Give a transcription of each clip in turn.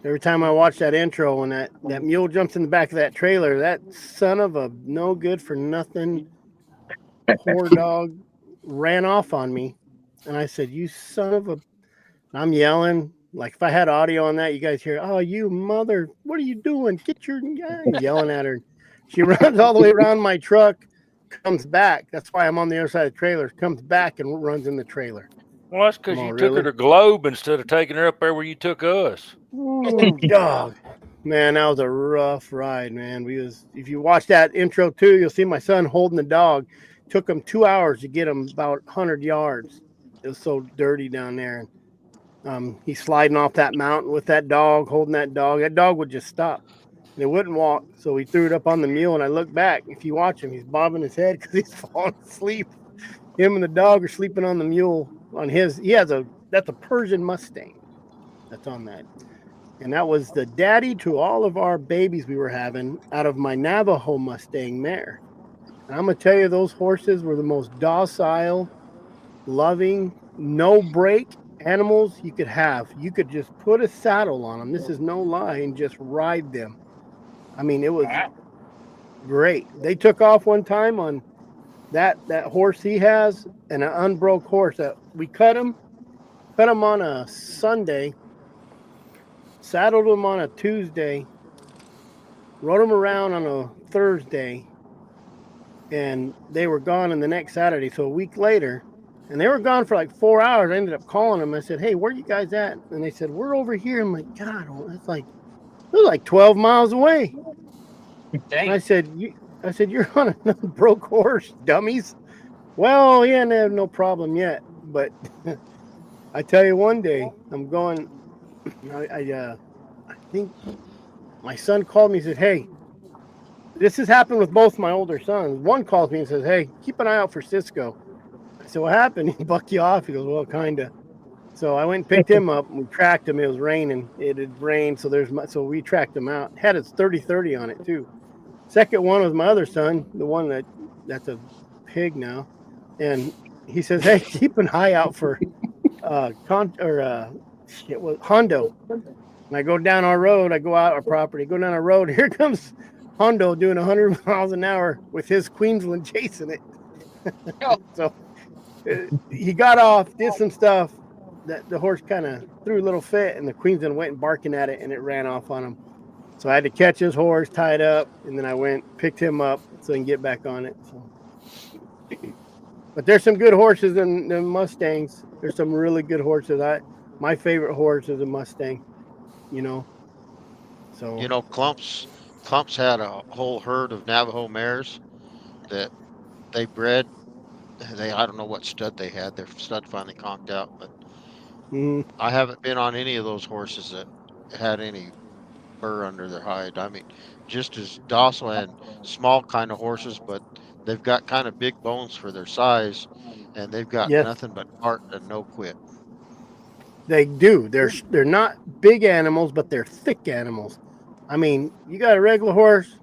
Every time I watch that intro when that mule jumps in the back of that trailer, that son of a no good for nothing whore dog ran off on me. And I said, "You son of a," I'm yelling. Like if I had audio on that, you guys hear, "Oh, you mother, what are you doing? Get your," I'm yelling at her. She runs all the way around my truck, comes back. That's why I'm on the other side of the trailer. Comes back and runs in the trailer. Well, that's I'm because all you took her really. to Globe instead of taking her up there where you took us. Ooh, dog. Man, that was a rough ride, man. We was if you watch that intro too, you'll see my son holding the dog. Took him 2 hours to get him about 100 yards. It was so dirty down there. And he's sliding off that mountain with that dog, holding that dog. That dog would just stop. And it wouldn't walk. So we threw it up on the mule and I look back. If you watch him, he's bobbing his head because he's falling asleep. Him and the dog are sleeping on the mule on his he has a that's a Persian Mustang that's on that. And that was the daddy to all of our babies we were having out of my Navajo Mustang mare. And I'm gonna tell you, those horses were the most docile, loving, no break animals you could have. You could just put a saddle on them. This is no lie, and just ride them. I mean, it was great. They took off one time on that horse he has, and an unbroke horse that we cut him on a Sunday, saddled him on a Tuesday, rode them around on a Thursday, and they were gone on the next Saturday. So a week later, and they were gone for like 4 hours. I ended up calling them. I said, "Hey, where you guys at?" And they said, "We're over here." I'm like, "God, it's like it was like 12 miles away." And Dang. I said, "You're on a broke horse, dummies." Well, yeah, they have no problem yet, but I tell you, one day I'm going. I think my son called me and said, "Hey, this has happened with both my older sons." One calls me and says, "Hey, keep an eye out for Cisco." I said, "What happened?" He bucked you off. He goes, "Well, kinda." So I went and picked him up. And we tracked him. It was raining. It had rained, so we tracked him out. Had its 30-30 on it too. Second one was my other son, the one that's a pig now, and he says, "Hey, keep an eye out for shit was Hondo." And I go down our road. I go out our property. Go down our road. Here comes Hondo doing 100 miles an hour with his Queensland chasing it. So he got off, did some stuff. That the horse kind of threw a little fit, and the Queensland went and barking at it, and it ran off on him. So I had to catch his horse, tie it up, and then I went picked him up so he can get back on it. So, but there's some good horses in the Mustangs. There's some really good horses. My favorite horse is a Mustang. You know, so Clumps had a whole herd of Navajo mares that they bred. I don't know what stud they had. Their stud finally conked out, but mm, I haven't been on any of those horses that had any burr under their hide. I mean, just as docile and small kind of horses, but they've got kind of big bones for their size, and they've got yes, nothing but heart and no quit. they do. They're not big animals, but they're thick animals. I mean, you got a regular horse,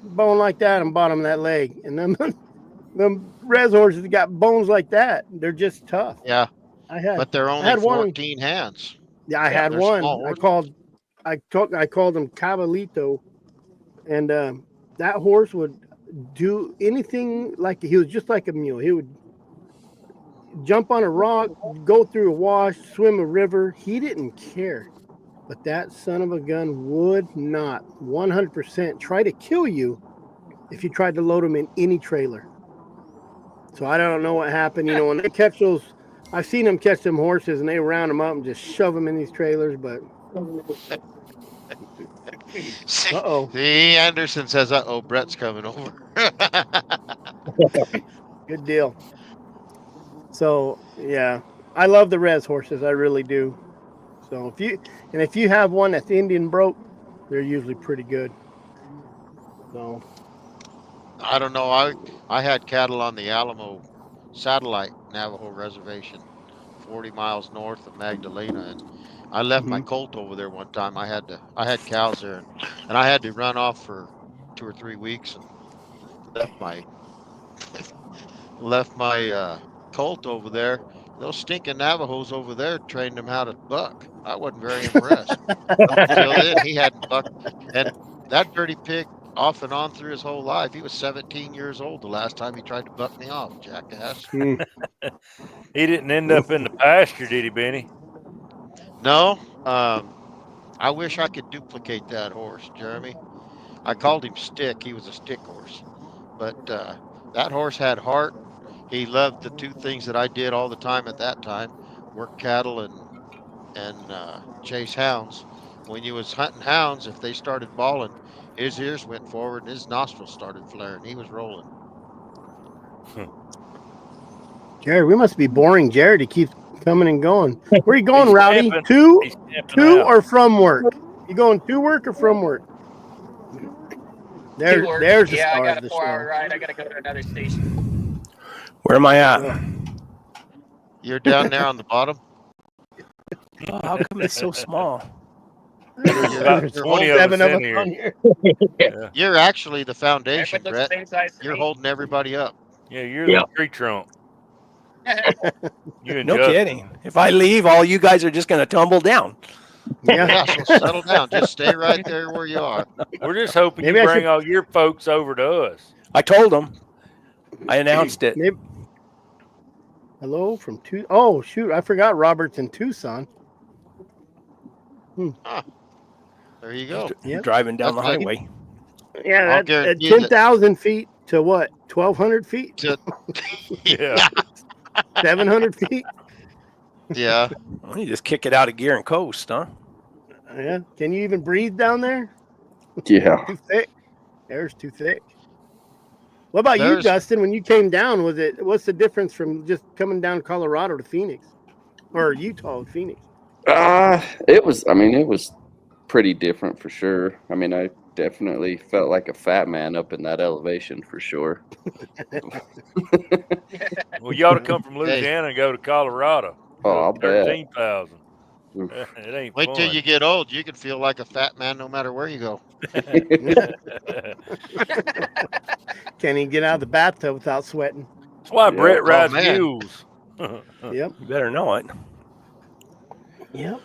bone like that on bottom of that leg, and them res horses got bones like that. They're just tough. Yeah, I had but they're I only had one. 14 hands. Yeah, I Yeah. had They're one. small horses. I called him Cabalito, and that horse would do anything like he was just like a mule. He would jump on a rock, go through a wash, swim a river. He didn't care. But that son of a gun would not 100% try to kill you if you tried to load him in any trailer. So I don't know what happened. You know, when they catch those, I've seen them catch them horses and they round them up and just shove them in these trailers. But See, uh oh, see, Anderson says, "Uh oh, Brett's coming over." good deal. So yeah, I love the res horses. I really do. So if you have one that's Indian broke, they're usually pretty good. So I don't know. I had cattle on the Alamo satellite Navajo reservation, 40 miles north of Magdalena, and I left my mhm. colt over there one time. I had cows there, and I had to run off for 2 or 3 weeks and left my left my colt over there. those stinking Navajos over there trained him how to buck. I wasn't very impressed. Up until then, he hadn't bucked. And that dirty pig, off and on through his whole life, he was 17 years old the last time he tried to buck me off, jackass. He didn't end up in the pasture, did he, Benny? No, I wish I could duplicate that horse, Jeremy. I called him Stick. He was a stick horse. But that horse had heart. He loved the two things that I did all the time at that time: work cattle and chase hounds. When you was hunting hounds, if they started bawling, his ears went forward and his nostrils started flaring. He was rolling. Jared, we must be boring Jared. He keeps coming and going. Where are you going, He's Rowdy? camping. To He's camping out. or from work? You going to work or from work? There's the Yeah, I star got of a the 4-hour show. ride. I got to go to another station. Where am I at? You're down there on the bottom. Oh, how come it's so small? There's about There's 20 of us 7 of in us here. on here. Yeah, You're actually the foundation, Everyone looks Brett. the same size to You're me. holding everybody up. yeah, you're Yeah. the tree trunk. You and No Justin. kidding. If I leave, all you guys are just going to tumble down. Yeah. Yeah, so settle down. Just stay right there where you are. We're just hoping Maybe you I bring should- all your folks over to us. I told them. I announced it. Maybe. Hello from Tucson. Oh shoot, I forgot Robert's in Tucson. There you go. Yep. Driving down the That's like- highway. Yeah, I'll at guarantee that- 10,000 feet to what? 1,200 feet? To- Yeah. 700 feet? Yeah. Well, you just kick it out of gear and coast, huh? Yeah. Can you even breathe down there? Yeah. Too thick. Air's too thick. What about you, There's- Dustin? When you came down, what's the difference from just coming down Colorado to Phoenix, or Utah to Phoenix? It was pretty different for sure. I mean, I definitely felt like a fat man up in that elevation for sure. Well, you ought to come from Louisiana and go to Colorado. Oh, I'll bet. 13,000. Oof. It ain't Wait fun. till you get old. You can feel like a fat man no matter where you go. Can't even get out of the bathtub without sweating. That's why Yeah. Brett rides man. mules. Yep. You better know it. Yep.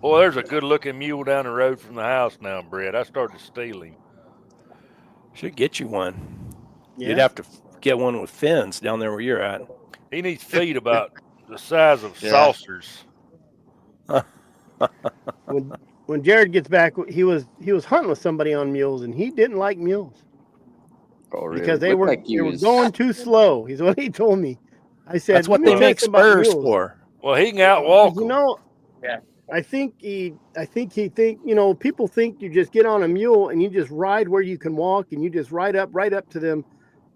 Boy, there's a good-looking mule down the road from the house now, Brett. I started to steal him. Should get you one. Yeah. You'd have to get one with fins down there where you're at. He needs feet about the size of Yeah. saucers. When Jared gets back, he was hunting with somebody on mules, and he didn't like mules Oh, really? because they Looked were like he they were was- going too slow. He's what he told me. I said That's what "Let me they tell you make something about spurs mules." for. Well, he can outwalk You them. know, Yeah. I think he people think you just get on a mule and you just ride where you can walk and you just ride up to them,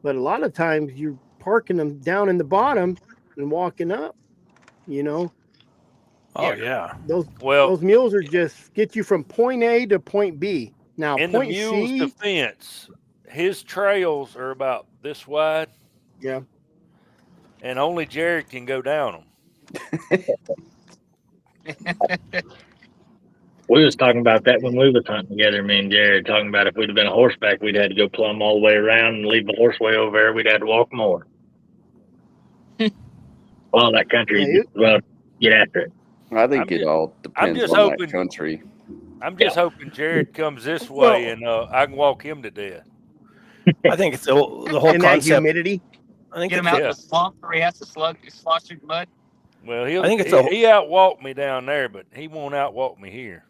but a lot of times you're parking them down in the bottom and walking up. You know, Oh, yeah. Well, those mules are just get you from point A to point B. Now in the point mule's C, defense, his trails are about this wide, yeah, and only Jared can go down them. We was talking about that when we was hunting together, me and Jared, talking about if we'd have been a horseback, we'd had to go plumb all the way around and leave the horse way over there. We'd had to walk more. Well, that country, Yeah, you just well, get after it. I think I'm it just- all depends just on hoping- that country. I'm just hoping Jared comes this way and I can walk him to death. I think it's the whole and that concept. humidity. I think Get him it's, out Yeah. the swamp where he has to slosh through the mud. Well, I think it's he outwalked me down there, but he won't outwalk me here.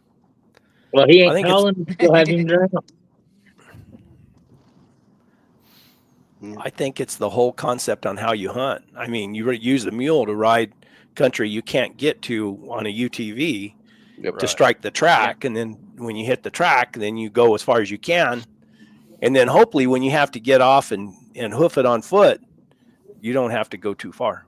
Well, he I ain't think it's- calling. We'll have him drown. I think it's the whole concept on how you hunt. I mean, you use a mule to ride country you can't get to on a UTV Yep. to strike the track. And then when you hit the track, then you go as far as you can. And then hopefully when you have to get off and hoof it on foot, you don't have to go too far.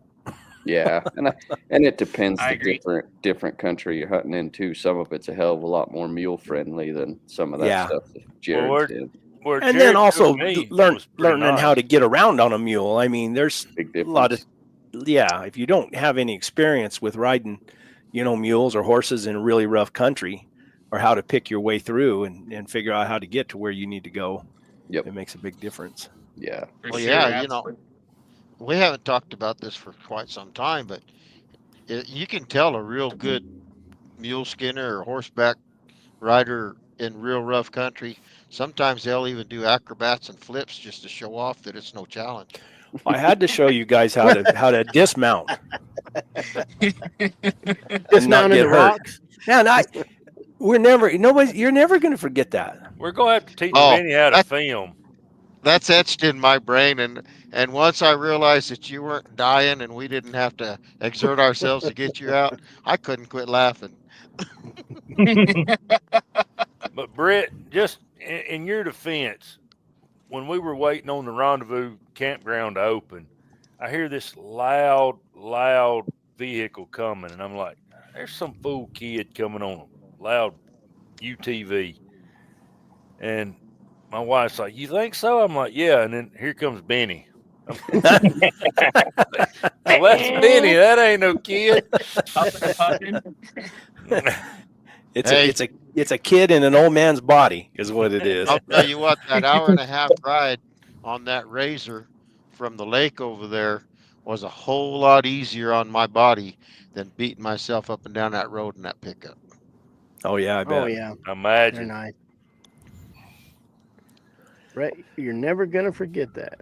Yeah, and it depends I the agree. different country you're hunting into. Some of it's a hell of a lot more mule friendly than some of that Yeah. stuff that Jared's we're- in. Where And Jared then also took me learning was pretty how nice. to get around on a mule. I mean, there's Big a difference. lot of, if you don't have any experience with riding, mules or horses in a really rough country, or how to pick your way through and figure out how to get to where you need to go, Yep. it makes a big difference. Yeah. For Well, sure, yeah, absolutely. we haven't talked about this for quite some time, but You can tell a real good mule skinner or horseback rider in real rough country. Sometimes they'll even do acrobats and flips just to show off that it's no challenge. I had to show you guys how to dismount and not Dismounting get the hurt. rocks. Man, you're never going to forget that. We're gonna have to teach Oh, Benny how to that, film. that's etched in my brain, and once I realized that you weren't dying and we didn't have to exert ourselves to get you out, I couldn't quit laughing. But Brett, just in your defense, when we were waiting on the rendezvous campground to open, I hear this loud vehicle coming, and I'm like, "There's some fool kid coming on a loud UTV." And my wife's like, "You think so?" I'm like, "Yeah." And then here comes Benny. Well, that's Benny. That ain't no kid. Huffing and puffing. It's a kid in an old man's body, is what it is. I'll tell you what, that hour and a half ride on that Razor from the lake over there was a whole lot easier on my body than beating myself up and down that road in that pickup. Oh yeah, I bet. Oh yeah, they're Imagine. nice. Right, you're never gonna forget that.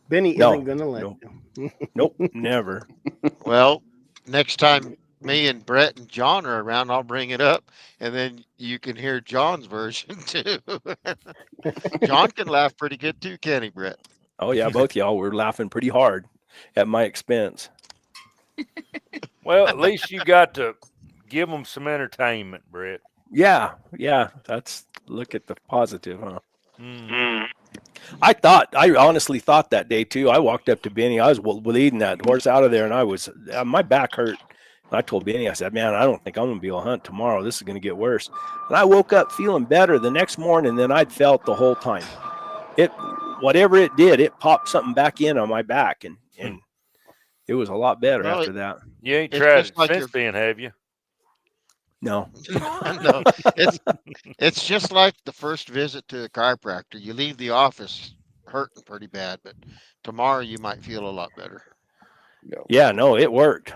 Benny No, isn't gonna let no. you. Nope, never. Well, next time me and Brett and John are around, I'll bring it up, and then you can hear John's version too. John can laugh pretty good too, can he, Brett? Oh yeah, both y'all were laughing pretty hard at my expense. Well, at least you got to give them some entertainment, Brett. Yeah. That's look at the positive, huh? Mm. I honestly thought that day too. I walked up to Benny. I was leading that horse out of there, and I was my back hurt. And I told Benny, I said, "Man, I don't think I'm gonna be able to hunt tomorrow. This is gonna get worse." And I woke up feeling better the next morning than I'd felt the whole time. Whatever it did, it popped something back in on my back, and it was a lot better Well, after that. You ain't It's tried just it like since your- then, have you? No. No, it's just like the first visit to a chiropractor. You leave the office hurting pretty bad, but tomorrow you might feel a lot better. Yeah, no, it worked.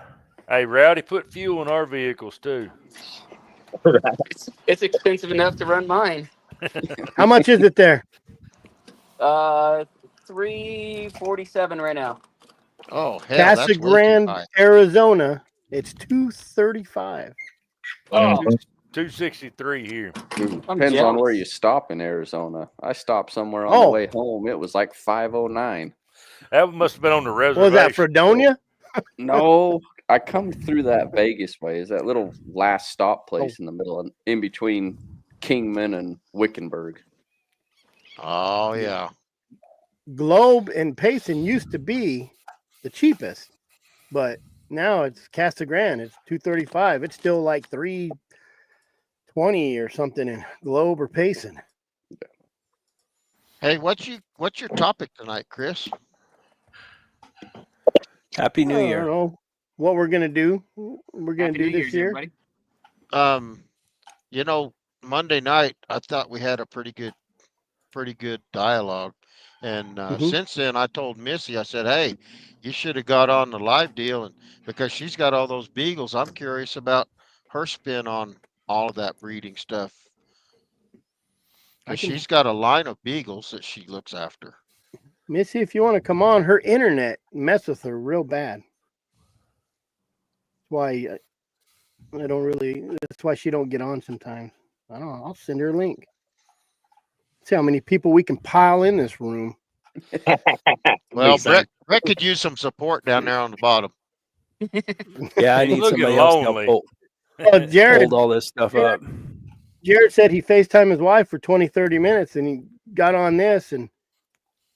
Hey, Rowdy, put fuel in our vehicles too. It's expensive enough to run mine. How much is it there? $347 right now. Oh hell, Casa that's way too Grande, high. Arizona. It's $235. Oh, 263 here. I'm Depends on where jealous. you stop in Arizona. I stopped somewhere on Oh. the way home. It was like 509. That must have been on the What reservation. was that, Fredonia? No, I come through that Vegas way. Is that little last stop place in the middle, in between Kingman and Wickenburg. Oh yeah. Globe and Payson used to be the cheapest, but now it's Casa Grande. It's $235. It's still like $320 or something in Globe or Payson. Hey, what's your topic tonight, Chris? Happy New I Year. don't know what we're gonna do. We're gonna Happy do New this Year's, year. everybody. You know, Monday night I thought we had a pretty good dialogue, and Mhm. since then I told Missy, I said, "Hey, you should have got on the live deal," and because she's got all those beagles, I'm curious about her spin on all of that breeding stuff. Because she's got a line of beagles that she looks after. Missy, if you want to come on, her internet mess with her real bad. That's why I don't really. That's why she don't get on sometimes. I don't know. I'll send her a link. See how many people we can pile in this room. Well, Exactly. Brett could use some support down there on the bottom. Yeah, I He's need looking somebody else to lonely. help Well, Jared hold all this stuff up. Jared said he FaceTimed his wife for 20, 30 minutes and he got on this and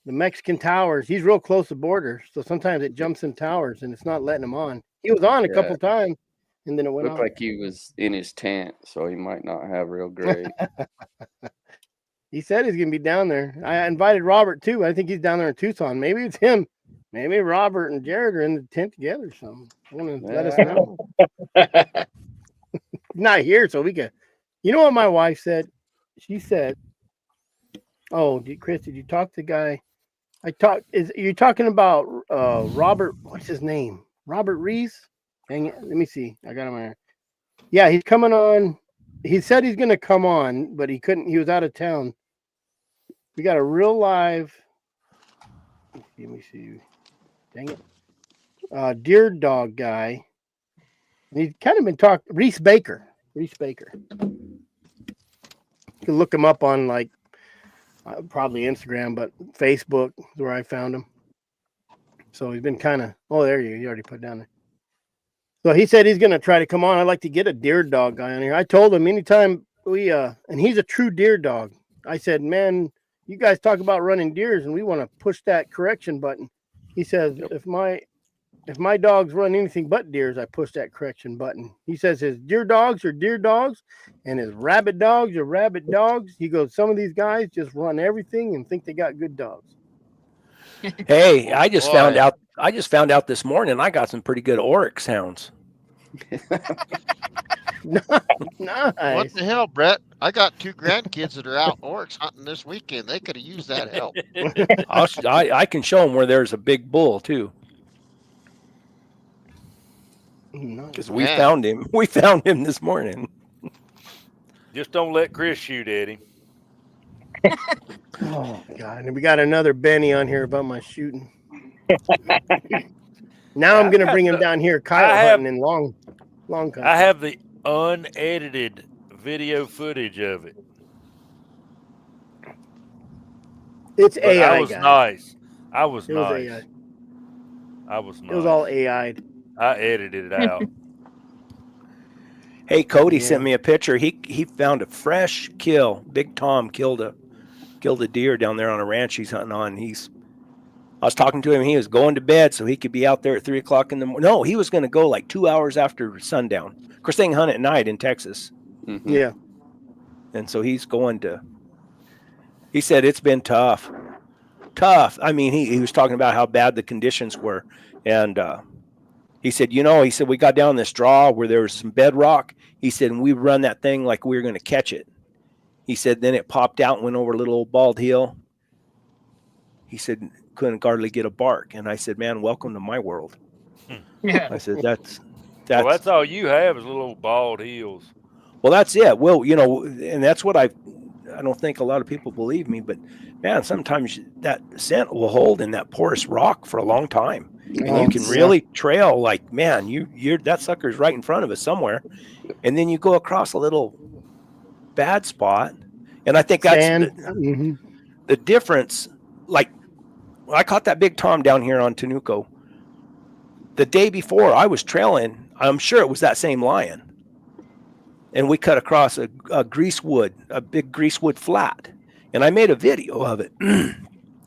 the Mexican towers. He's real close to border. So sometimes it jumps in towers and it's not letting him on. He was on a couple times and then it went Looked off. like he was in his tent, so he might not have real great. He said he's going to be down there. I invited Robert too. I think he's down there in Tucson. Maybe it's him. Maybe Robert and Jared are in the tent together or something. Want to let us know. He's not here, so we can. You know what my wife said? She said, "Oh, Chris, did you talk to the guy? I talked. You're talking about Robert? What's his name? Robert Reese. Dang it. Let me see. I got him on here. Yeah, he's coming on. He said he's going to come on, but he couldn't. He was out of town. We got a real live. Let me see. Dang it. Deer dog guy. And he's kind of been talking. Reese Baker. You can look him up on like probably Instagram, but Facebook is where I found him. So he's been kind of. Oh, there you already put down there. So he said he's going to try to come on. I'd like to get a deer dog guy on here. I told him anytime we and he's a true deer dog. I said, man, you guys talk about running deers, and we want to push that correction button. He says, if my dogs run anything but deers, I push that correction button. He says his deer dogs are deer dogs, and his rabbit dogs are rabbit dogs. He goes, some of these guys just run everything and think they got good dogs. Hey, I just found out this morning I got some pretty good oryx hounds. Nice. What the hell, Brett? I got 2 grandkids that are out oryx hunting this weekend. They could have used that help. I can show them where there's a big bull too, because we found him. We found him this morning. Just don't let Chris shoot at him. Oh God! And we got another Benny on here about my shooting. Now I'm gonna bring him down here, Kyle hunting in long country. I have the unedited video footage of it. It's But AI. I was guys. nice. I was It was nice. AI. I was nice. It was all AI'd. I edited it out. Hey, Cody sent me a picture. He found a fresh kill. Big Tom killed a deer down there on a ranch he's hunting on. I was talking to him. He was going to bed so he could be out there at 3:00 in the morning. No, he was going to go like 2 hours after sundown. Of course, they can hunt at night in Texas. Mm-hmm. Yeah. And so he's going to. He said it's been tough. Tough. I mean, he was talking about how bad the conditions were, and he said, we got down this draw where there was some bedrock. He said, and we run that thing like we were going to catch it. He said, then it popped out and went over a little old bald hill. He said, couldn't hardly get a bark. And I said, man, welcome to my world. Yeah. I said, that's all you have is little bald heels. Well, that's it. Well, and that's what I don't think a lot of people believe me, but man, sometimes that scent will hold in that porous rock for a long time. And you can really trail like, man, you're that sucker's right in front of us somewhere. And then you go across a little bad spot. And I think that's the difference. Like, I caught that big Tom down here on Tenuco. The day before I was trailing, I'm sure it was that same lion. And we cut across a big greasewood flat. And I made a video of it.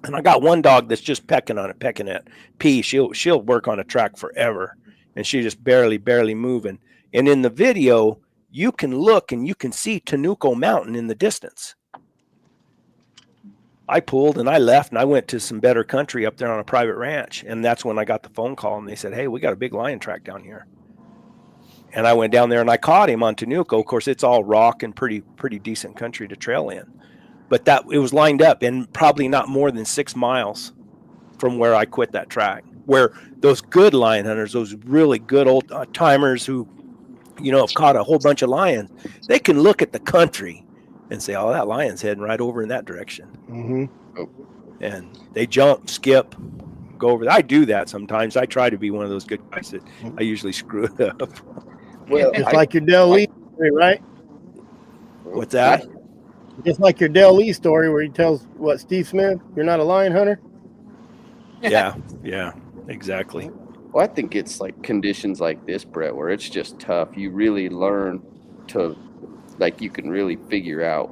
And I got one dog that's just pecking at P. She'll work on a track forever. And she just barely moving. And in the video, you can look and you can see Tenuco Mountain in the distance. I pulled and I left and I went to some better country up there on a private ranch. And that's when I got the phone call and they said, hey, we got a big lion track down here. And I went down there and I caught him on Tenuco. Of course, it's all rock and pretty decent country to trail in. But it was lined up and probably not more than 6 miles from where I quit that track, where those good lion hunters, those really good old timers who, have caught a whole bunch of lions, they can look at the country and say, oh, that lion's heading right over in that direction. Mm-hmm. Oh. And they jump, skip, go over there. I do that sometimes. I try to be one of those good guys that I usually screw it up. Well, Just like your Dale Lee story, right? What's that? Just like your Dale Lee story where he tells Steve Smith, you're not a lion hunter. Yeah, exactly. Well, I think it's like conditions like this, Brett, where it's just tough. You really learn to, you can really figure out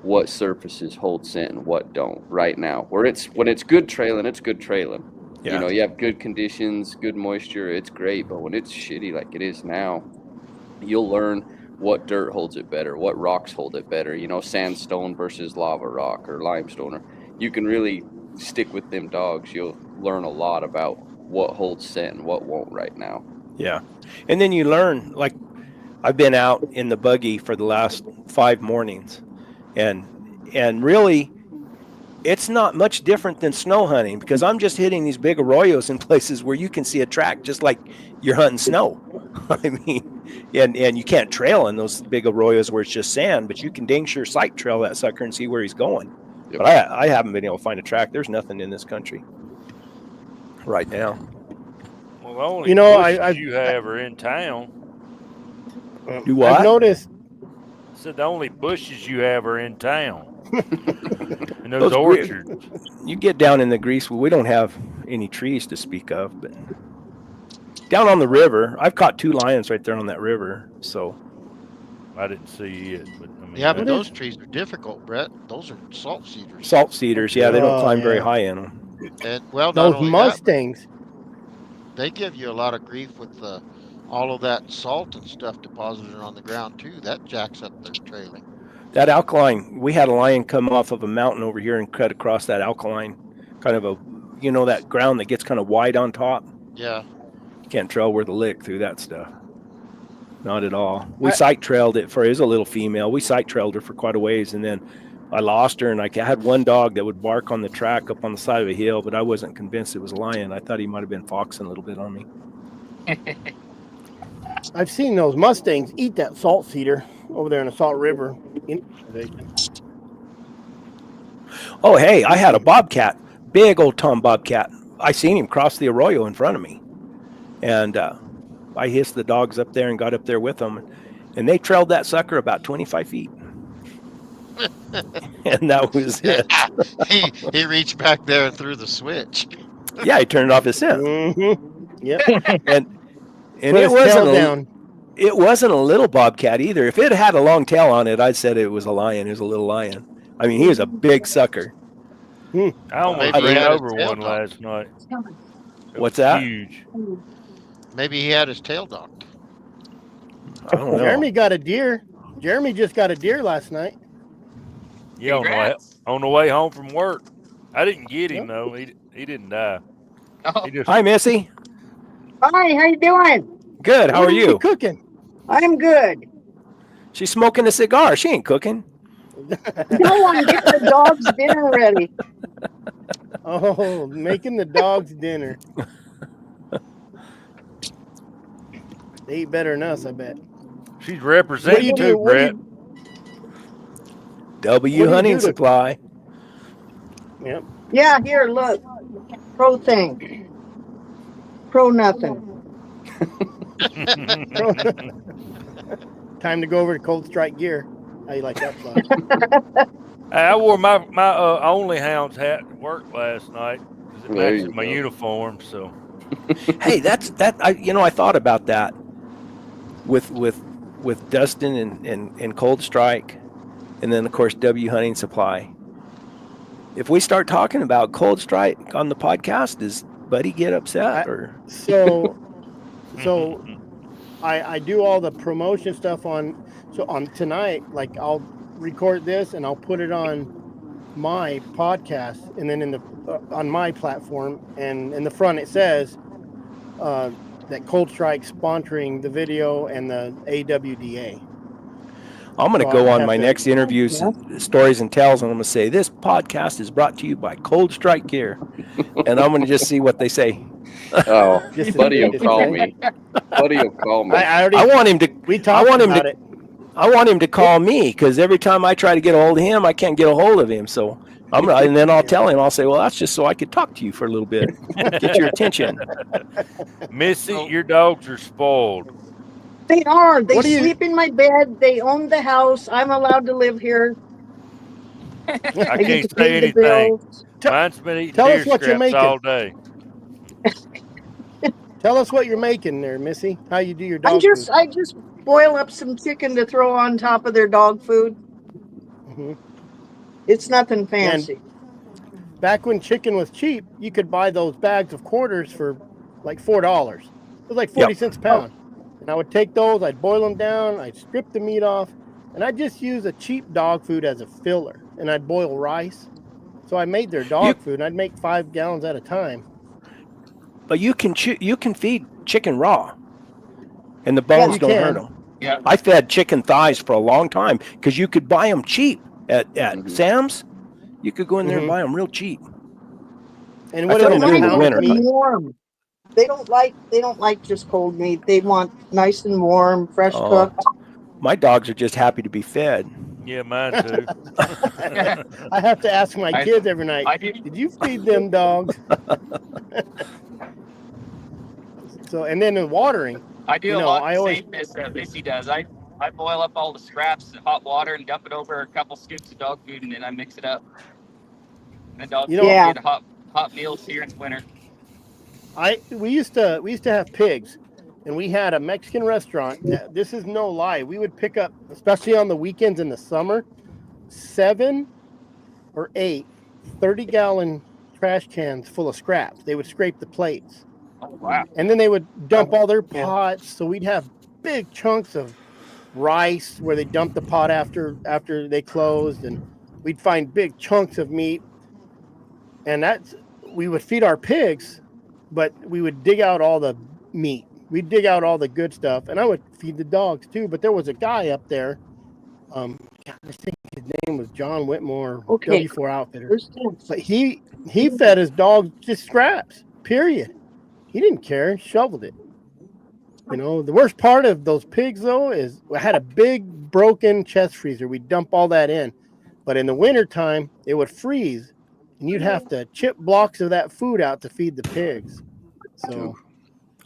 what surfaces hold scent and what don't right now. When it's good trailing, it's good trailing. Yeah. You have good conditions, good moisture, it's great. But when it's shitty like it is now, you'll learn what dirt holds it better, what rocks hold it better, sandstone versus lava rock or limestone. Or you can really stick with them dogs. You'll learn a lot about what holds scent and what won't right now. Yeah. And then you learn, like, I've been out in the buggy for the last 5 mornings and really it's not much different than snow hunting because I'm just hitting these big arroyos in places where you can see a track just like you're hunting snow. I mean, and you can't trail in those big arroyos where it's just sand, but you can dang sure sight trail that sucker and see where he's going. Yep. But I haven't been able to find a track. There's nothing in this country right now. Well, the only You know, bushes you have are in town. Do what? I've noticed. I said the only bushes you have are in town. And those Those orchards. You get down in the grease, we don't have any trees to speak of, but down on the river, I've caught 2 lions right there on that river. So I didn't see it, but I mean, Yeah, but What those is- trees are difficult, Brett. Those are salt cedars. salt cedars, yeah, they don't Oh, climb very yeah. high in them. And well, not Those only that, Mustangs. they give you a lot of grief with all of that salt and stuff deposited on the ground too. That jacks up their trailing. That alkaline, we had a lion come off of a mountain over here and cut across that alkaline, kind of that ground that gets kind of wide on top. Yeah. You can't trail worth a lick through that stuff. Not at all. We sight trailed it it was a little female. We sight trailed her for quite a ways, and then I lost her, and I had one dog that would bark on the track up on the side of a hill, but I wasn't convinced it was a lion. I thought he might have been foxing a little bit on me. I've seen those Mustangs eat that salt cedar over there in the Salt River. Oh, hey, I had a bobcat, big old Tom bobcat. I seen him cross the arroyo in front of me, and I hissed the dogs up there and got up there with them, and they trailed that sucker about 25 feet. And that was it. he reached back there and threw the switch. Yeah, he turned off his scent. Mm-hmm. Yep. And Put it his tail wasn't down. it wasn't a little bobcat either. If it had a long tail on it, I'd said it was a lion. It was a little lion. I mean, he was a big sucker. I almost Maybe he ran had his over tail one docked. last night. It What's was that? Huge. Maybe he had his tail docked. I don't know. Jeremy got a deer. Jeremy just got a deer last night. Yeah, Congrats. on the way home from work. I didn't get him though. He didn't die. Oh, He just Hi, Missy. Hi, how you doing? Good. How What are you? cooking? I'm good. She's smoking a cigar. She ain't cooking. No, I'm getting the dog's dinner ready. Oh, making the dogs dinner. They eat better than us, I bet. she's representing do? too, What do you- Brett. W What do you Hunting do to- Supply. Yep. Yeah, here, look. Pro thing. Pro nothing. Time to go over to Cold Strike Gear. How you like that fun? I wore my Only Hounds hat to work last night because it There matches you my go. uniform. So Hey, I thought about that with Dustin and Cold Strike, and then of course W Hunting Supply. If we start talking about Cold Strike on the podcast, does Buddy get upset or? So I do all the promotion stuff on tonight. Like I'll record this and I'll put it on my podcast, and then in the on my platform, and in the front it says that Cold Strike sponsoring the video and the AWDA. I'm going to So go I on have my to- next interviews, stories and tells, and I'm going to say this podcast is brought to you by Cold Strike Gear, and I'm going to just see what they say. Oh, Just- Buddy will just- call me. Buddy will call me. I already I want him to. we talked want him about to- it. I want him to call me because every time I try to get a hold of him, I can't get a hold of him. So and then I'll tell him. I'll say, well, that's just so I could talk to you for a little bit, get your attention. Missy, your dogs are spoiled. They are. They What do you- sleep in my bed. They own the house. I'm allowed to live here. I get can't to say pay the anything. bills. Mine's been eating tell deer us what you're scraps making. all day. Tell us what you're making there, Missy. How you do your dog I just boil up some chicken to throw on top of their dog food. food. It's nothing fancy. Back when chicken was cheap, you could buy those bags of quarters for like $4. It was like 40 cents a pound. And I would take those, I'd boil them down, I'd strip the meat off, and I'd just use a cheap dog food as a filler. And I'd boil rice. So I made their dog food, and I'd make 5 gallons at a time. But you can feed chicken raw, and the bones you don't can. hurt them. Yeah. I fed chicken thighs for a long time because you could buy them cheap at Mhm. Sam's. You could go in there and Mhm. buy them real cheap. And I what fed do them they during do? the Pound winter, of meat? but warm. They don't like just cold meat. They want nice and warm, fresh cooked. my dogs are just happy to be fed. Yeah, mine too. I have to ask my I- kids every night, I do. did you feed them dogs? So, and then the watering, I do you a know, lot I the always, same as Missy does. I boil up all the scraps in hot water and dump it over a couple scoops of dog food, and then I mix it up. And dogs You know- get hot meals here in the winter. we used to have pigs, and we had a Mexican restaurant. This is no lie. We would pick up, especially on the weekends in the summer, 7 or 8 30-gallon trash cans full of scraps. They would scrape the plates. Oh wow! And then they would dump all their Yeah. pots. So we'd have big chunks of rice where they dumped the pot after they closed, and we'd find big chunks of meat. And we would feed our pigs, but we would dig out all the meat. We'd dig out all the good stuff, and I would feed the dogs too. But there was a guy up there. I think his name was John Whitmore, Okay. W4 Outfitter. There's two. But he fed his dogs just scraps. Period. He didn't care. Shoveled it. You know, the worst part of those pigs though is I had a big broken chest freezer. We'd dump all that in, but in the wintertime it would freeze, and you'd have to chip blocks of that food out to feed the pigs. So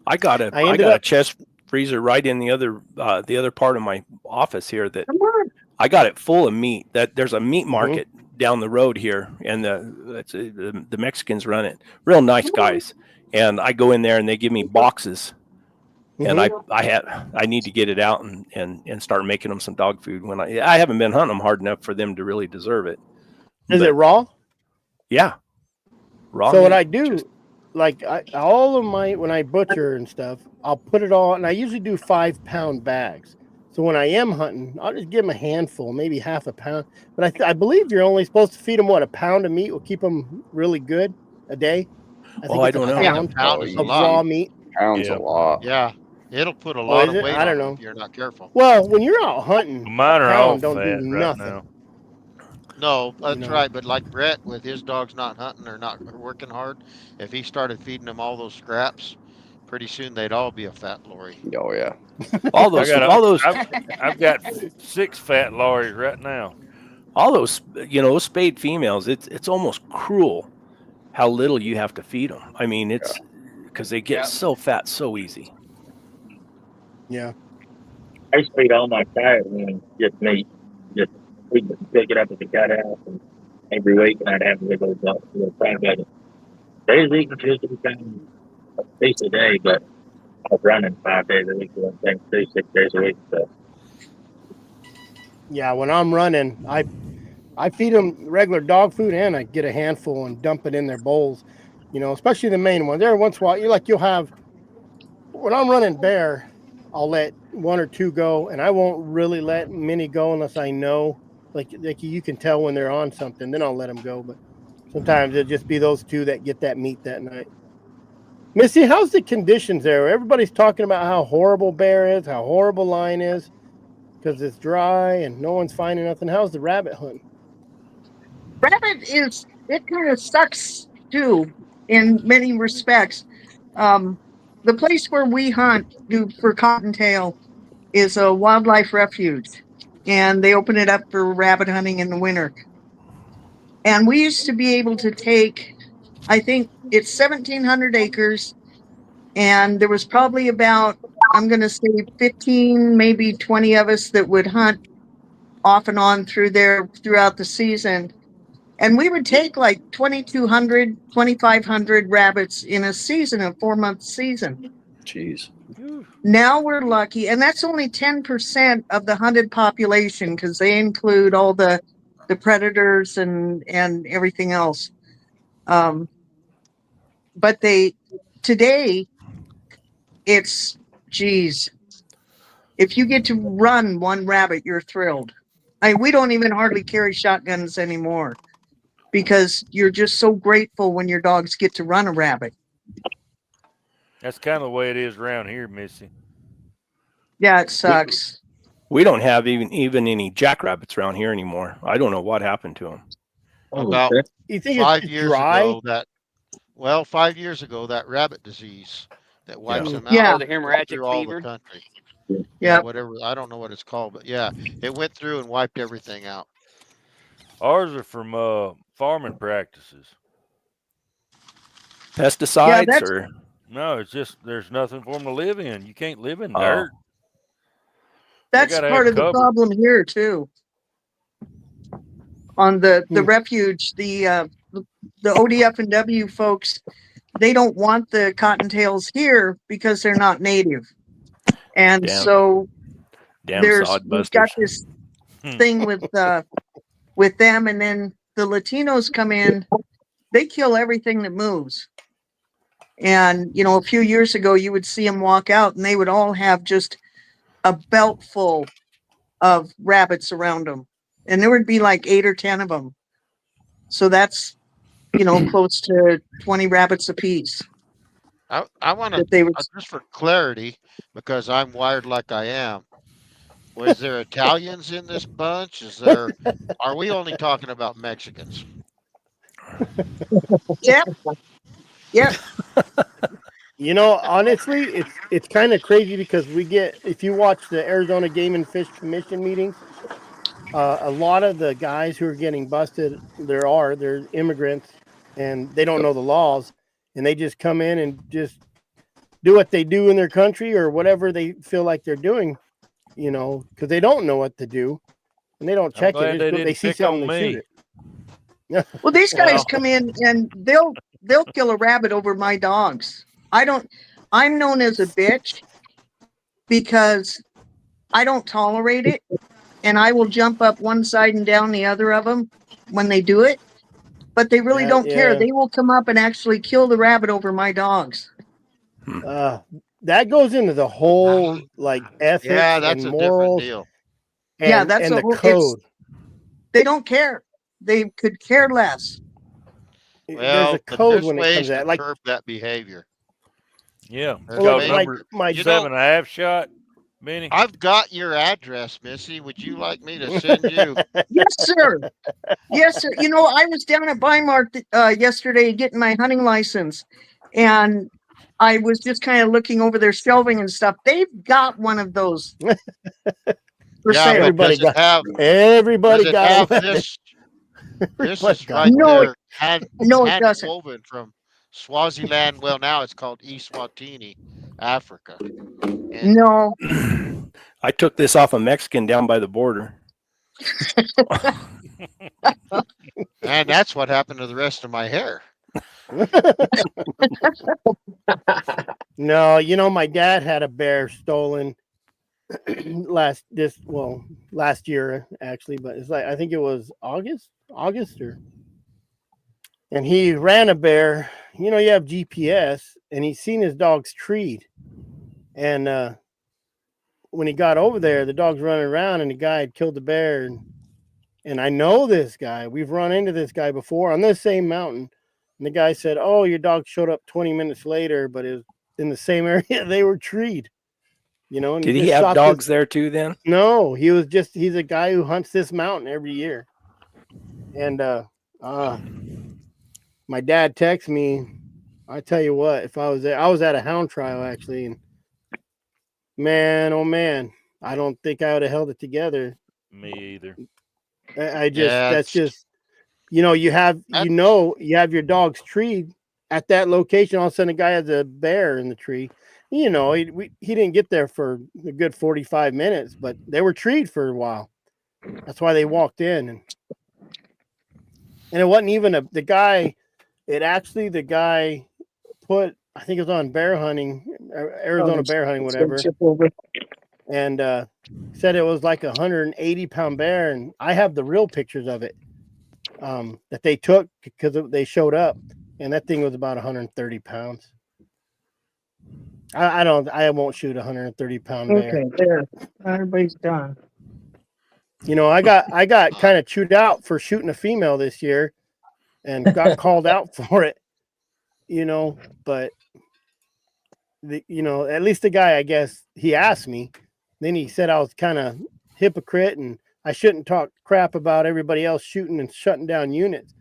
I got I ended a up- chest freezer right in the other part of my office here that Come on. I got it full of meat. That there's a meat market down the road here, and the Mexicans run it. Real nice guys. And I go in there and they give me boxes, and I need to get it out and start making them some dog food. When I haven't been hunting them hard enough for them to really deserve it. Is it raw? Yeah, raw. So what meat, I do, just- like all of my, when I butcher and stuff, I'll put it all, and I usually do 5-pound bags. So when I am hunting, I'll just give them a handful, maybe half a pound. But I believe you're only supposed to feed them a pound of meat will keep them really good a day. I I it's don't a know. pound Pound is a of lot. raw meat. Pounds Yeah. a lot. Yeah, it'll put a lot is of it? weight I don't on know. them if you're not careful. Well, when you're out hunting, Mine a are all pound don't do fat right nothing. now. No, that's know. right. But like Brett, with his dogs not hunting or not working hard, if he started feeding them all those scraps, pretty soon they'd all be a fat lorry. Oh yeah. all those I've got 6 fat lorries right now. those spayed females. It's almost cruel how little you have to feed them. I mean, it's because they get so fat so easy. Yeah. I used to feed all my cows and just meat. Just we'd pick it up at the cut house, and every week I'd have a big old box of fried bacon. They was eating 50 a piece a day, but I was running 5 days a week, one thing, 6 days a week. So Yeah, when I'm running, I feed them regular dog food, and I get a handful and dump it in their bowls. You know, especially the main ones. Every once in a while, you'll have. When I'm running bear, I'll let 1 or 2 go, and I won't really let many go unless I know, like you can tell when they're on something. Then I'll let them go. But sometimes it'll just be those 2 that get that meat that night. Missy, how's the conditions there? Everybody's talking about how horrible bear is, how horrible line is, because it's dry and no one's finding nothing. How's the rabbit hunt? Rabbit it kind of sucks too in many respects. The place where we hunt for cottontail is a wildlife refuge, and they open it up for rabbit hunting in the winter. And we used to be able to take, I think it's 1,700 acres, and there was probably about, I'm going to say 15, maybe 20 of us that would hunt off and on through there throughout the season. And we would take like 2,200, 2,500 rabbits in a season, a 4-month season. Jeez. Now we're lucky, and that's only 10% of the hunted population, because they include all the predators and everything else. But today it's, geez, if you get to run one rabbit, you're thrilled. We don't even hardly carry shotguns anymore, because you're just so grateful when your dogs get to run a rabbit. That's kind of the way it is around here, Missy. Yeah, it sucks. We don't have even any jackrabbits around here anymore. I don't know what happened to them. About Okay. You think it's 5 just years dry? ago well, 5 years ago, that rabbit disease that wipes Yeah. them out Yeah. Oh, the went hemorrhagic through all the fever. country. Yeah. Yeah, Yep. whatever. I don't know what it's called, but yeah, it went through and wiped everything out. Ours are from farming practices. Yeah, Pesticides that's or No, it's just there's nothing for them to live in. You can't live in oh, dirt. They that's got to part have of the cover. problem here too. On the Hmm. refuge, the ODF and W folks, they don't want the cottontails here because they're not native, and damn so we've got sodbusters. this Hmm. thing with them, and then the Latinos come in, they kill everything that moves. And you know, a few years ago, you would see them walk out, and they would all have just a belt full of rabbits around them, and there would be like 8 or 10 of them. So that's, you know, close to 20 rabbits apiece I want to that they would. just for clarity, because I'm wired like I am. Was there Italians in this bunch? Are we only talking about Mexicans? Yep, yep. You know, honestly, it's kind of crazy because if you watch the Arizona Game and Fish Commission meetings, a lot of the guys who are getting busted, they're immigrants and they don't know the laws, and they just come in and just do what they do in their country or whatever they feel like they're doing, you know, because they don't know what to do and they don't I'm check it. glad they They didn't see pick something, on they shoot me. it. Well, these guys Well, come in and they'll kill a rabbit over my dogs. I'm known as a bitch because I don't tolerate it, and I will jump up one side and down the other of them when they do it. But they really don't care. Yeah. They will come up and actually kill the rabbit over my dogs. That goes into the whole like ethics Yeah, and that's a different morals deal. Yeah, and that's a the whole. It's code. they don't care. They could care less. There's a Well, but code there's when it comes ways to to that. Like, curb that behavior. Yeah, it's There's well, called ways. like number my You know, 7.5 shot, Benny. I've got your address, Missy. Would you like me to send you? Yes, sir. Yes, sir. You know, I was down at Weimar yesterday getting my hunting license, and I was just kind of looking over their shelving and stuff. They've got one of those for Yeah, sale. but everybody got does everybody it got a have weapon. this? This Everybody is got right one. No, there, no, it hand doesn't. woven from Swaziland. Well, now it's called Eswatini, Africa. And No. I took this off a Mexican down by the border. that's what happened to the rest of my hair. No, you know, my dad had a bear stolen last year actually, but it's like I think it was August or, and he ran a bear. You know, you have GPS, and he's seen his dog's treed, and when he got over there, the dog's running around, and the guy had killed the bear. And I know this guy. We've run into this guy before on this same mountain. And the guy said, "Oh, your dog showed up 20 minutes later, but it was in the same area they were treed." You know, and Did he he just have shot dogs this. there too then? No, he's a guy who hunts this mountain every year. And my dad texted me. I tell you what, if I was there, I was at a hound trial actually, and man, oh man, I don't think I would have held it together. Me either. Yeah, That's just, you know, you have your dog's tree at that location. All of a sudden, a guy has a bear in the tree. You know, he didn't get there for a good 45 minutes, but they were treed for a while. That's why they walked in, and it wasn't even the guy. The guy put, I think it was on bear hunting, Arizona bear hunting, whatever, and said it was like 180-pound bear, and I have the real pictures of it. That they took because they showed up, and that thing was about 130 pounds. I won't shoot a 130-pound bear. Okay, there. Everybody's done. You know, I got kind of chewed out for shooting a female this year, and got called out for it. You know, but at least the guy, I guess, he asked me. Then he said I was kind of hypocrite and I shouldn't talk crap about everybody else shooting and shutting down units.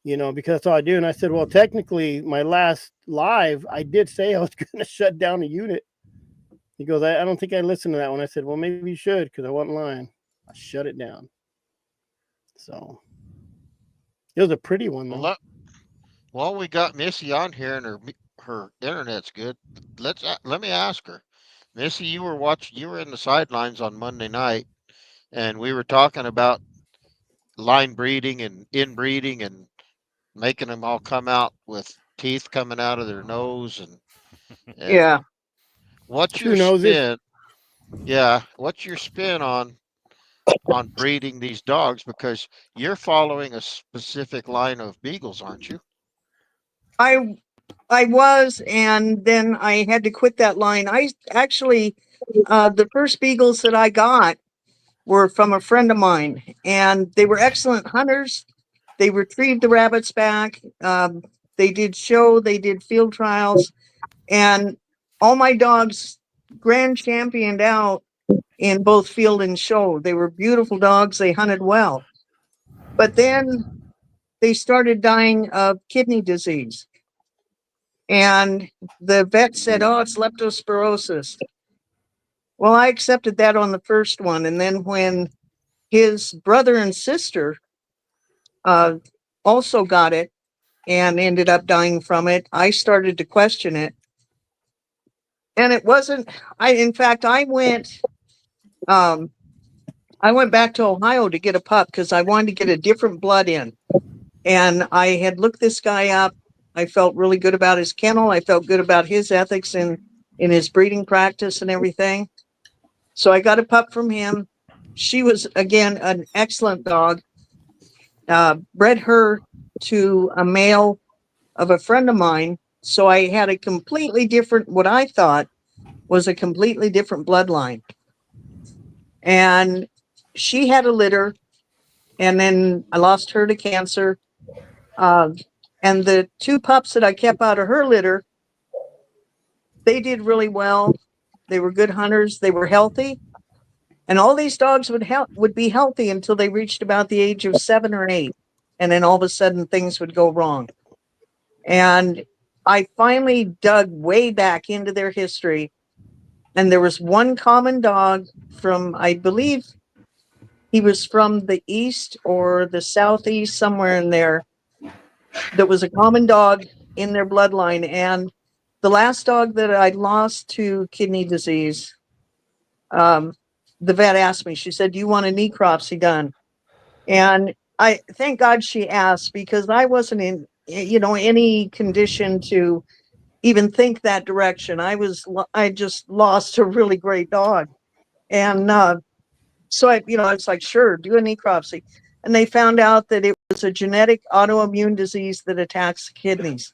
because that's all I do. And I said, well, technically, my last live, I did say I was going to shut down a unit. He goes, I don't think I listened to that one. I said, well, maybe you should, because I wasn't lying. I shut it down. So it was a pretty one, though. Well, we got Missy on here, and her internet's good. Let me ask her, Missy. You were in the sidelines on Monday night, and we were talking about line breeding and inbreeding and making them all come out with teeth coming out of their nose and Yeah. what's your Two noses. spin? Yeah, what's your spin on breeding these dogs, because you're following a specific line of beagles, aren't you? I was, and then I had to quit that line. I actually, the first beagles that I got were from a friend of mine, and they were excellent hunters. They retrieved the rabbits back. They did field trials, and all my dogs grand championed out in both field and show. They were beautiful dogs. They hunted well, but then they started dying of kidney disease. And the vet said, oh, it's leptospirosis. Well, I accepted that on the first one. And then when his brother and sister also got it and ended up dying from it, I started to question it. And it wasn't, in fact, I went back to Ohio to get a pup because I wanted to get a different blood in. And I had looked this guy up. I felt really good about his kennel. I felt good about his ethics in his breeding practice and everything. So I got a pup from him. She was, again, an excellent dog. Bred her to a male of a friend of mine. So I had a completely different, what I thought was a completely different bloodline. And she had a litter. And then I lost her to cancer. And the two pups that I kept out of her litter, they did really well. They were good hunters. They were healthy. And all these dogs would be healthy until they reached about the age of 7 or 8. And then all of a sudden things would go wrong. And I finally dug way back into their history. And there was one common dog from, I believe he was from the east or the southeast, somewhere in there, that was a common dog in their bloodline. And the last dog that I lost to kidney disease, the vet asked me, she said, do you want a necropsy done? And I thank God she asked, because I wasn't in, any condition to even think that direction. I just lost a really great dog. And so it's like, sure, do a necropsy. And they found out that it was a genetic autoimmune disease that attacks the kidneys.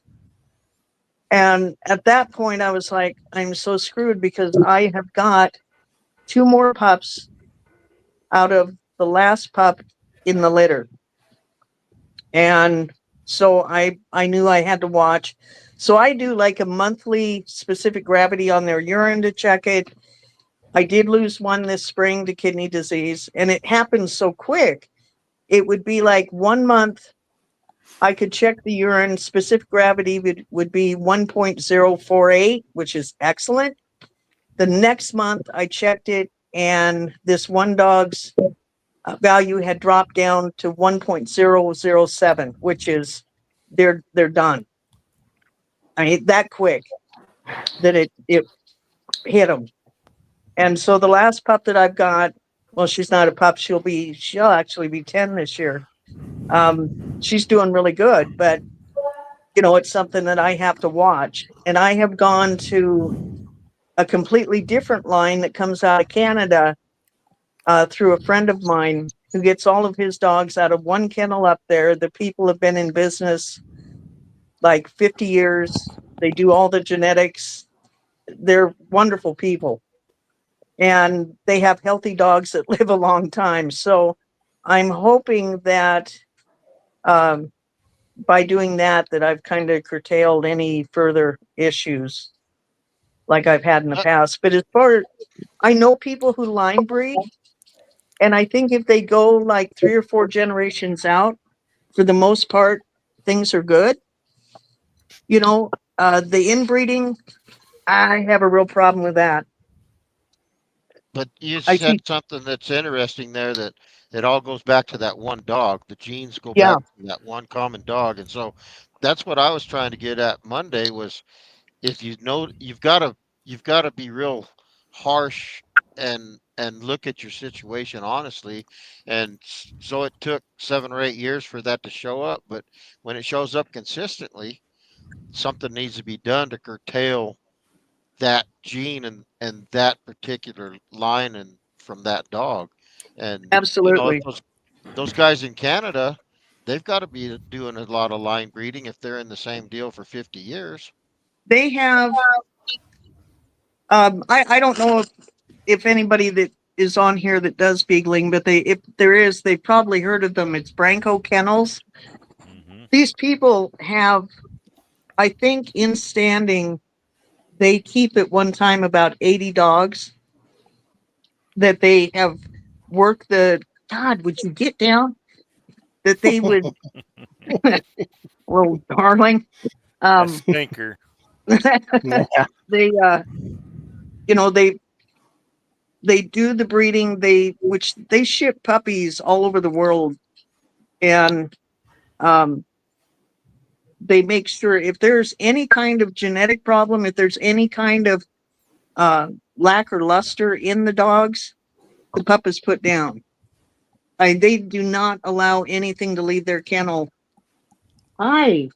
And at that point, I was like, I'm so screwed, because I have got 2 more pups out of the last pup in the litter. And so I knew I had to watch. So I do like a monthly specific gravity on their urine to check it. I did lose one this spring to kidney disease, and it happened so quick. It would be like 1 month I could check the urine. Specific gravity would be 1.048, which is excellent. The next month I checked it, and this one dog's value had dropped down to 1.007, which is they're done. I mean, that quick that it hit them. And so the last pup that I've got, well, she's not a pup. She'll actually be 10 this year. She's doing really good, but it's something that I have to watch. And I have gone to a completely different line that comes out of Canada through a friend of mine who gets all of his dogs out of one kennel up there. The people have been in business like 50 years. They do all the genetics. They're wonderful people. And they have healthy dogs that live a long time. So I'm hoping that by doing that I've kind of curtailed any further issues like I've had in the past. But as far as I know, people who line breed, and I think if they go like 3 or 4 generations out, for the most part, things are good. You know, the inbreeding, I have a real problem with that. But you I said keep, something that's interesting there, that it all goes back to that one dog. The genes go yeah, back to that one common dog. And so that's what I was trying to get at Monday was, if you know, you've got to be real harsh and look at your situation honestly. And so it took 7 or 8 years for that to show up, but when it shows up consistently, something needs to be done to curtail that gene and that particular line and from that dog. And absolutely. those guys in Canada, they've got to be doing a lot of line breeding if they're in the same deal for 50 years. They have, I don't know if anybody that is on here that does beagling, but if there is, they've probably heard of them. It's Branco Kennels. Mm-hmm. These people have, I think, in standing, they keep at one time about 80 dogs that they have worked the, God, would you get down? That they would, little darling. That Um, stinker. Yeah. they, you know, they do the breeding, which they ship puppies all over the world. And, they make sure if there's any kind of genetic problem, if there's any kind of lack or luster in the dogs, the pup is put down. They do not allow anything to leave their kennel. Hi,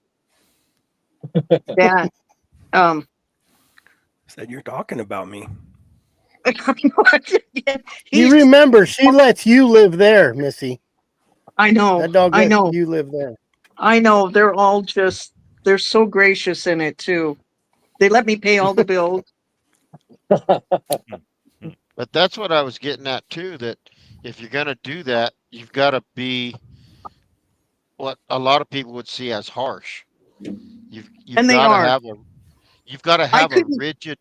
that Said you're talking about me. You he's. remember, she lets you live there, Missy. I know, That dog I lets know, you live there. I know. They're all just. They're so gracious in it too. They let me pay all the bills. Mm-hmm. But that's what I was getting at too, that if you're going to do that, you've got to be what a lot of people would see as harsh. You've And they got to are. have a you've got to I have a couldn't. rigid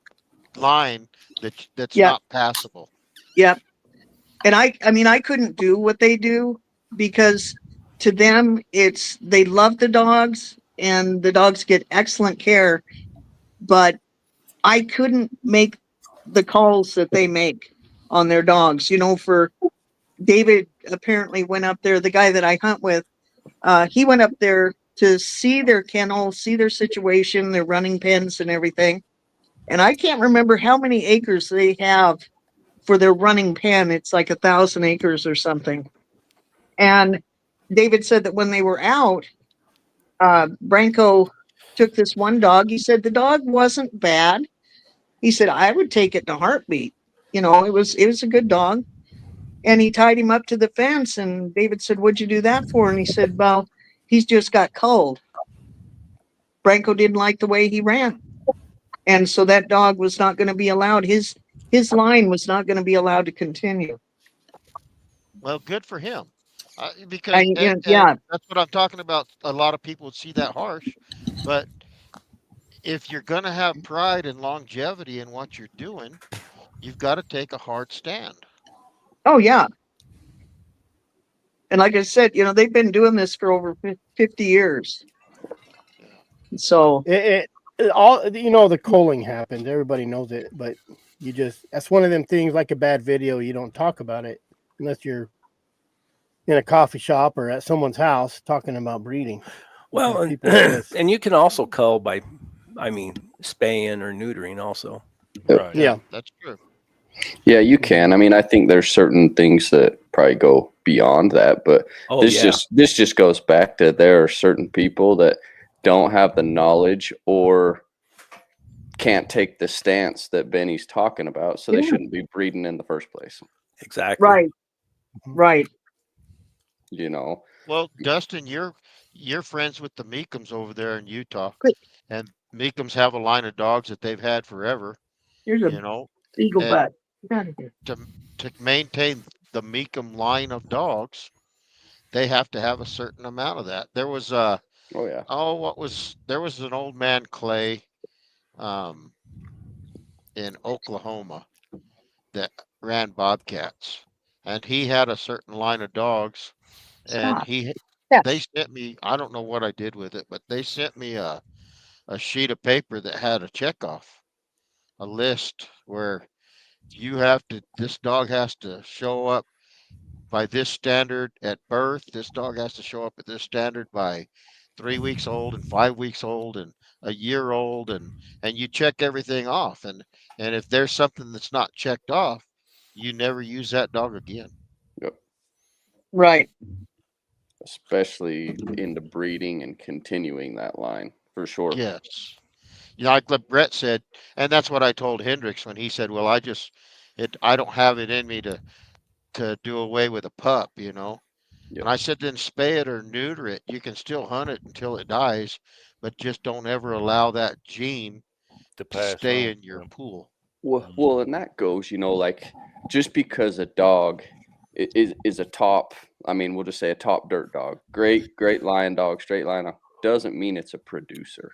line that's Yep, not passable. yep. And I mean, I couldn't do what they do because to them, they love the dogs and the dogs get excellent care, but I couldn't make the calls that they make on their dogs. You know, for David apparently went up there, the guy that I hunt with, he went up there to see their kennel, see their situation, their running pens and everything. And I can't remember how many acres they have for their running pen. It's like 1,000 acres or something. And David said that when they were out, Branko took this one dog. He said the dog wasn't bad. He said I would take it in a heartbeat. You know, it was a good dog. And he tied him up to the fence. And David said, "What'd you do that for?" And he said, "Well, he's just got cold. Branko didn't like the way he ran, and so that dog was not going to be allowed. His line was not going to be allowed to continue." Well, good for him. Because And and yeah, that's what I'm talking about. A lot of people would see that harsh, but if you're going to have pride and longevity in what you're doing, you've got to take a hard stand. oh yeah. And like I said, they've been doing this for over 50 years. So, It all the culling happens. Everybody knows it, but that's one of them things like a bad video. You don't talk about it unless you're in a coffee shop or at someone's house talking about breeding. Well, and, People just and you can also cull by, spaying or neutering also. Right. yeah. That's true. Yeah, you can. I mean, I think there's certain things that probably go beyond that, but Oh, this yeah. just goes back to there are certain people that don't have the knowledge or can't take the stance that Benny's talking about, so they Yeah. shouldn't be breeding in the first place. Exactly. right, right. You know, Well, Dustin, you're friends with the Meekums over there in Utah, Quick, and Meekums have a line of dogs that they've had forever. here's a You know, eagle and butt. Get out of here. to to maintain the Meekum line of dogs, they have to have a certain amount of that. There was oh yeah, there was an old man Clay, um, in Oklahoma that ran bobcats, and he had a certain line of dogs, and Stop. Yes. they sent me, I don't know what I did with it, but they sent me a sheet of paper that had a check off, a list where this dog has to show up by this standard at birth. This dog has to show up at this standard by 3 weeks old and 5 weeks old and a year old, and you check everything off. And if there's something that's not checked off, you never use that dog again. Yep. Right. Especially into breeding and continuing that line for sure. Yes. You know, like Brett said, and that's what I told Hendricks when he said, "Well, I don't have it in me to do away with a pup, you know." Yep. And I said, then spay it or neuter it. You can still hunt it until it dies, but just don't ever allow that gene To to pass stay on. in your pool. Well, and that goes, like just because a dog is a top, I mean, we'll just say a top dirt dog, great lion dog, straight line, doesn't mean it's a producer.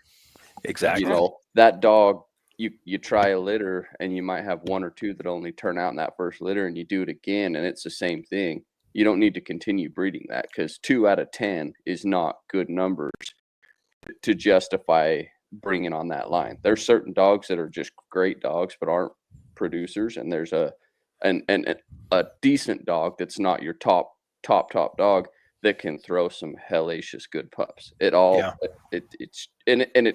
Exactly. That dog, you try a litter and you might have one or two that only turn out in that first litter, and you do it again and it's the same thing. You don't need to continue breeding that, because 2 out of 10 is not good numbers to justify bringing on that line. There's certain dogs that are just great dogs but aren't producers, and there's a decent dog that's not your top dog that can throw some hellacious good pups. It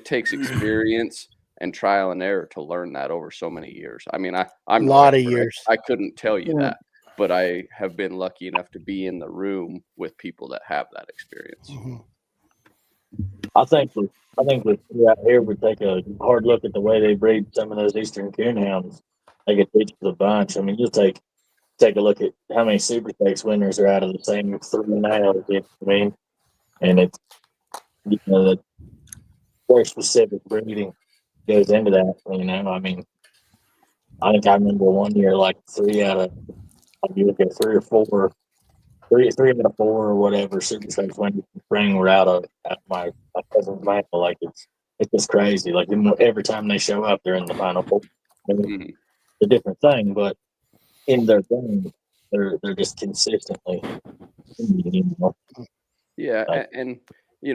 takes experience and trial and error to learn that over so many years. I mean, I'm A no lot of expert. years. I couldn't tell you Yeah. that, but I have been lucky enough to be in the room with people that have that experience. Mhm. I think we out here we take a hard look at the way they breed some of those Eastern Coonhounds. They could teach us a bunch. I mean, just take a look at how many Super Stakes winners are out of the same 3 males. You know what I mean? And it's the very specific breeding goes into that. You know, I mean, I think I remember one year like 3 out of you look at 3 or 4. Three out of 4 or whatever Super Stakes winners in spring were out of my cousin's male. Like it's just crazy. Like every time they show up, they're in the final 4. I mean, Mhm. it's a different thing, but in their game, they're just consistently. You know, Yeah, like, and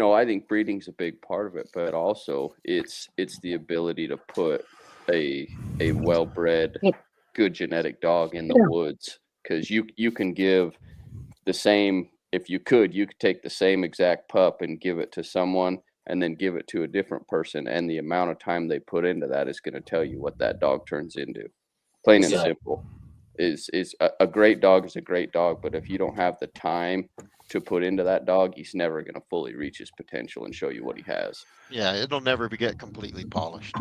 I think breeding's a big part of it, but also it's the ability to put a well-bred, Yep. good genetic dog in the Yeah. woods, because you can give the same, if you could take the same exact pup and give it to someone and then give it to a different person, and the amount of time they put into that is going to tell you what that dog turns into. Plain and Exactly. simple. Is a great dog is a great dog, but if you don't have the time to put into that dog, he's never going to fully reach his potential and show you what he has. Yeah, it'll never get completely polished.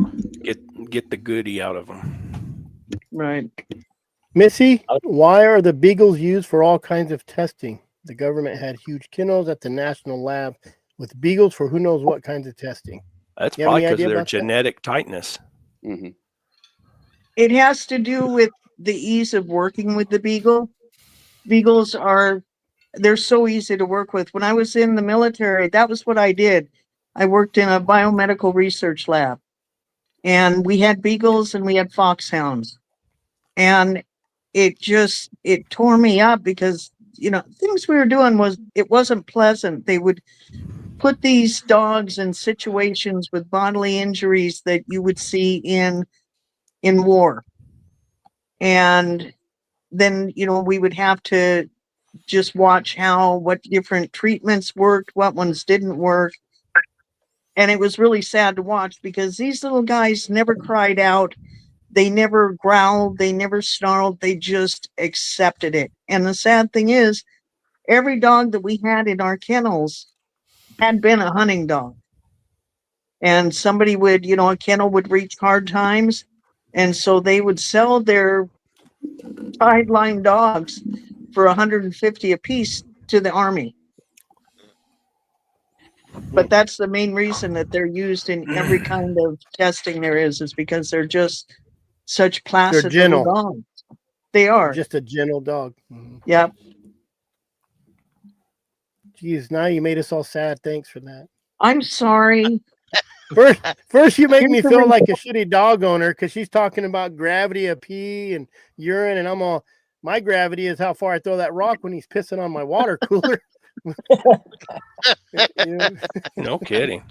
Get the goodie out of them. Right. Missy, why are the beagles used for all kinds of testing? The government had huge kennels at the national lab with beagles for who knows what kinds of testing. That's You have probably any because idea of their about that? genetic tightness. Mm-hmm. It has to do with the ease of working with the beagle. Beagles they're so easy to work with. When I was in the military, that was what I did. I worked in a biomedical research lab, and we had beagles and we had foxhounds. And it tore me up because, things we were doing it wasn't pleasant. They would put these dogs in situations with bodily injuries that you would see in war. And then, we would have to just watch what different treatments worked, what ones didn't work. And it was really sad to watch because these little guys never cried out. They never growled. They never snarled. They just accepted it. And the sad thing is, every dog that we had in our kennels had been a hunting dog. And somebody would, a kennel would reach hard times. And so they would sell their sideline dogs for $150 a piece to the Army. But that's the main reason that they're used in every kind of testing there is because they're just such placid little gentle. dogs. They are. Just a gentle dog. Mhm. Yep. Geez, now you made us all sad. Thanks for that. I'm sorry. First you make Here's me the feel reason. like a shitty dog owner because she's talking about gravity of pee and urine, and I'm all, my gravity is how far I throw that rock when he's pissing on my water cooler. Yeah, No kidding.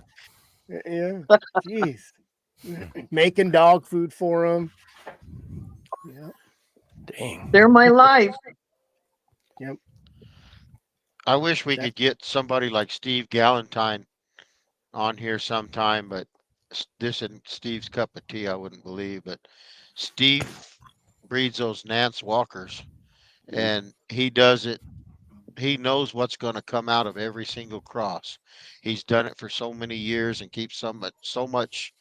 yeah. Jeez. Making dog food for them. Yeah. Dang. They're my life. Yep. I wish we That- could get somebody like Steve Galentine on here sometime, but this isn't Steve's cup of tea, I wouldn't believe. But Steve breeds those Nance Walkers, and he does it. He knows what's going to come out of every single cross. He's done it for so many years and keeps so much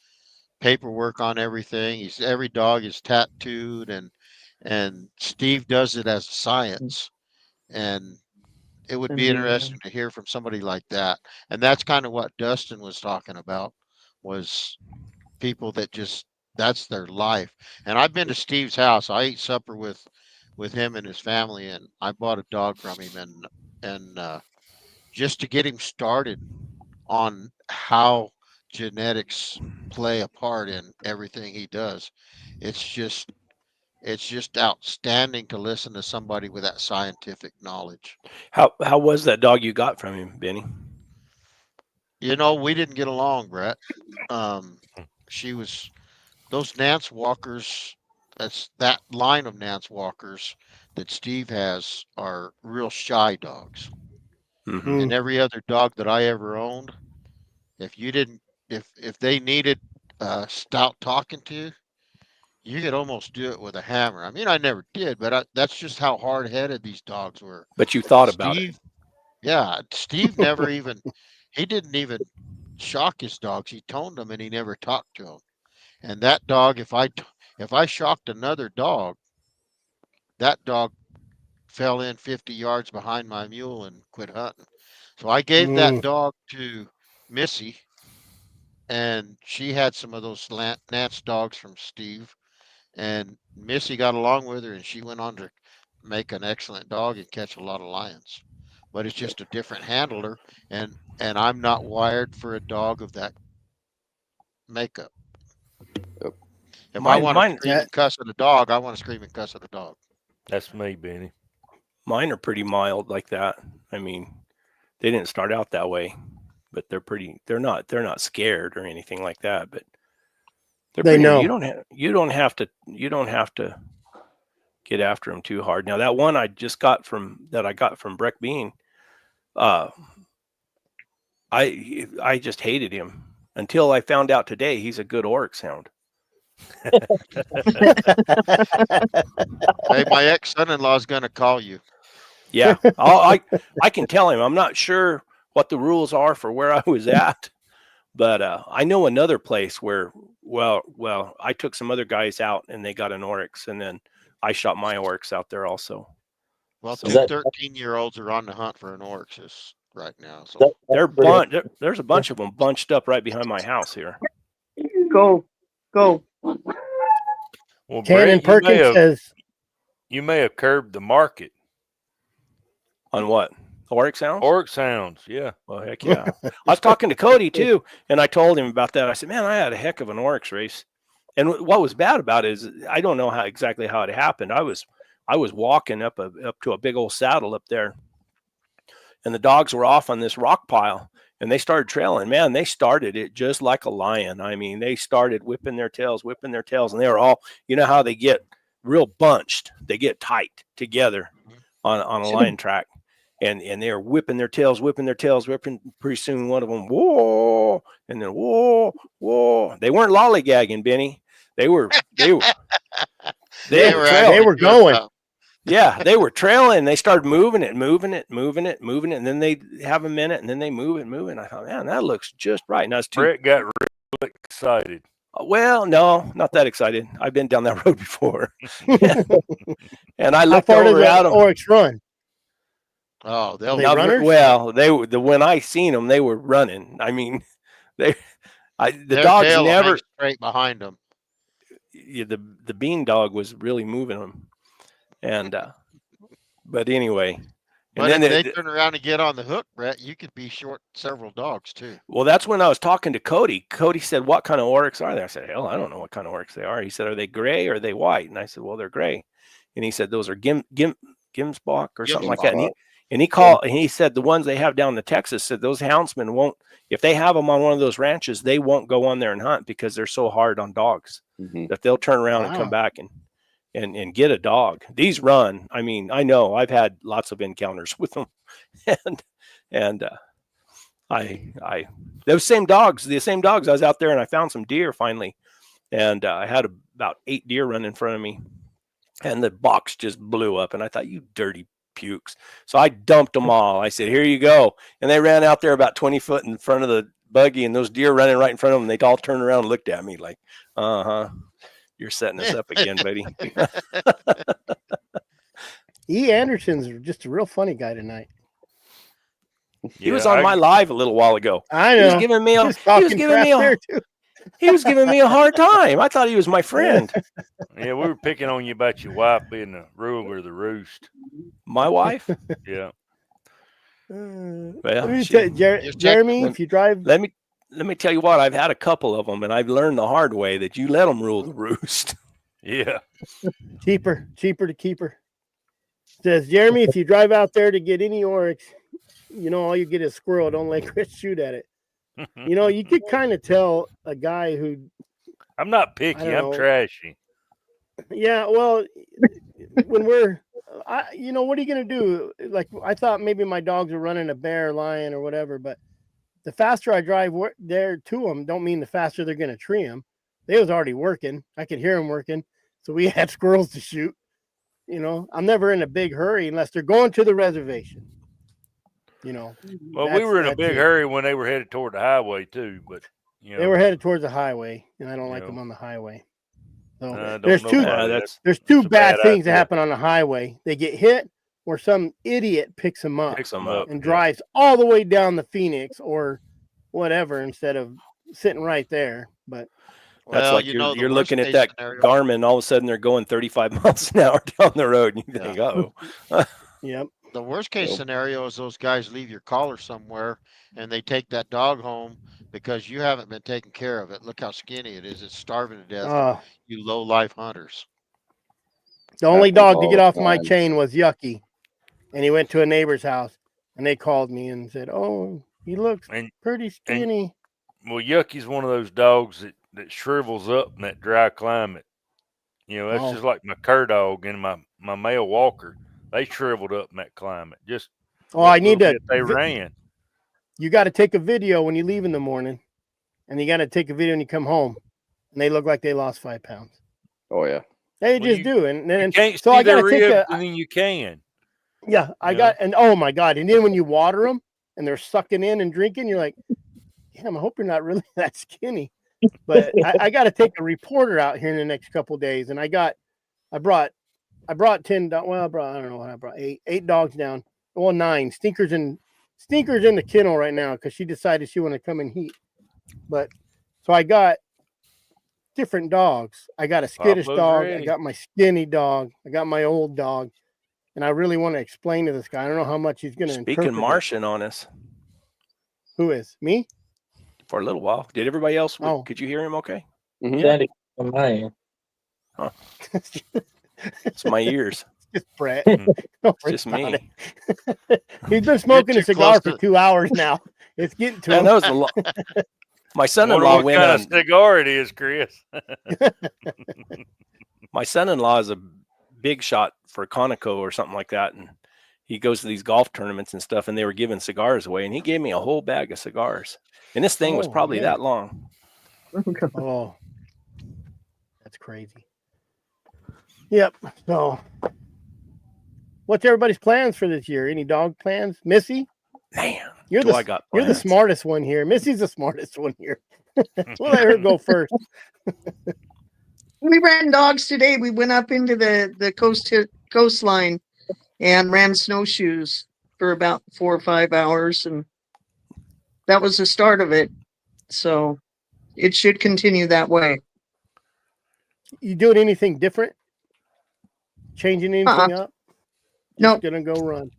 paperwork on everything. Every dog is tattooed, and Steve does it as a science. And it would be interesting to hear from somebody like that. And that's kind of what Dustin was talking about, was people that just, that's their life. And I've been to Steve's house. I ate supper with him and his family, and I bought a dog from him, and just to get him started on how genetics play a part in everything he does. It's just outstanding to listen to somebody with that scientific knowledge. How was that dog you got from him, Benny? You know, we didn't get along, Brett. She was those Nance Walkers. That line of Nance Walkers that Steve has are real shy dogs. Mm-hmm. And every other dog that I ever owned, if you didn't, if they needed stout talking to, you could almost do it with a hammer. I mean, I never did, but that's just how hard headed these dogs were. But you thought about it. Steve, yeah, Steve never even, he didn't even shock his dogs. He toned them and he never talked to them. And that dog, if I shocked another dog, that dog fell in 50 yards behind my mule and quit hunting. So I gave that dog to Missy, and she had some of those Nance dogs from Steve. And Missy got along with her, and she went on to make an excellent dog and catch a lot of lions. But it's just a different handler, and I'm not wired for a dog of that makeup. Yep. If I want to Mine, scream and cuss at a dog, I want to scream and cuss at a dog. That's me, Benny. mine are pretty mild like that. I mean, they didn't start out that way, but they're not scared or anything like that, but they're They pretty, know. you don't have to get after them too hard. Now that one I got from Breck Bean, I just hated him until I found out today he's a good Oryx hound. Hey, my ex-son-in-law is going to call you. Yeah, I can tell him. I'm not sure what the rules are for where I was at, but I know another place where, well, I took some other guys out and they got an Oryx, and then I shot my Oryx out there also. Well, So- two 13-year-olds are on the hunt for an Oryx right now. So there's a bunch of them bunched up right behind my house here. Go. Well, Shannon Brett, Perkins says, you may have curbed the market. On what? Oryx hounds? Oryx hounds, yeah. Well, heck yeah. I was talking to Cody too, and I told him about that. I said, man, I had a heck of an Oryx race. And what was bad about it is I don't know exactly how it happened. I was walking up to a big old saddle up there, and the dogs were off on this rock pile, and they started trailing. Man, they started it just like a lion. I mean, they started whipping their tails, and they were all, you know how they get real bunched. They get tight together on a lion track. And they were whipping their tails. Pretty soon, one of them, whoa, and then whoa. They weren't lollygagging, Benny. They were trailing. they were going. Yeah, they were trailing. They started moving it, and then they have a minute, and then they move it. I thought, man, that looks just right. And I was Brett got really excited. Well, no, not that excited. I've been down that road before, and I How looked far does over at the them. Oryx run? Oh, they'll They runners? Well, when I seen them, they were running. I mean, the their dogs tail never hangs straight behind them. the bean dog was really moving them, and but anyway, But and if then they turn around and get on the hook, Brett, you could be short several dogs too. well, that's when I was talking to Cody. Cody said, "What kind of Oryx are they?" I said, "Hell, I don't know what kind of Oryx they are." He said, "Are they gray or are they white?" And I said, "Well, they're gray." And he said, "Those are Gimsbach or something like that." And And he said the ones they have down in Texas said those houndsmen won't, if they have them on one of those ranches, they won't go on there and hunt because they're so hard on dogs that they'll turn around and come back and get a dog. These run. I mean, I know I've had lots of encounters with them, and those same dogs, I was out there and I found some deer finally, and I had about 8 deer run in front of me, and the box just blew up, and I thought, you dirty pukes. So I dumped them all. I said, here you go. And they ran out there about 20 foot in front of the buggy, and those deer running right in front of them. They all turned around and looked at me like, you're setting us up again, buddy. E. Anderson's just a real funny guy tonight. He was on my live a little while ago. I know. He was giving me a hard time. I thought he was my friend. Yeah, we were picking on you about your wife being the rule or the roost. My wife? Yeah. Well, Jeremy, if you drive, let me tell you what. I've had a couple of them, and I've learned the hard way that you let them rule the roost. Yeah. Cheaper to keep her. Says Jeremy, if you drive out there to get any oryx, all you get is squirrel. Don't let Chris shoot at it. You could kind of tell a guy who. I'm not picky. I'm trashy. Yeah, well, when we're, what are you gonna do? Like, I thought maybe my dogs were running a bear, lion, or whatever. But the faster I drive there to them, don't mean the faster they're gonna tree them. They was already working. I could hear them working, so we had squirrels to shoot. I'm never in a big hurry unless they're going to the reservation. Well, we were in a big hurry when they were headed toward the highway too, but they were headed towards the highway, and I don't like them on the highway. So there's two bad things that happen on the highway. They get hit, or some idiot picks them up and drives all the way down the Phoenix or whatever instead of sitting right there. But that's like you're looking at that Garmin. All of a sudden, they're going 35 miles an hour down the road, and you think, "Oh, yep." The worst case scenario is those guys leave your collar somewhere and they take that dog home because you haven't been taking care of it. Look how skinny it is. It's starving to death. You low life hunters. The only dog to get off my chain was Yucky. And he went to a neighbor's house and they called me and said, "Oh, he looks pretty skinny." Well, Yucky's one of those dogs that shrivels up in that dry climate. That's just like my cur dog and my male walker. They shriveled up in that climate. Just I need to. They ran. You got to take a video when you leave in the morning, and you got to take a video when you come home, and they look like they lost 5 pounds. Oh yeah, they just do. And then you can't so I got to take and then you can. Yeah, I got, and oh my God! And then when you water them and they're sucking in and drinking, you're like, damn, I hope you're not really that skinny. But I got to take a reporter out here in the next couple of days, and I brought 10. Well, I don't know what I brought. 8 dogs down. Well, 9 stinkers in the kennel right now because she decided she wanted to come and heat. But so I got different dogs. I got a skittish dog. I got my skinny dog. I got my old dog. And I really want to explain to this guy. I don't know how much he's going to Speaking Martian on us. Who is? Me? For a little while. Did everybody else? Could you hear him okay? Mm-hmm. Huh. It's my ears. It's just Brett. It's just me. He's been smoking a cigar for 2 hours now. It's getting to him. That was my son-in-law went on. What kind of cigar it is, Chris? My son-in-law is a big shot for Conoco or something like that, and he goes to these golf tournaments and stuff, and they were giving cigars away, and he gave me a whole bag of cigars, and this thing was probably that long. Oh, that's crazy. Yep. So, what's everybody's plans for this year? Any dog plans, Missy? Man, you're the smartest one here. Missy's the smartest one here. We'll let her go first. We ran dogs today. We went up into the coastline and ran snowshoes for about 4 or 5 hours, and that was the start of it. So it should continue that way. You doing anything different? Changing anything up? No. Nope. Gonna go run.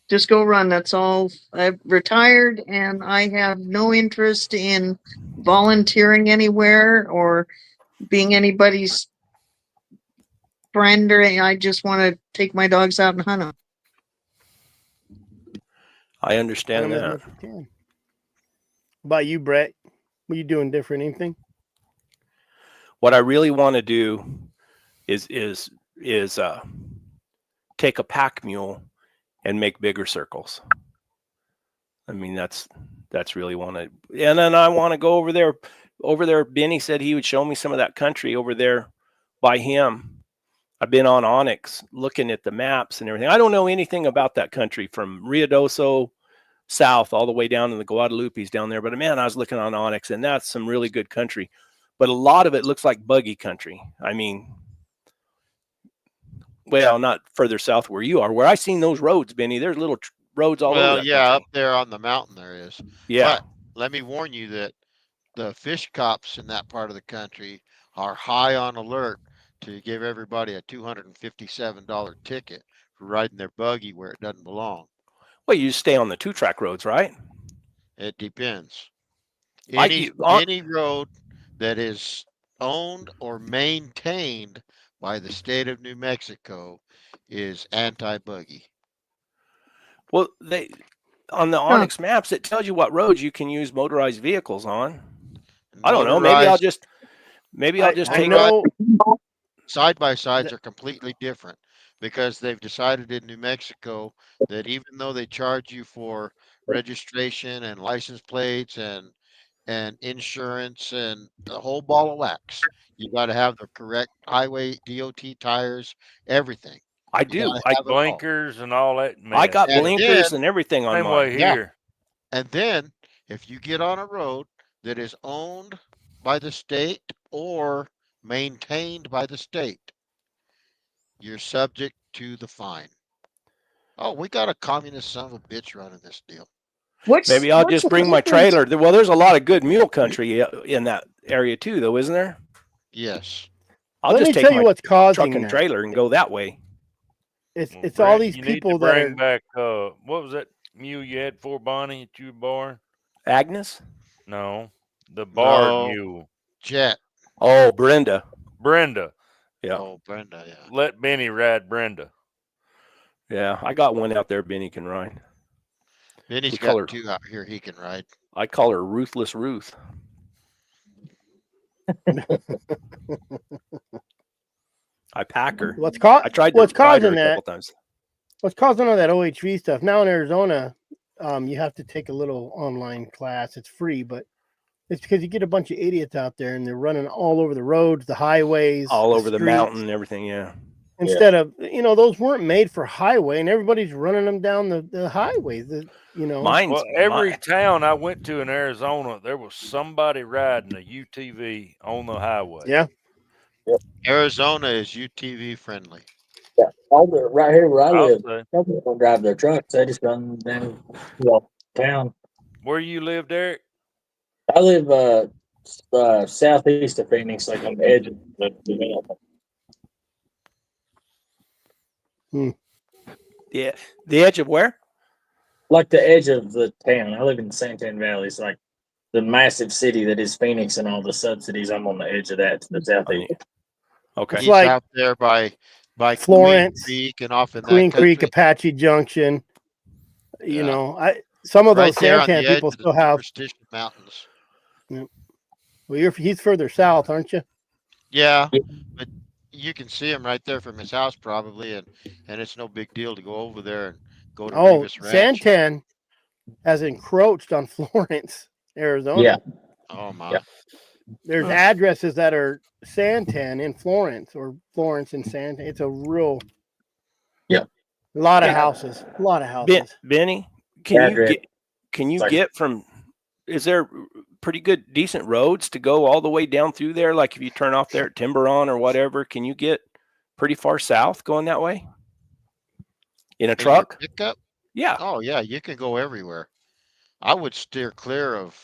Just go run. That's all. I've retired and I have no interest in volunteering anywhere or being anybody's friend, or I just want to take my dogs out and hunt them. I hunt understand 'em as that. much as you can. About you, Brett? What you doing different? Anything? What I really want to do is take a pack mule and make bigger circles. I mean, that's really want to, and then I want to go over there. Benny said he would show me some of that country over there by him. I've been on Onyx looking at the maps and everything. I don't know anything about that country from Ruidoso south all the way down in the Guadalupes down there. But man, I was looking on Onyx, and that's some really good country. But a lot of it looks like buggy country. I mean, well, not further south where you are. Where I seen those roads, Benny, there's little roads all over Well, that yeah, country. up there on the mountain there is. Yeah. But let me warn you that the fish cops in that part of the country are high on alert to give everybody a $257 ticket for riding their buggy where it doesn't belong. Well, you stay on the 2-track roads, right? It depends. I- Any road that is owned or maintained by the state of New Mexico is anti-buggy. Well, they on the Onyx maps, it tells you what roads you can use motorized vehicles on. I don't know. Maybe I'll just take. know side by sides are completely different because they've decided in New Mexico that even though they charge you for registration and license plates and insurance and the whole ball of wax, you got to have the correct highway DOT tires, everything. I You do. gotta I have it all. Blinkers and all that mess. I got And blinkers then- and everything on Same mine. way Yeah. here. And then if you get on a road that is owned by the state or maintained by the state, you're subject to the fine. Oh, we got a communist son of a bitch running this deal. Maybe I'll just bring my trailer. Well, there's a lot of good mule country in that area too, though, isn't there? Yes. I'll Let just me take tell you my what's causing truck and that. trailer and go that way. It's Brett, all these you need people to that bring are back what was that mule you had for Bonnie that you were born? Agnes? No, the barred mule. Jet. Oh, Brenda. Yeah. Oh, Brenda. Yeah. Let Benny ride Brenda. Yeah, I got one out there Benny can ride. Benny's We call got her- 2 out here he can ride. I call her Ruthless Ruth. I pack her. I tried to ride her a couple times. What's causing all that OHV stuff now in Arizona? You have to take a little online class. It's free, but it's because you get a bunch of idiots out there and they're running all over the roads, the highways, all over the streets, mountain and everything. Yeah. Instead of, those weren't made for highway, and everybody's running them down the highways. Well, every town I went to in Arizona, there was somebody riding a UTV on the highway. Yeah. Arizona is UTV friendly. Yeah, right here where I I'll live, say. some people don't drive their trucks. They just run down town. Where you live, Derek? I live southeast of Phoenix, like on the edge of the development. Yeah, the edge of where? Like the edge of the town. I live in the Santan Valley. It's like the massive city that is Phoenix and all the subsidies. I'm on the edge of that to the southeast. Okay. It's He's like out there by Florence, Queen Creek and off in Queen that Creek, country. Apache Junction. Yeah. Some of Right those there on the Santan edge people of the still have. Superstition Mountains. Yeah. Well, he's further south, aren't you? Yeah, but you can see him right there from his house probably, and it's no big deal to go over there and go to Rivas Ranch. Santan has encroached on Florence, Arizona. Yeah. Oh my. Yeah. There's addresses that are Santan in Florence or Florence in Santan. It's a real a lot of houses. A lot of houses. Benny, can you get from, is there pretty good decent roads to go all the way down through there? Like if you turn off there at Tiburon or whatever, can you get pretty far south going that way? In a truck? Pickup? Yeah. Oh yeah, you can go everywhere. I would steer clear of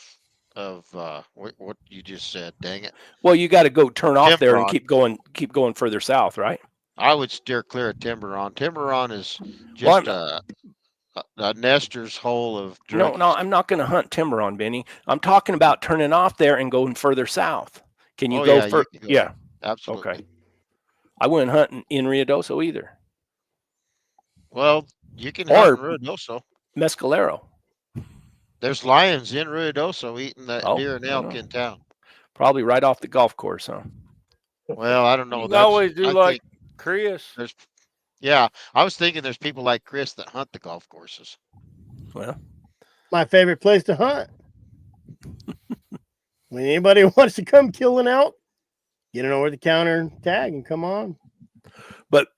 what you just said. Dang it. Well, you got to go turn off there and Tiburon. keep going further south, right? I would steer clear of Tiburon. Tiburon is just a nester's hole of drugs. No, I'm not going to hunt Tiburon, Benny. I'm talking about turning off there and going further south. Can you go further? Yeah, absolutely. Okay. I wouldn't hunt in Ruidoso either. Well, you can hunt in Ruidoso. Mescalero. There's lions in Ruidoso eating that Oh, deer and I don't elk know. in town. Probably right off the golf course, huh? Well, I don't know. You can always do I like think Chris. there's, yeah, I was thinking there's people like Chris that hunt the golf courses. Well, My favorite place to hunt. When anybody wants to come kill an elk, get an over the counter tag and come on. but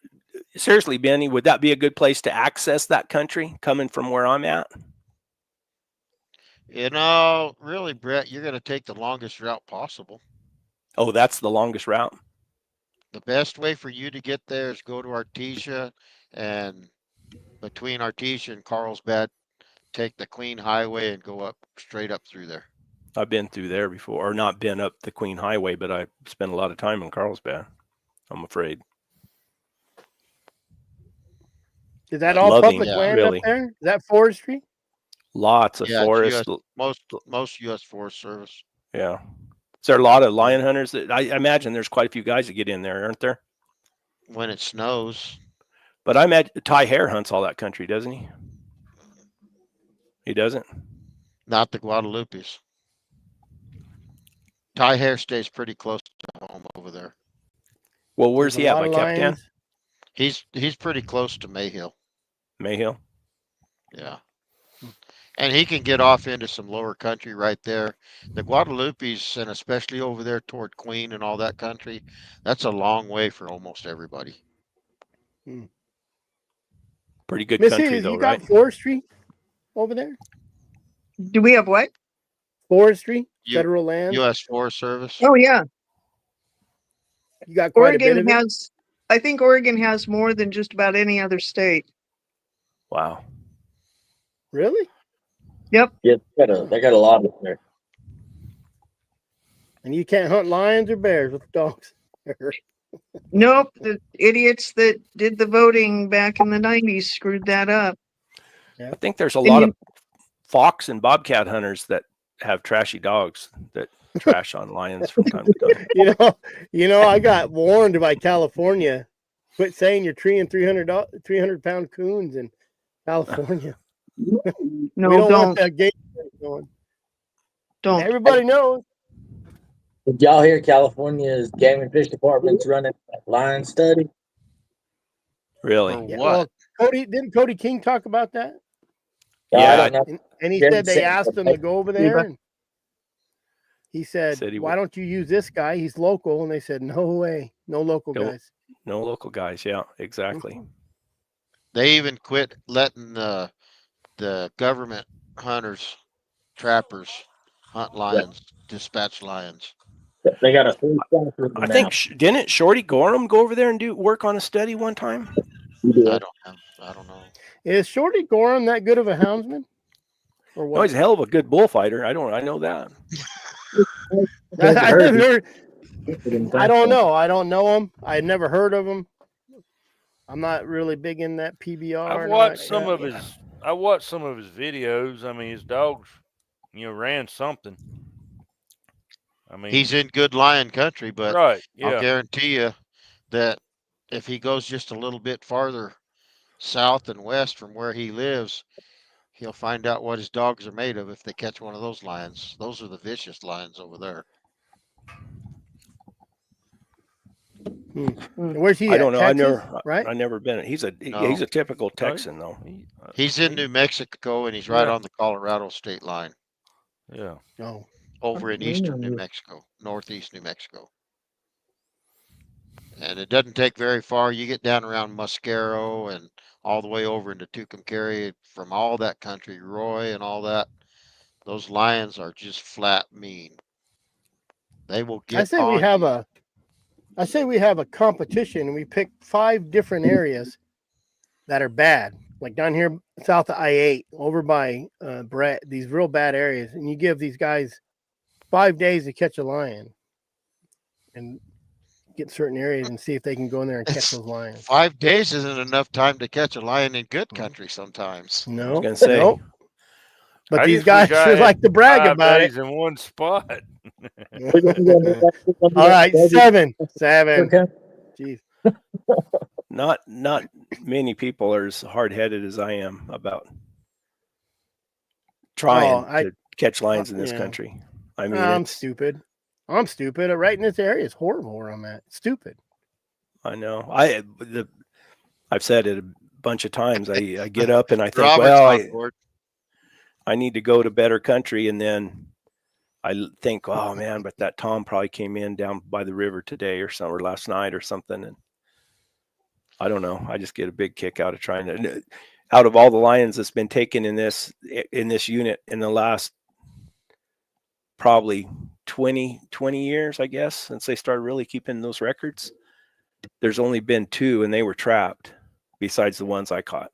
seriously, Benny, would that be a good place to access that country coming from where I'm at? You know, really, Brett, you're going to take the longest route possible. Oh, that's the longest route. The best way for you to get there is go to Artesia, and between Artesia and Carlsbad, take the Queen Highway and go up straight up through there. I've been through there before, or not been up the Queen Highway, but I spent a lot of time in Carlsbad, I'm afraid. Is that all Loving, public yeah, land really. up there? Is that forestry? Lots of Yeah, it's forest. most U.S. Forest Service. Yeah. Is there a lot of lion hunters? That I imagine there's quite a few guys that get in there, aren't there? When it snows, But I imagine Ty Hare hunts all that country, doesn't he? He doesn't? not the Guadalupes. Ty Hare stays pretty close to home over there. Well, where's There's he a at? lot By of Captain lions. He's pretty close to Mayhill. Mayhill? Yeah. And he can get off into some lower country right there. The Guadalupes, and especially over there toward Queen and all that country, that's a long way for almost everybody. Pretty good Missy, country, though, you right? got forestry over there? Do we have what? Forestry? You- Federal land? U.S. Forest Service. Oh yeah, You got quite a bit Oregon of it? has. I think Oregon has more than just about any other state. Wow. Really? Yep. Yeah, they got a lot of there. And you can't hunt lions or bears with dogs. Nope. The idiots that did the voting back in the 90s screwed that up. I think there's a And lot you- of fox and bobcat hunters that have trashy dogs that trash on lions from time to time. You know, I got warned by California. Quit saying you're treeing 300-pound coons in California. No, We don't want that game going. Don't. Everybody knows. Did y'all hear California's Game and Fish Department's running a lion study? Really? For Yeah, what? well, didn't Cody King talk about that? I Yeah. don't know. And he Didn't said they say- asked him to go over there. And he Said said, he why would. don't you use this guy? He's local. And they said, no way. No local No. guys. No local guys. Yeah, exactly. They even quit letting the government hunters, trappers hunt lions, dispatch lions. They got a free sponsor I now. think didn't Shorty Gorham go over there and do work on a study one time? Yeah. I don't know. Is Shorty Gorham that good of a houndsman? Or No, what? he's a hell of a good bullfighter. I know that. I never, Heard I don't know. I don't know him. I had never heard of him. I'm not really big in that PBR. I've and all watched that some crap. of his. I watched some of his videos. I mean, his dogs, ran something. I mean, He's in good lion country, but right. I'll Yeah. guarantee you that if he goes just a little bit farther south and west from where he lives, he'll find out what his dogs are made of if they catch one of those lions. Those are the vicious lions over there. Where's he I at? don't know. Texas, right? I never been. He's a No. typical Texan though. He's in New Mexico, and he's right Yeah. on the Colorado state line Yeah. No. over in eastern New Mexico, northeast New Mexico. And it doesn't take very far. You get down around Muscaro and all the way over into Tucumcari from all that country, Roy and all that. Those lions are just flat mean. They will get I say we have a competition and we pick 5 different areas that are bad. Like down here south of I-8, over by Brett, these real bad areas. And you give these guys 5 days to catch a lion and get certain areas and see if they can go in there and catch those lions. 5 days isn't enough time to catch a lion in good country sometimes. I was No, gonna say. no. But I these just wish guys I sure had like to brag 5 about it. days in one spot. All right, 7. Jeez. Not many people are as hard headed as I am about trying I- to catch lions in this yeah. country. I mean, I'm it's, stupid. I'm stupid. Right in this area is horrible where I'm at. Stupid. I know. I've said it a bunch of times. I get up and I think, Robert's well, on board. I need to go to better country, and then I think, oh man, but that Tom probably came in down by the river today or something, or last night or something, and I don't know. I just get a big kick out of trying to. Out of all the lions that's been taken in this unit in the last probably 20 years, I guess, since they started really keeping those records, there's only been 2, and they were trapped, besides the ones I caught.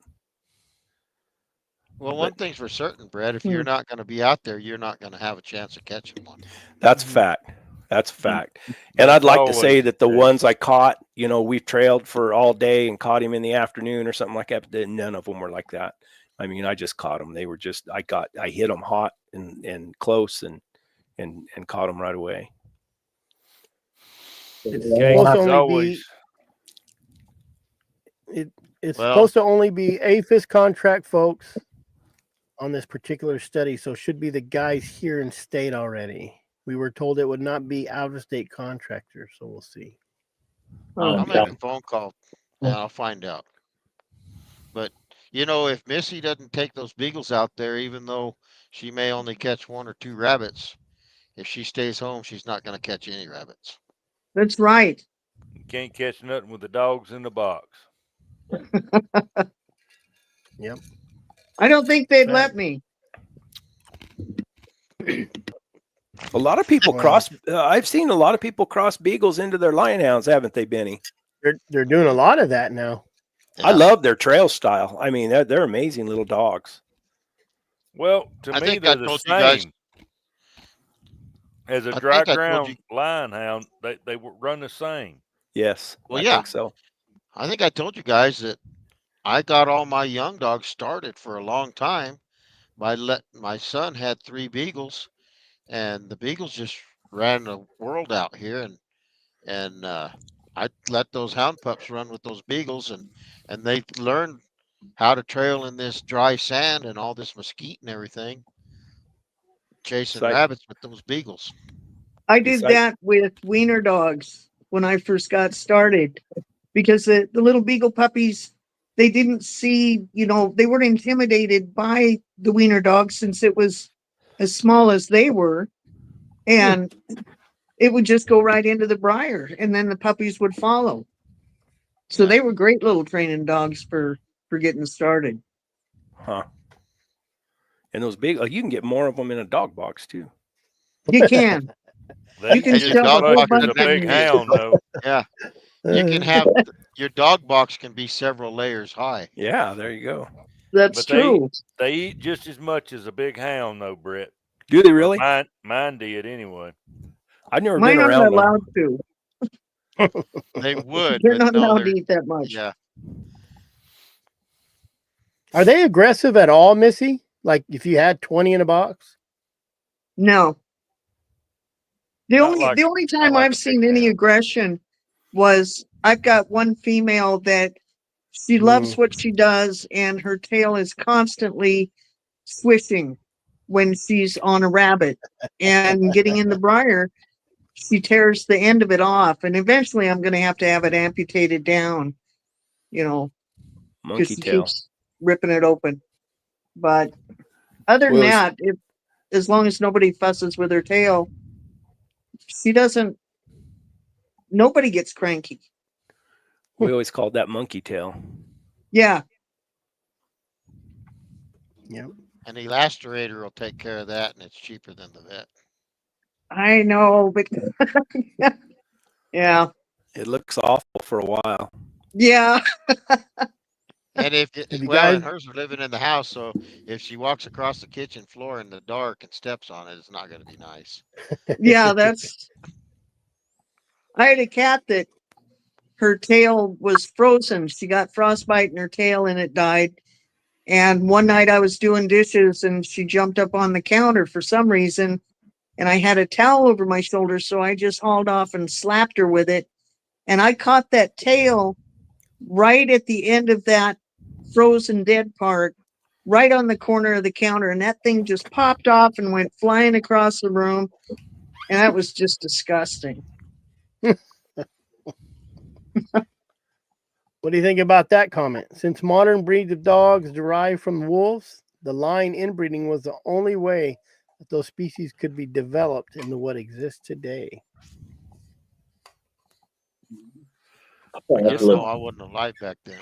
Well, one thing's for certain, Brett. If you're not going to be out there, you're not going to have a chance of catching one. That's a fact. That's a fact. And I'd like to say that the ones I caught, we trailed for all day and caught him in the afternoon or something like that. But none of them were like that. I mean, I just caught them. They were just, I hit them hot and close and caught them right away. It's supposed to only it's supposed to only be APHIS contract folks on this particular study, so it should be the guys here in state already. We were told it would not be out-of-state contractors, so we'll see. I'll make a phone call and I'll find out. But if Missy doesn't take those beagles out there, even though she may only catch 1 or 2 rabbits, if she stays home, she's not going to catch any rabbits. That's right. You can't catch nothing with the dogs in the box. Yep. I don't think they'd let me. A lot of people I've seen a lot of people cross beagles into their lion hounds, haven't they, Benny? They're doing a lot of that now. Yeah. I love their trail style. I mean, they're amazing little dogs. Well, to me, they're the same. As a dry ground lion hound, they run the same. Yes. Well, I think so. I think I told you guys that I got all my young dogs started for a long time. My son had 3 beagles, and the beagles just ran the world out here, and I let those hound pups run with those beagles, and they learned how to trail in this dry sand and all this mesquite and everything, chasing rabbits with those beagles. I did that with wiener dogs when I first got started, because the little beagle puppies, they didn't see, they weren't intimidated by the wiener dog since it was as small as they were. And it would just go right into the briar, and then the puppies would follow. So they were great little training dogs for getting started. Huh. And those big, you can get more of them in a dog box too. You can. You can shove a whole bunch of big hound, though. Yeah. You can have your dog box can be several layers high. Yeah, there you go. That's true. They eat just as much as a big hound, though, Brett. Do they really? Mine did anyway. I've never been around. Mine aren't allowed to. They would. They're not allowed to eat that much. Yeah. Are they aggressive at all, Missy? Like if you had 20 in a box? No. The only time I've seen any aggression was I've got one female that she loves what she does, and her tail is constantly swishing when she's on a rabbit and getting in the briar. She tears the end of it off, and eventually I'm going to have it amputated down, because she keeps ripping it open. But other than that, as long as nobody fusses with her tail, nobody gets cranky. We always called that monkey tail. Yeah. Yep. An elastirator will take care of that, and it's cheaper than the vet. I know, but yeah. It looks awful for a while. Yeah. And and hers are living in the house, so if she walks across the kitchen floor in the dark and steps on it, it's not going to be nice. Yeah, I had a cat that her tail was frozen. She got frostbite in her tail and it died. And one night I was doing dishes and she jumped up on the counter for some reason, and I had a towel over my shoulder, so I just hauled off and slapped her with it. And I caught that tail right at the end of that frozen dead part right on the corner of the counter, and that thing just popped off and went flying across the room, and that was just disgusting. What do you think about that comment? Since modern breeds of dogs derive from wolves, the line inbreeding was the only way that those species could be developed into what exists today. I guess so. I wasn't alive back then.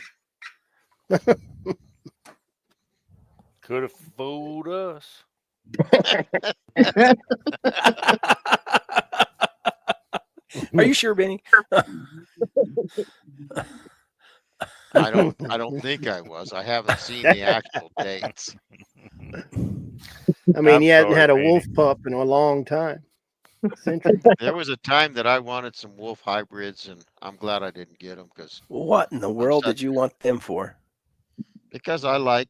Could have fooled us. Are you sure, Benny? I don't think I was. I haven't seen the actual dates. I mean, I'm he hadn't sorry, had a Benny. wolf pup in a long time. Century. There was a time that I wanted some wolf hybrids, and I'm glad I didn't get them What in the world did you want them for? because I like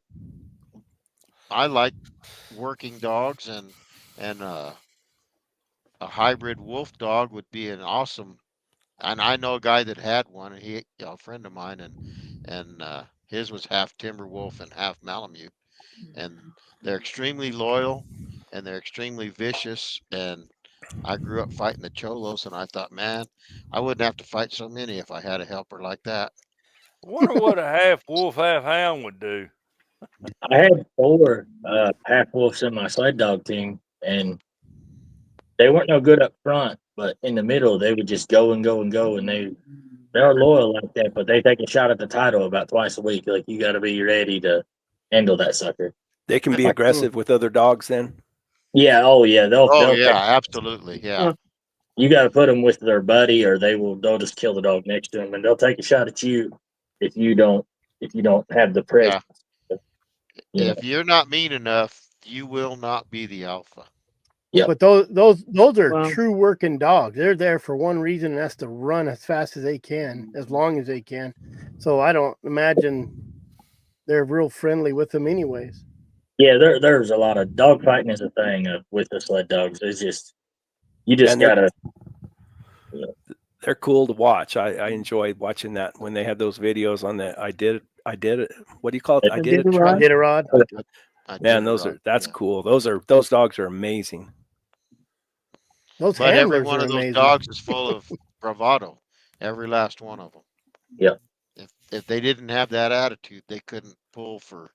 working dogs, and a hybrid wolf dog would be an awesome. And I know a guy that had one, and a friend of mine, and his was half timber wolf and half Malamute, and they're extremely loyal, and they're extremely vicious. And I grew up fighting the cholos, and I thought, man, I wouldn't have to fight so many if I had a helper like that. I wonder what a half wolf, half hound would do. I had 4 half wolves in my sled dog team, and they weren't no good up front, but in the middle they would just go and go and go, and they're loyal like that, but they take a shot at the title about twice a week. Like, you got to be ready to handle that sucker. They can be aggressive with other dogs then? Yeah, they'll Absolutely, yeah. You got to put them with their buddy, or they'll just kill the dog next to them, and they'll take a shot at you if you don't have the presence. Yeah. If you're not mean enough, you will not be the alpha. Yeah, but those are true working dogs. They're there for one reason, and that's to run as fast as they can, as long as they can. So I don't imagine they're real friendly with them, anyways. Yeah, there's a lot of dog fighting is a thing with the sled dogs. It's just gotta. They're cool to watch. I enjoy watching that when they have those videos on the I did it. What do you call it? I did it. Rod. Man, that's cool. Those dogs are amazing. Those but every handlers one are of those amazing. dogs is full of bravado. Every last one of them. Yeah. If they didn't have that attitude, they couldn't pull for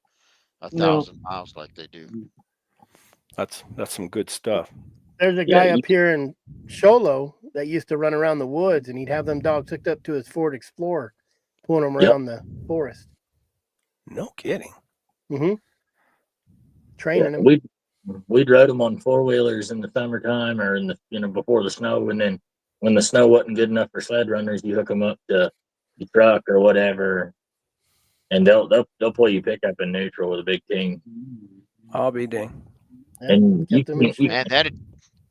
1,000 miles like they do. That's some good stuff. There's a guy up here in Sholo that used to run around the woods, and he'd have them dogs hooked up to his Ford Explorer, pulling them around the forest. No kidding. Mm-hmm. Training them. We'd rode them on 4-wheelers in the summertime, or in the before the snow, and then when the snow wasn't good enough for sled runners, you hook them up to the truck or whatever, and they'll pull you pickup in neutral with a big team. I'll be dang. And man,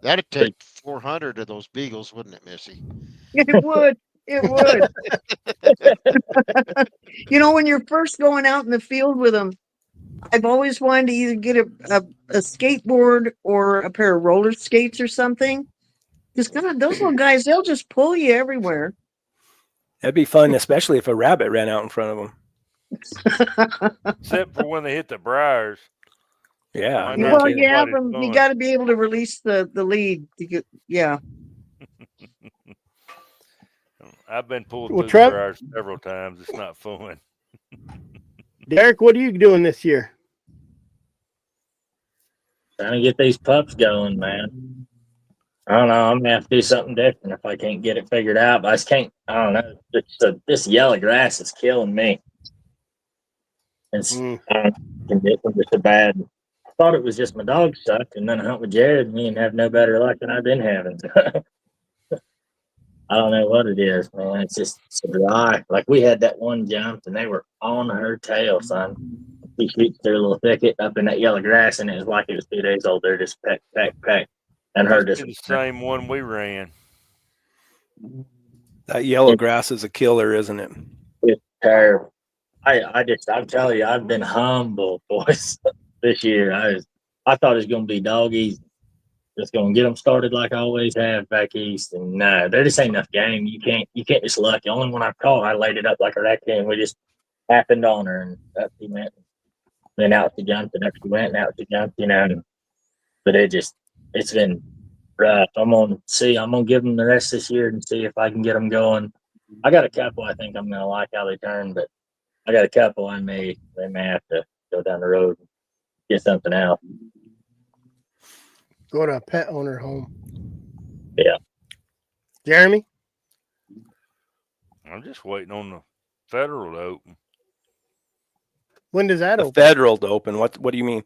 that'd take 400 of those beagles, wouldn't it, Missy? It would. It would. When you're first going out in the field with them, I've always wanted to either get a skateboard or a pair of roller skates or something. Because those little guys, they'll just pull you everywhere. That'd be fun, especially if a rabbit ran out in front of them. Except for when they hit the briars. Yeah. Well, you got to be able to release the lead. I've been pulled through the briars several times. It's not fun. Derek, what are you doing this year? Trying to get these pups going, man. I don't know. I'm gonna have to do something different if I can't get it figured out. But I just can't. I don't know. This yellow grass is killing me. It's conditions are so bad. I thought it was just my dog sucked, and then I hunt with Jared, and he didn't have no better luck than I've been having. I don't know what it is, man. It's just so dry. Like, we had that one jump, and they were on her tail, son. She shoots through a little thicket up in that yellow grass, and it was like it was 2 days old. They're just peck, peck, peck. And her just the same one we ran. That yellow grass is a killer, isn't it? It's terrible. I'm telling you, I've been humble, boys, this year. I thought it was going to be dog easy. Just going to get them started like I always have back east. And no, there just ain't enough game. You can't just luck. The only one I caught, I laid it up like a raccoon. We just happened on her, and that's the man. then out she jumped, and up she went, and out she jumped, you know. But it's been rough. I'm gonna give them the rest this year and see if I can get them going. I got a couple I think I'm gonna like how they turn, but I got a couple they may have to go down the road and get something else. Go to a pet owner home. Yeah. Jeremy? I'm just waiting on the federal to open. When does that The open? federal to open. What do you mean?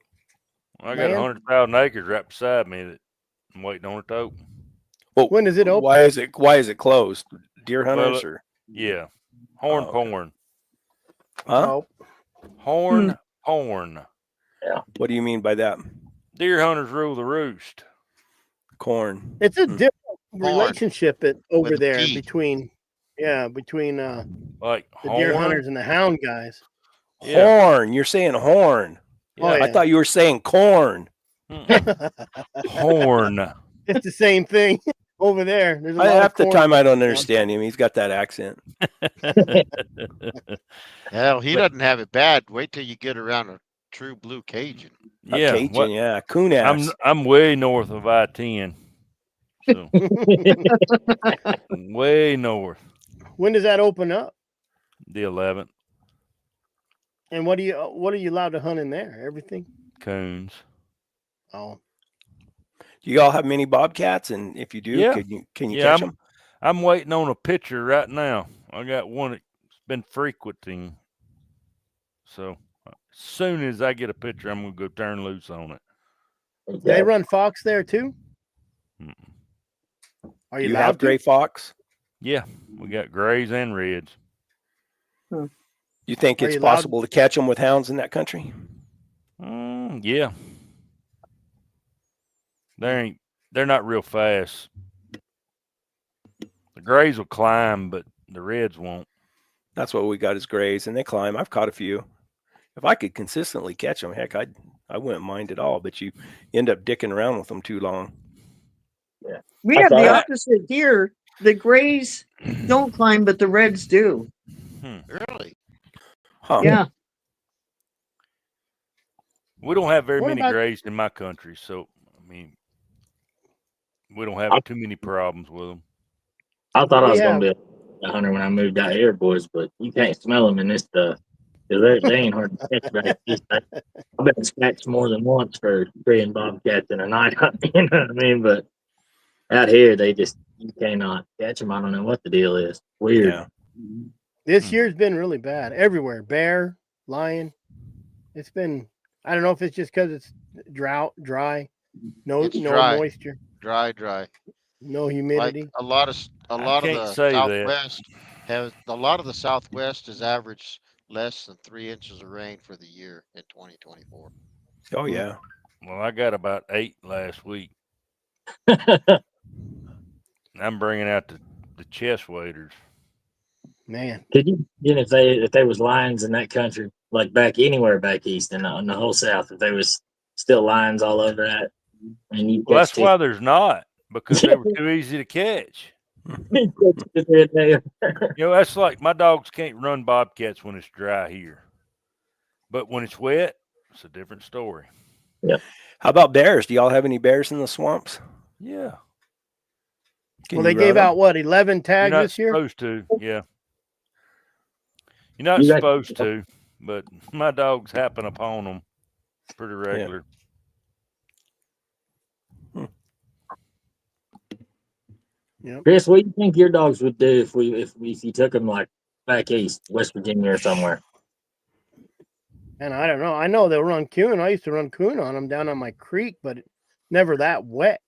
I got Man. 100,000 acres right beside me that I'm waiting on it to open. Well, When does it open? Why is it closed? Deer hunters or Yeah, horn Oh, okay. porn. huh? Oh, Horn porn. What do you mean by that? Deer hunters rule the roost. Corn. it's a different relationship over With a there P. between Like the deer horn. hunters and the hound guys. Yeah. Horn. You're saying horn. Oh, Yeah. yeah. I thought you were saying corn. Horn. It's the same thing over there. There's a lot Half of the corn time I don't down. understand him. He's got that accent. Hell, he But- doesn't have it bad. Wait till you get around a true blue Cajun. A Yeah. Cajun, What? yeah. Coon ass. I'm way north of I-10. So way north. When does that open up? The 11th. And what are you allowed to hunt in there? Everything? Coons. Oh, Do you all have mini bobcats? And if you do, Yeah. can you Yeah, catch them? I'm waiting on a picture right now. I got one that's been frequenting. So as soon as I get a picture, I'm gonna go turn loose on it. do they run fox there too? Mm. Are Do you you allowed have to? gray fox? Yeah, we got grays and reds. You think Are it's you allowed- possible to catch them with hounds in that country? Yeah. They're not real fast. The grays will climb, but the reds won't. That's what we got is grays, and they climb. I've caught a few. If I could consistently catch them, heck, I wouldn't mind at all. But you end up dicking around with them too long. We I have the thought- opposite here. The grays don't climb, but the reds do. Really? Huh? Yeah. We don't have very What many about- grays in my country, so I mean, we don't have too many problems with them. I thought I was Yeah. gonna be a hunter when I moved out here, boys, but you can't smell them in this stuff. 'Cause they ain't hard to catch back east. I've been scratched more than once for treeing bobcats in a night hunt. You know what I mean? But out here, you cannot catch them. I don't know what the deal is. Weird. Yeah. This year's been really bad everywhere. Bear, lion. It's been. I don't know if it's just because it's dry, no It's dry. moisture, Dry. no Like humidity. a lot of can't the say that. Southwest has averaged less than 3 inches of rain for the year in 2024. Oh yeah. Well, I got about 8 last week. I'm bringing out the chest waders. Man, Could you, if they was lions in that country, like anywhere back east in the whole South, if there was still lions all over that, and you Well, that's why there's not, because they were too easy to catch. You know, that's like my dogs can't run bobcats when it's dry here, but when it's wet, it's a different story. How about bears? Do y'all have any bears in the swamps? Yeah, Can well, they you gave run 'em? out what 11 you're tags not this year. supposed to. Yeah, you're not You guys- supposed to, but my dogs happen upon them pretty regular. Chris, what do you think your dogs would do if you took them like back east, West Virginia or somewhere? And I don't know. I know they'll run coon. I used to run coon on them down on my creek, but never that wet.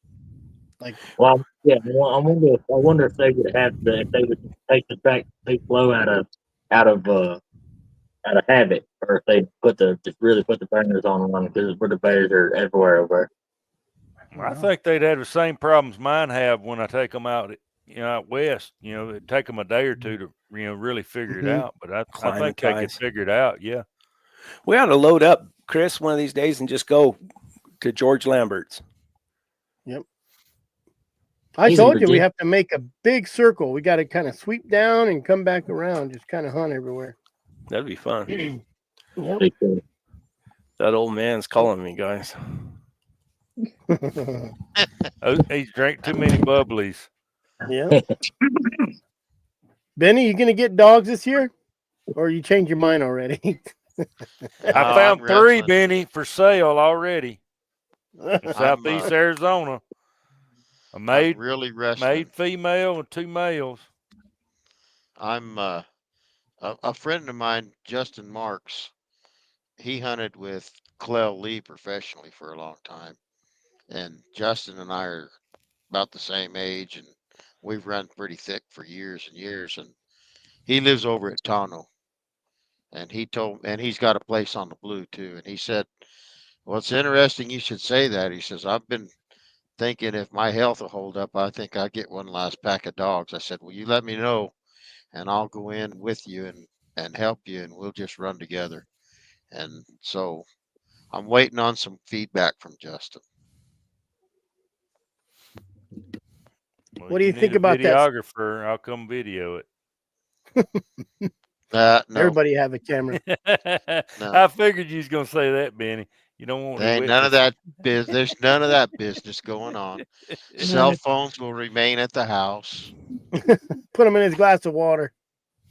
Like, Well, yeah, I wonder if they would have if they would take the track big flow out of habit, or if they just really put the burners on one because where the bears are everywhere over. I think they'd have the same problems mine have when I take them out, out west. It'd take them a day or two to, really figure it Mhm. out. But I think they could Acclimatize. figure it out. Yeah. We ought to load up, Chris, one of these days and just go to George Lambert's. I He's in told you, we Virginia. have to make a big circle. We got to kind of sweep down and come back around, just kind of hunt everywhere. That'd be fun. Yep. Pretty cool. That old man's calling me, guys. Oh, he's drank too many bubblies. Yeah. Benny, you gonna get dogs this year, or you changed your mind already? I I'm found 3, wrestling. Benny, for sale already in I'm Southeast Arizona. A I'm maid really wrestling. female and 2 males. I'm a friend of mine, Justin Marks. He hunted with Clell Lee professionally for a long time, and Justin and I are about the same age, and we've run pretty thick for years and years. And he lives over at Tano, and he's got a place on the Blue too. And he said, "Well, it's interesting you should say that." He says, "I've been thinking if my health will hold up, I think I'll get one last pack of dogs." I said, "Well, you let me know, and I'll go in with you and help you, and we'll just run together." And so I'm waiting on some feedback from Justin. Well, What do you need think a about that? videographer, I'll come video it. No, Everybody have a camera. no, I figured you was gonna say that, Benny. You don't want there any ain't none of witnesses. that business. There's none of that business going on. Cell phones will remain at the house. Put him in his glass of water.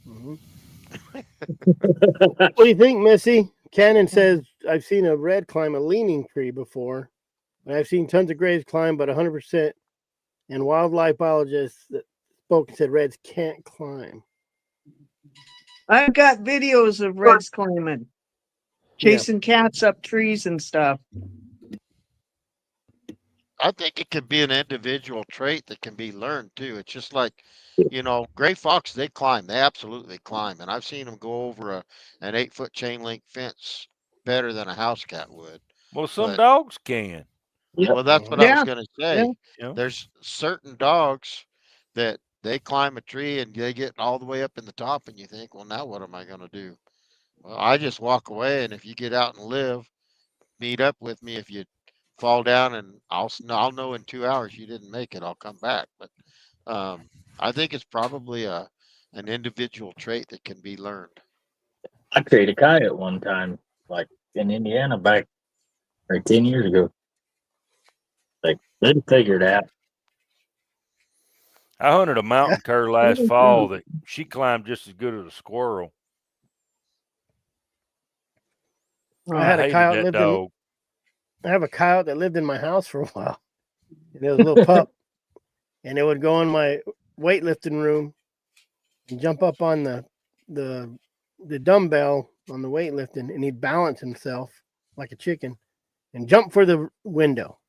Mhm. What do you think, Missy? Cannon says, I've seen a red climb a leaning tree before, but I've seen tons of grays climb, but 100%. And wildlife biologists that spoke and said reds can't climb. I've got videos of reds climbing, Yeah. chasing cats up trees and stuff. I think it can be an individual trait that can be learned too. It's just like, gray fox, they climb. They absolutely climb. And I've seen them go over an 8-foot chain link fence better than a house cat would. Well, some But, dogs can. well, that's what I was Yeah, going to yeah. say. You know? There's certain dogs that they climb a tree and they get all the way up in the top, and you think, well, now what am I going to do? Well, I just walk away. And if you get out and live, meet up with me. If you fall down, and I'll know in 2 hours you didn't make it. I'll come back. But I think it's probably an individual trait that can be learned. I created a coyote one time, like in Indiana back 10 years ago. Like they figured it out. I hunted a mountain cur last fall that she climbed just as good as a squirrel. I had a hated coyote that lived dog. I have a coyote that lived in my house for a while. And it was a little pup. And it would go in my weightlifting room and jump up on the dumbbell on the weightlifting, and he'd balance himself like a chicken and jump for the window.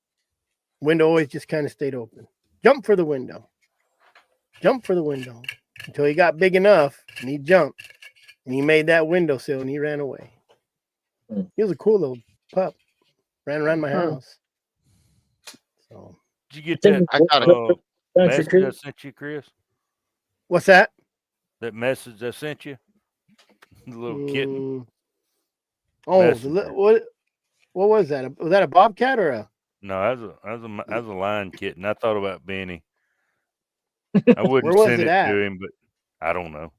Window always just kind of stayed open. Jump for the window. Jump for the window until he got big enough, and he jumped, and he made that windowsill, and he ran away. He was a cool little pup. Ran around my house. So, Did you get that I got it. message I sent you, Chris? what's that? That message I sent you? The little kitten. Oh, Messenger. what was that? Was that a bobcat or a? No, that's a lion kitten. I thought about Benny. I wouldn't Where was send it it at? to him, but I don't know.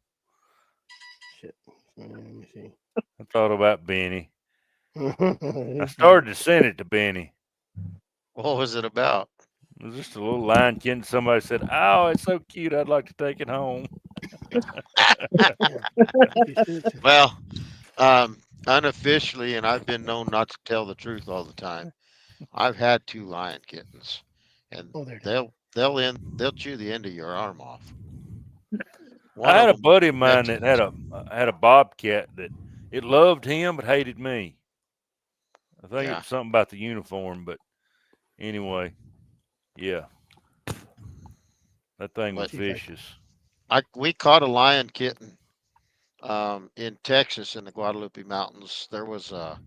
Shit. Let me see. I thought about Benny. I started to send it to Benny. What was it about? It was just a little lion kitten. Somebody said, "Oh, it's so cute. I'd like to take it home." Well, unofficially, and I've been known not to tell the truth all the time. I've had 2 lion kittens, and Oh, there it they'll chew the end of your arm off. One I had of a them buddy of mine that Mexican. had a bobcat that it loved him but hated me. I think it Yeah. was something about the uniform, but anyway, yeah, that thing was But vicious. we caught a lion kitten in Texas in the Guadalupe Mountains. There was a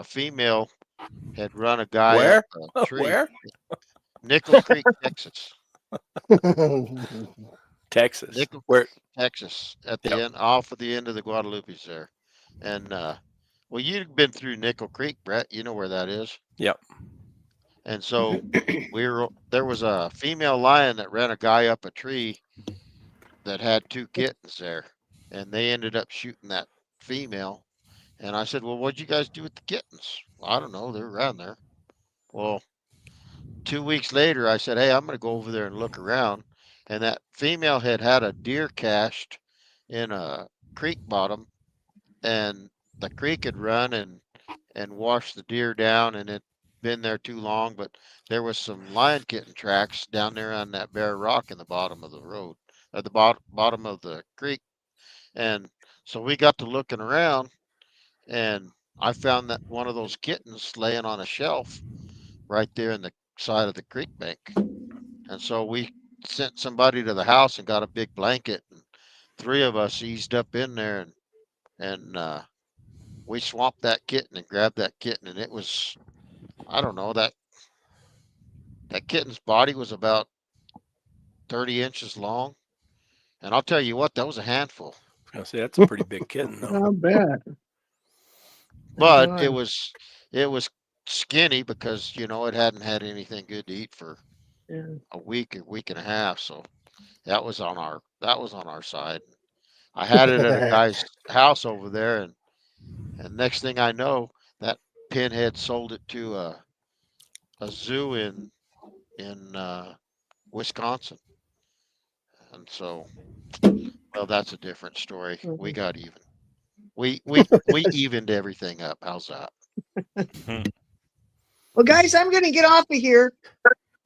female had run a guy up Where? a tree. Where? Nickel Creek, Texas. Texas. Nickel Where? Texas at the Yep. end, off of the end of the Guadalupes there. And well, you've been through Nickel Creek, Brett. You know where that is. Yep. And so there was a female lion that ran a guy up a tree that had 2 kittens there, and they ended up shooting that female, And I said, well, what'd you guys do with the kittens? Well, I don't know. They're around there. Well, 2 weeks later, I said, hey, I'm going to go over there and look around. And that female had a deer cached in a creek bottom, and the creek had run and washed the deer down, and it been there too long. But there was some lion kitten tracks down there on that bare rock in the bottom of the road, at the bottom of the creek. And so we got to looking around, and I found that one of those kittens laying on a shelf right there in the side of the creek bank. And so we sent somebody to the house and got a big blanket, and 3 of us eased up in there, and we swamped that kitten and grabbed that kitten. And it was, I don't know, that kitten's body was about 30 inches long. And I'll tell you what, that was a handful. I say that's a pretty big kitten, though. Not bad. But Right. it was skinny because, you know, it hadn't had anything good to eat for a week and a half. So that was on our side. I had it at a guy's house over there, and next thing I know, that pinhead sold it to a zoo in Wisconsin. And so, well, that's a different story. We got even. We evened everything up. How's that? Well, guys, I'm going to get off of here.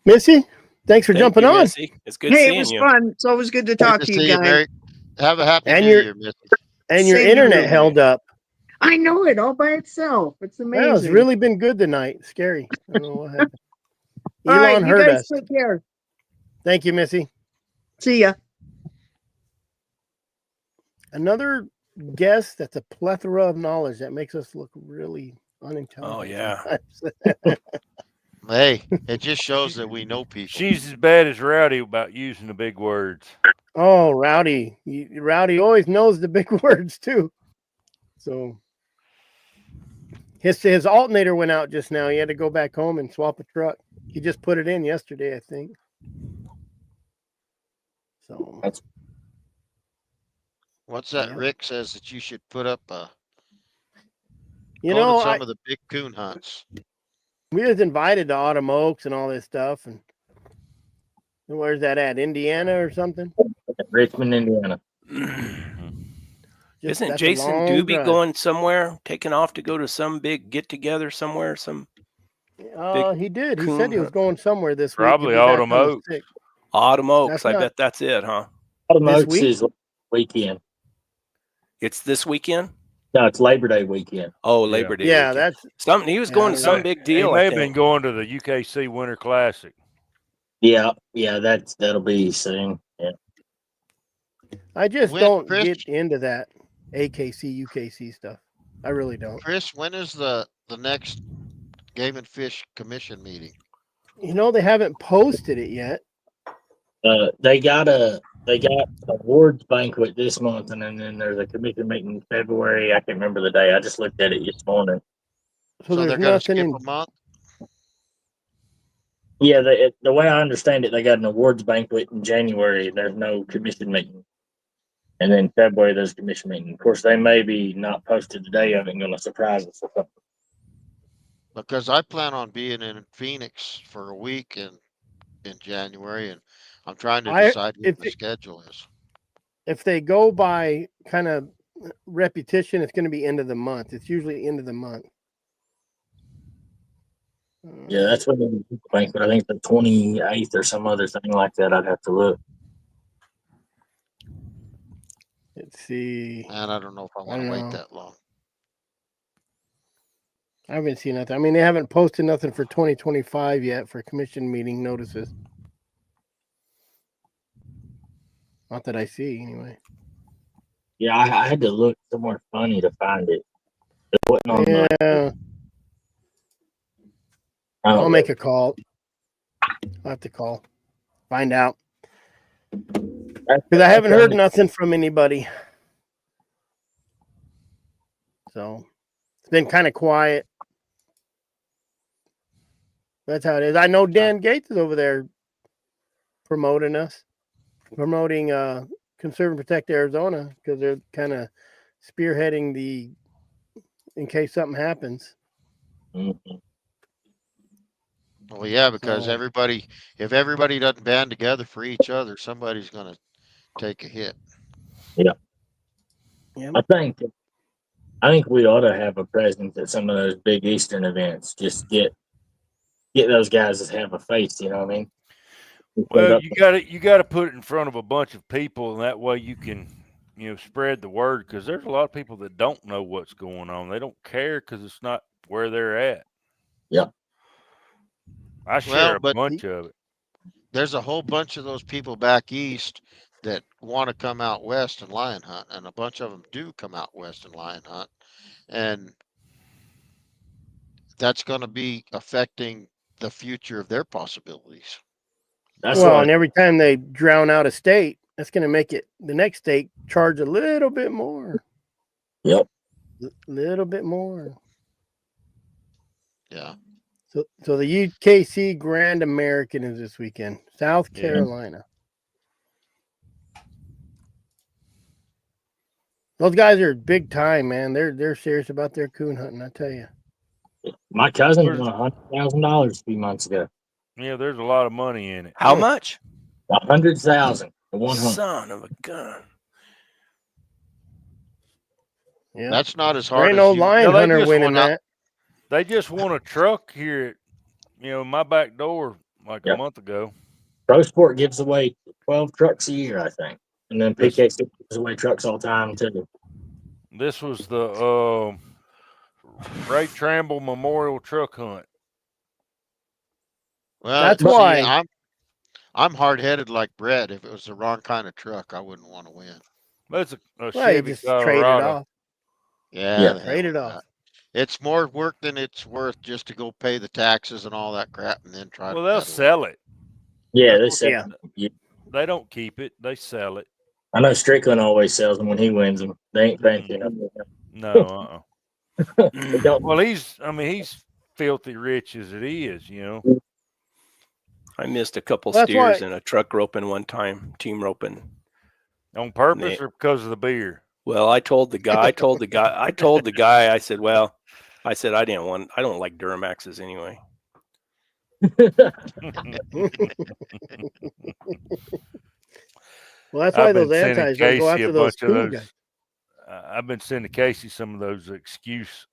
Missy, thanks for Thank jumping you, on. Missy. It's good Hey, it seeing was you. fun. It's always good to Good talk to to you see you, guys. Mary. Have a happy And New your- Year, Missy. And your Same to internet you. held up. I know it all by itself. It's amazing. Wow, it's really been good tonight. Scary. I don't know what happened. All Elon right, you heard guys us. take care. Thank you, Missy. See ya. Another guest that's a plethora of knowledge that makes us look really unintelligent. Oh, yeah. sometimes. Hey, it just shows that we know people. She's as bad as Rowdy about using the big words. Oh, Rowdy. Rowdy always knows the big words, too. So his alternator went out just now. He had to go back home and swap a truck. He just put it in yesterday, I think. So What's that? Yeah. Rick says that you should put up you go know, to some of the big coon hunts. we was invited to Autumn Oaks and all this stuff, and where's that at? Indiana or something? Richmond, Indiana. Just, Isn't that's a Jason long Doobie drive. going somewhere, taking off to go to some big get together somewhere? He did. He coon said he was hunt? going somewhere this week. Probably He'll be back Autumn on the Oaks. 6th. Autumn Oaks. That's I not- bet that's it, huh? Autumn This Oaks week? is weekend. It's this weekend? No, it's Labor Day weekend. Oh, Labor Day Yeah, weekend. that's Something. He was Yeah, going I to don't some know. big He deal. may I have been think. going to the UKC Winter Classic. Yeah, that'll be soon. Yeah. I just When, don't Chris? get into that AKC, UKC stuff. I really don't. Chris, when is the next Game and Fish Commission meeting? You know, they haven't posted it yet. They got awards banquet this month, and then there's a commission meeting in February. I can't remember the day. I just looked at it this morning. So they're there's gonna nothing skip in. a month? Yeah, the way I understand it, they got an awards banquet in January. There's no commission meeting, and then February there's a commission meeting. Of course, they may be not posted today of it, and going to surprise us or something. Because I plan on being in Phoenix for a week in January, and I'm trying to decide what the schedule is. If they go by kind of repetition, it's going to be end of the month. It's usually end of the month. Yeah, that's what the banquet. I think the 28th or some other thing like that. I'd have to look. Let's see. And I don't know if I want to wait that long. I haven't seen nothing. I mean, they haven't posted nothing for 2025 yet for commission meeting notices. Not that I see, anyway. Yeah, I had to look somewhere funny to find it. It wasn't on Yeah. I'll make a call. I'll have to call. Find out. Because I haven't heard nothing from anybody. So it's been kind of quiet. That's how it is. I know Dan Gates is over there promoting Conserve and Protect Arizona, because they're kind of spearheading the in case something happens. Mhm. Well, yeah, because So, if everybody doesn't band together for each other, somebody's going to take a hit. yeah. I think we ought to have a presence at some of those big Eastern events. Just get those guys that have a face. You know what I mean? Well, you got to put it in front of a bunch of people, and that way you can, spread the word. Because there's a lot of people that don't know what's going on. They don't care because it's not where they're at. Yeah. I share Well, a but bunch of it. there's a whole bunch of those people back east that want to come out west and lion hunt, and a bunch of them do come out west and lion hunt, and that's going to be affecting the future of their possibilities. That's well, why. and every time they drown out a state, that's going to make it the next state charge a little bit more. Yep. Little bit more. Yeah. So the UKC Grand American is this weekend, South Yeah. Carolina. Those guys are big time, man. They're serious about their coon hunting. I tell you. My cousin There's- won $100,000 a few months ago. Yeah, there's a lot of money in it. How much? 100,000 for one hunt. Son of a gun. Yeah, That's not as there hard ain't as no you. lion Yeah, they hunter just winning went out- that. They just won a truck here at, my back door like a Yep. month ago. Pro Sport gives away 12 trucks a year, I think. And then This- PKC gives away trucks all the time, too. This was the Ray Tramble Memorial Truck Hunt. Well, That's see, why. I'm hard headed like Brett. If it was the wrong kind of truck, I wouldn't want to win. That's a Well, you Chevy just trade it Colorado. off. Yeah, Yeah. the hell Trade it with off. that. It's more work than it's worth just to go pay the taxes and all that crap, and then try Well, to they'll peddle it. sell it. Yeah, they That's sell Yeah. them. Yeah. They don't keep it. They sell it. I know Strickland always sells them when he wins them. They ain't fancy enough. No, They don't. Well, he's filthy rich as it is, I missed a couple That's steers why- in a truck roping one time, team roping. on purpose They- or because of the beer. Well, I told the guy, I said, well, I don't like Duramaxes anyway. Well, that's why I've been those sending antis don't go Casey after a those bunch of coon those. guys. I've been sending Casey some of those excuse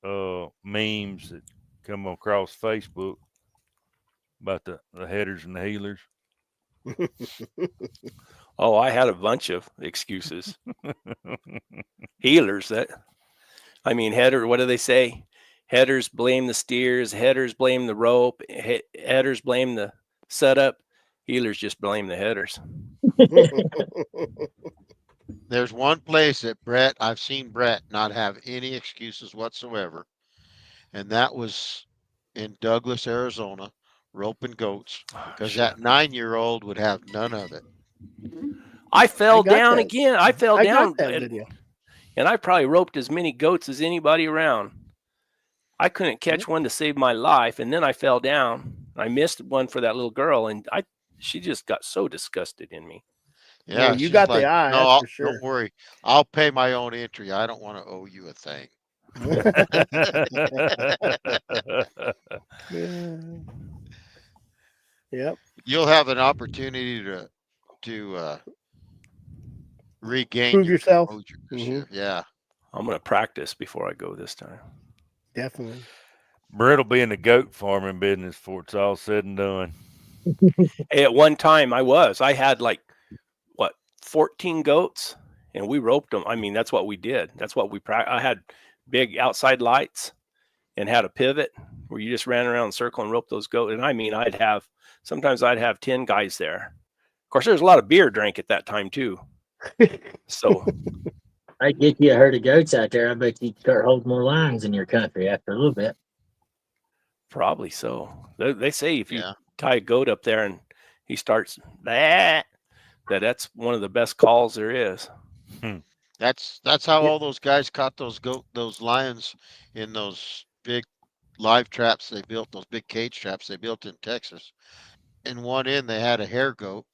memes that come across Facebook about the headers and the healers. Oh, I had a bunch of excuses. Healers, header, what do they say? Headers blame the steers, headers blame the rope, headers blame the setup, healers just blame the headers. There's one place that I've seen Brett not have any excuses whatsoever, and that was in Douglas, Arizona, roping goats, because that 9-year-old would have none of it. I fell got down that. again. I fell I down, got that video. and I probably roped as many goats as anybody around. I couldn't catch one to save my life, and then I fell down. I missed one for that little girl, and she just got so disgusted in me. Yeah, you she's got the like, eye, no, that's for sure. don't worry, I'll pay my own entry. I don't want to owe you a thing. Yeah. Yep. You'll have an opportunity to regain Prove your yourself. composure this Mhm. year. Yeah. I'm going to practice before I go this time. Definitely. Brett will be in the goat farming business before it's all said and done. Hey, at one time I had 14 goats, and we roped them. That's what we did. That's what I had big outside lights and had a pivot where you just ran around in a circle and roped those goats. And sometimes I'd have 10 guys there. Of course, there's a lot of beer drank at that time too. So I get you a herd of goats out there. I bet you start holding more lions in your country after a little bit. probably so. They say if you Yeah. tie a goat up there and he starts that's one of the best calls there is. That's how all those guys caught those lions in those big live traps they built, those big cage traps they built in Texas. In one end they had a hair goat.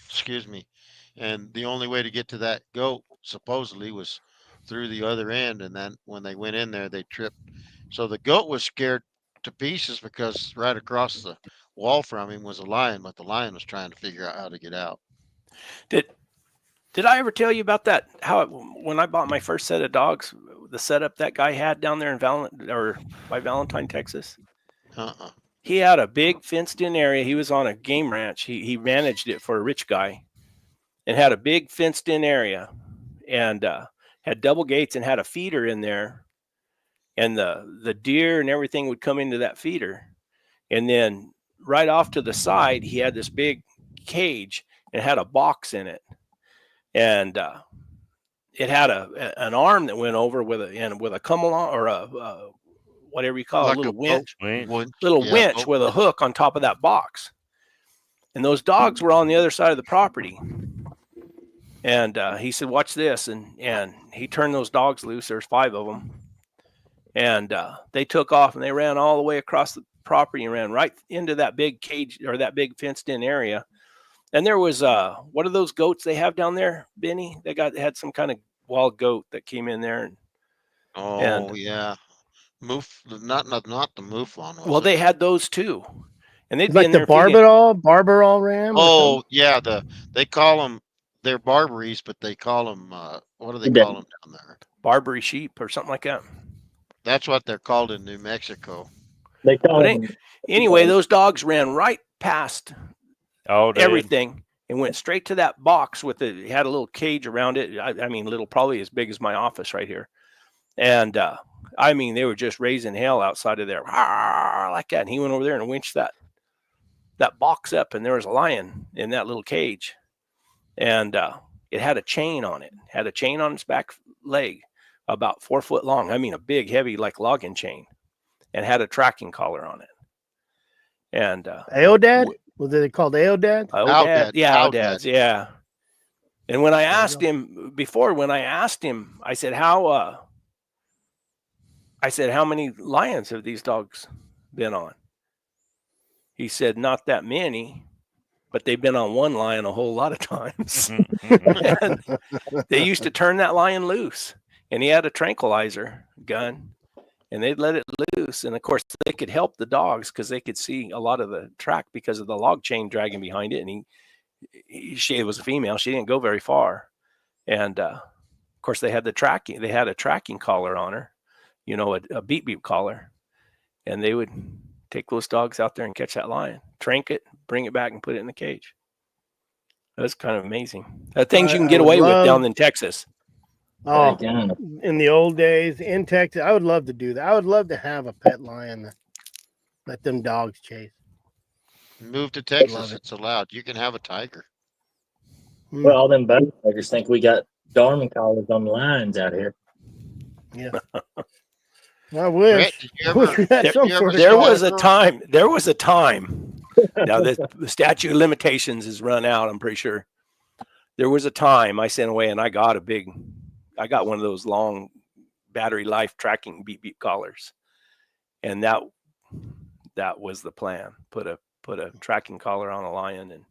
Excuse me. And the only way to get to that goat supposedly was through the other end, and then when they went in there, they tripped. So the goat was scared to pieces because right across the wall from him was a lion, but the lion was trying to figure out how to get out. Did I ever tell you about that? When I bought my first set of dogs, the setup that guy had down there in by Valentine, Texas? Uh-uh. He had a big fenced-in area. He was on a game ranch. He managed it for a rich guy, and had a big fenced-in area, and had double gates and had a feeder in there, and the deer and everything would come into that feeder, and then right off to the side he had this big cage and had a box in it, and it had an arm that went over with a come along, or a whatever you call it, Like a little a winch, Winch. winch boat with a winch. hook on top of that box. And those dogs were on the other side of the property. And he said, "Watch this," and he turned those dogs loose. There's 5 of them, and they took off and they ran all the way across the property and ran right into that big cage, or that big fenced-in area. And there was what are those goats they have down there, Benny? They had some kind of wild goat that came in there, Oh yeah, not the mouflon, was well, it? they had those too, and they'd It's be like in the there feeding. Barbarol ram. Or Oh yeah, they call them, they're Barbaries, but they call them what do they call them down there? Barbary sheep or something like that. That's what they're called in New Mexico. They call But them. anyway, those dogs ran right past Oh, dude. everything and went straight to that box it had a little cage around it. I mean, little, probably as big as my office right here. And I mean, they were just raising hell outside of there, like that. And he went over there and winched that box up, and there was a lion in that little cage, and it had a chain on it. Had a chain on its back leg, about 4 foot long. I mean, a big, heavy, like logging chain, and had a tracking collar on it. And Aodad? Was it called Aodad? Aodad, yeah, Aodads. Aodads, yeah. And when I asked him, I said, how many lions have these dogs been on? He said, not that many, but they've been on one lion a whole lot of times. And they used to turn that lion loose, and he had a tranquilizer gun, and they'd let it loose. And of course, they could help the dogs because they could see a lot of the track because of the log chain dragging behind it. And she was a female. She didn't go very far. And of course, they had a tracking collar on her, a beep beep collar. And they would take those dogs out there and catch that lion, trank it, bring it back, and put it in the cage. That's kind of amazing. Things you can get away with down in Texas. Oh, in the old days in Texas, I would love to do that. I would love to have a pet lion that let them dogs chase. Move to Texas, it's allowed. You can have a tiger. Well, all them bugbears think we got Darman collars on the lines out here. Yeah. I wish. Brett, there was a time. Now the statute of limitations has run out, I'm pretty sure. There was a time I sent away and I got one of those long battery life tracking beep beep collars. And that was the plan. Put a tracking collar on a lion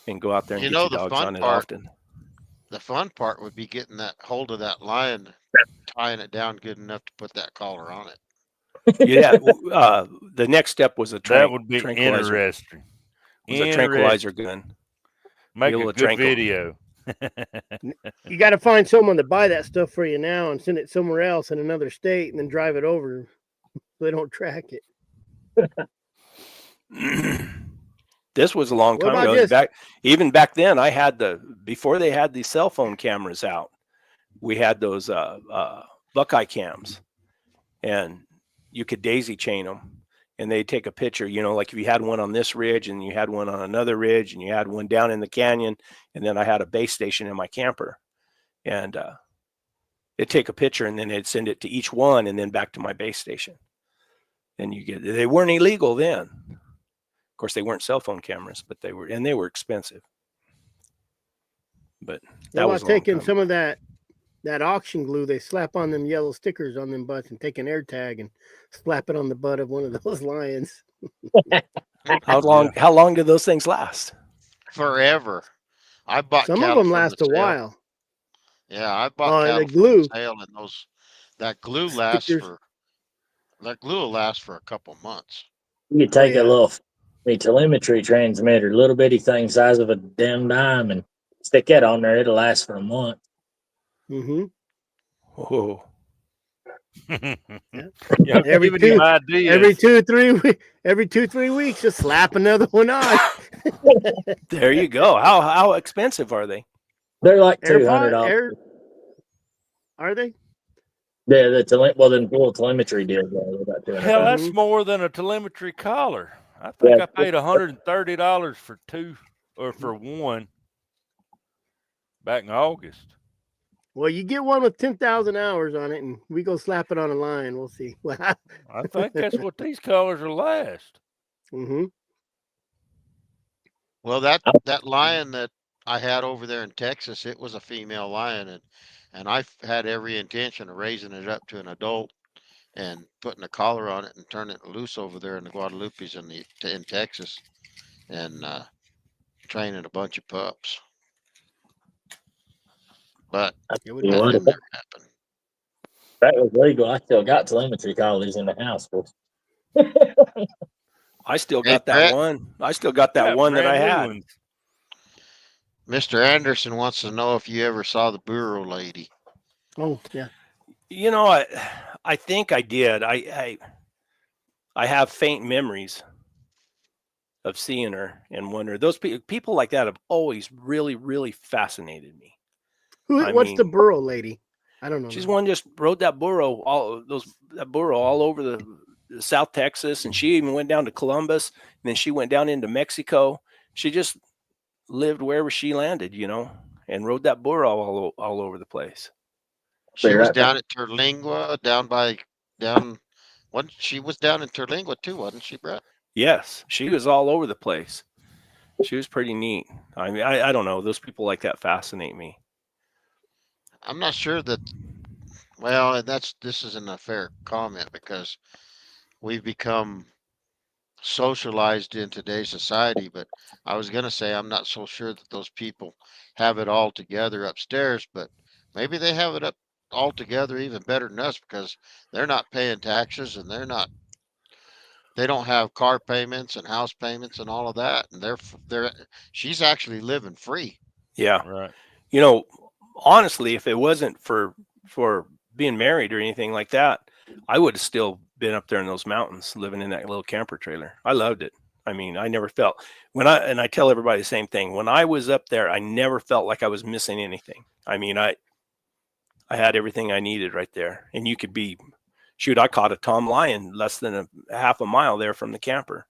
and go out there and get your dogs on it often. The fun part would be getting that hold of that lion, tying it down good enough to put that collar on it. Yeah, the next step was that would be tranquilizer. Interesting. Was a tranquilizer gun. Make a good video. You got to find someone to buy that stuff for you now and send it somewhere else in another state and then drive it over so they don't track it. This was a long time ago. Even back then, before they had these cell phone cameras out, we had those Buckeye cams, and you could daisy chain them, and they'd take a picture, like if you had one on this ridge and you had one on another ridge and you had one down in the canyon, and then I had a base station in my camper, and it'd take a picture and then they'd send it to each one and then back to my base station. And they weren't illegal then. Of course, they weren't cell phone cameras, but they were expensive. But that was taking some of that auction glue they slap on them yellow stickers on them butts and take an air tag and slap it on the butt of one of those lions. How long do those things last? Forever. I bought some of them last a while. Yeah, I bought the cattle from glue the sale, and that glue stickers. will last for a couple months. You could Oh take a yeah. little telemetry transmitter, little bitty thing size of a damn dime, and stick that on there. It'll last for a month. Mm-hmm. Whoa. Yeah. Y'all Every giving him two, ideas. 3 weeks, just slap another one on. There you go. How expensive are they? They're like AirPod, $200. are they? Yeah, the full telemetry deal. They're about Hell, $200. that's more than a telemetry collar. I think Yeah, I paid $130 for two or for one back in August. Well, you get one with 10,000 hours on it, and we go slap it on a line. We'll see. I think that's what these collars will last. Mm-hmm. Well, that lion that I had over there in Texas, it was a female lion, and had every intention of raising it up to an adult and putting a collar on it and turning it loose over there in the Guadalupes in Texas, and training a bunch of pups. But It would You be know that what? didn't cool. ever happen. If that was legal, I still got telemetry collars in the house. I still Hey, got that Brett, one. I still got that Got one that I brand new had. ones. Mr. Anderson wants to know if you ever saw the Bureau Lady. Oh yeah. You know, I think I did. I have faint memories of seeing her and wonder. Those people like that have always really, really fascinated me. I What's the mean, burro lady? I don't know. she's That. one just rode that burro all over the South Texas, and she even went down to Columbus, and then she went down into Mexico. She just lived wherever she landed, and rode that burro all over the place. She You're was right. down at Terlingua, she was down in Terlingua too, wasn't she, Brett? Yes, she was all over the place. She was pretty neat. I mean, I don't know. Those people like that fascinate me. I'm not sure that. Well, and this isn't a fair comment because we've become socialized in today's society. But I was gonna say I'm not so sure that those people have it all together upstairs, but maybe they have it up all together even better than us because they're not paying taxes and they don't have car payments and house payments and all of that, and she's actually living free. Yeah. Right. You know, honestly, if it wasn't for being married or anything like that, I would have still been up there in those mountains living in that little camper trailer. I loved it. I mean, I never felt and I tell everybody the same thing. When I was up there, I never felt like I was missing anything. I mean, I had everything I needed right there. And you could I caught a tom lion less than a half a mile there from the camper.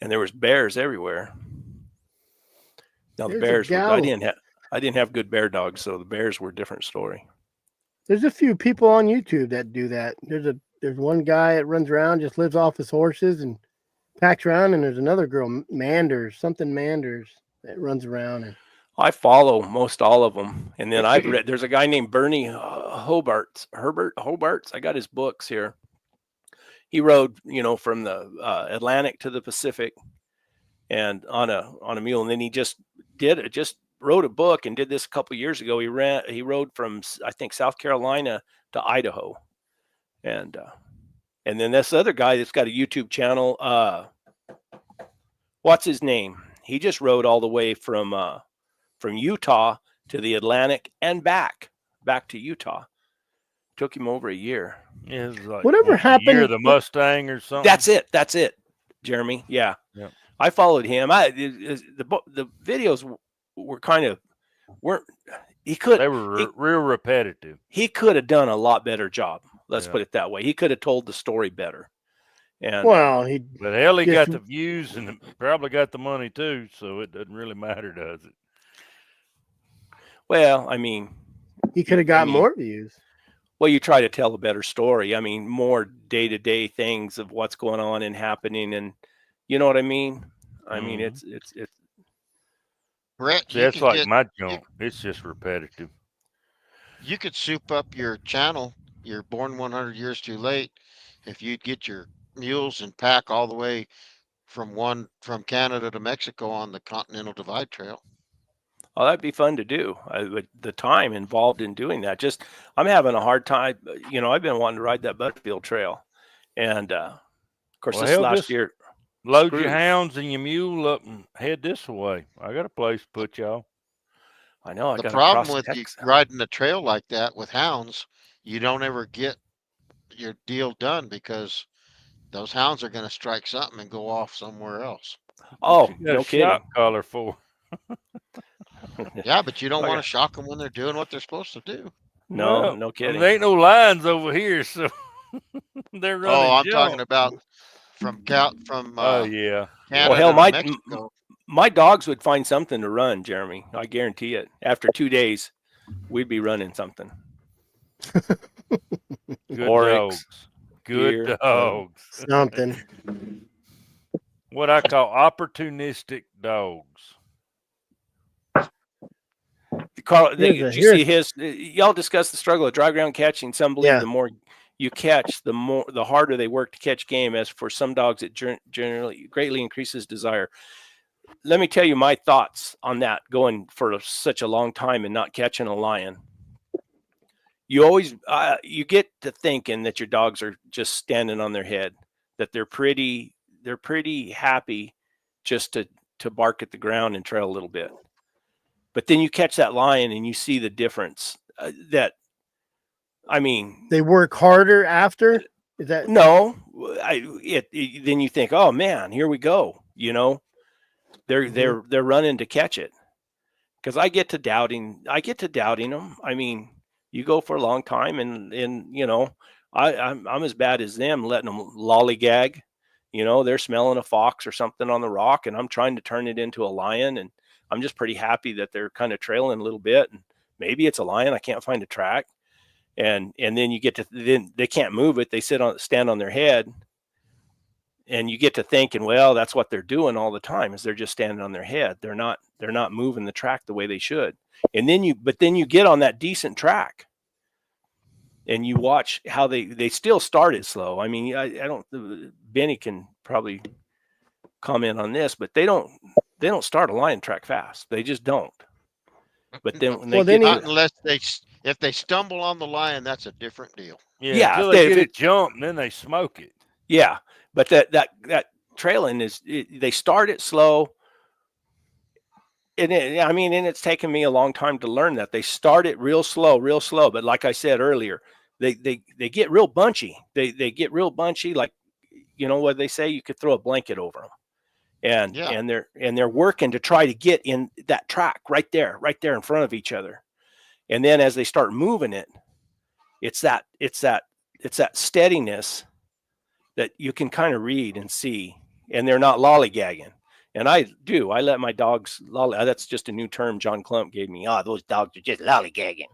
And there was bears everywhere. Now the There's a bears were gal. I didn't have good bear dogs, so the bears were a different story. There's a few people on YouTube that do that. There's one guy that runs around, just lives off his horses and packs around, and there's another girl, Manders, that runs around. And I follow most all of them, and then I've read. There's a guy named Bernie Herbert Hobarts. I got his books here. He rode, from the Atlantic to the Pacific, and on a mule, and then he just wrote a book and did this a couple years ago. He rode from, I think, South Carolina to Idaho, and then this other guy that's got a YouTube channel. What's his name? He just rode all the way from Utah to the Atlantic and back to Utah. Took him over a year. Yeah, it was like whatever Year happened? of the Mustang or something. That's it, Jeremy. Yeah. Yep. I followed him. The videos were kind of weren't. They were real repetitive. He could have done a lot better job. Let's Yeah. put it that way. He could have told the story better. And Well, But hell, he Just- got the views and probably got the money too, so it doesn't really matter, does it? well, I mean, he could have got more views. well, you try to tell a better story. I mean, more day-to-day things of what's going on and happening, and you know what I mean. I mean, it's Brett, See, that's like my junk. It's just repetitive. you could soup up your channel. You're born 100 years too late. If you'd get your mules and pack all the way from Canada to Mexico on the Continental Divide Trail. Oh, that'd be fun to do. But the time involved in doing that, just I'm having a hard time. You know, I've been wanting to ride that Butterfield Trail, and of course, Well, this hell, last just year, load your screwed. hounds and your mule up and head this way. I got a place to put y'all. I know I The got to problem cross with you Texas. riding a trail like that with hounds, you don't ever get your deal done because those hounds are going to strike something and go off somewhere else. Oh, You got no a kidding. shock collar for. Yeah, but you don't I want got- to shock them when they're doing what they're supposed to do. No, Well, no kidding. there ain't no lines over here, so they're running Oh, I'm jump. talking about from Oh yeah. Well, Canada hell, to Mexico. my dogs would find something to run, Jeremy. I guarantee it. After 2 days, we'd be running something. Good Oryx, dogs. Good deer, dogs. Something. What I call opportunistic dogs. Carl, Here's did a- you see his? Y'all discuss the struggle of dry ground catching. Some believe Yeah. the more you catch, the harder they work to catch game. As for some dogs, it generally greatly increases desire. Let me tell you my thoughts on that. Going for such a long time and not catching a lion, you always you get to thinking that your dogs are just standing on their head, that they're pretty happy just to bark at the ground and trail a little bit. But then you catch that lion and you see the difference. That, I mean, They work harder after. Is that no? Then you think, oh man, here we go. You know, they're running to catch it. Because I get to doubting them. I mean, you go for a long time, and you know, I'm as bad as them, letting them lollygag. You know, they're smelling a fox or something on the rock, and I'm trying to turn it into a lion, and I'm just pretty happy that they're kind of trailing a little bit, and maybe it's a lion. I can't find a track, and then you get to then they can't move it. They stand on their head, and you get to thinking, well, that's what they're doing all the time is they're just standing on their head. They're not moving the track the way they should. And then you get on that decent track, and you watch how they still start it slow. I mean, I don't. Benny can probably comment on this, but they don't start a lion track fast. They just don't. But then when they Not unless if they stumble on the lion, that's a different deal. Yeah, until they get it jumped, and then they smoke it. Yeah, but that trailing they start it slow. And it's taken me a long time to learn that they start it real slow. But like I said earlier, they get real bunchy. They get real bunchy. Like, you know what they say, you could throw a blanket over them, and they're working to try to get in that track right there in front of each other. And then as they start moving it, it's that steadiness that you can kind of read and see, and they're not lollygagging. And I let my dogs lolly. That's just a new term John Klump gave me. Those dogs are just lollygagging.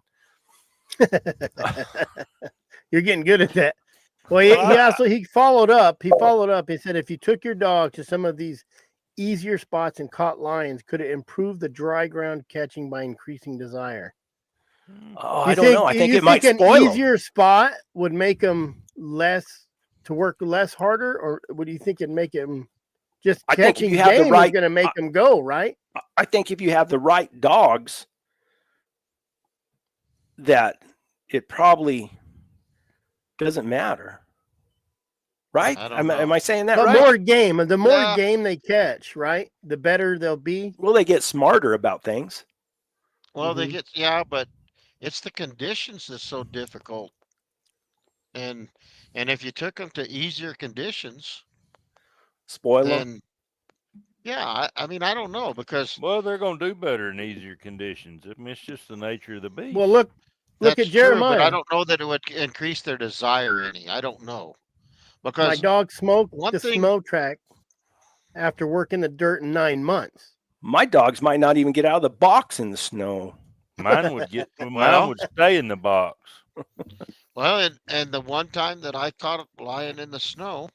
You're getting good at that. Well, he followed up. He said, if you took your dog to some of these easier spots and caught lions, could it improve the dry ground catching by increasing desire? Oh, I don't know. I think it might spoil an easier spot would make them work less harder, or would you think it'd make them just catching game is going to make them go, right? I think if you have the right dogs, that it probably doesn't matter, right? Am I saying that right? The more game they catch, right, the better they'll be. Well, they get smarter about things. Well, but it's the conditions that's so difficult. And if you took them to easier conditions, spoil them. Yeah, I mean, I don't know, because they're going to do better in easier conditions. I mean, it's just the nature of the beast. Well, look at Jeremiah. True, but I don't know that it would increase their desire any. I don't know, because my dog smoked snow track after working the dirt in 9 months. My dogs might not even get out of the box in the snow. Mine would stay in the box. Well, and the one time that I caught a lion in the snow,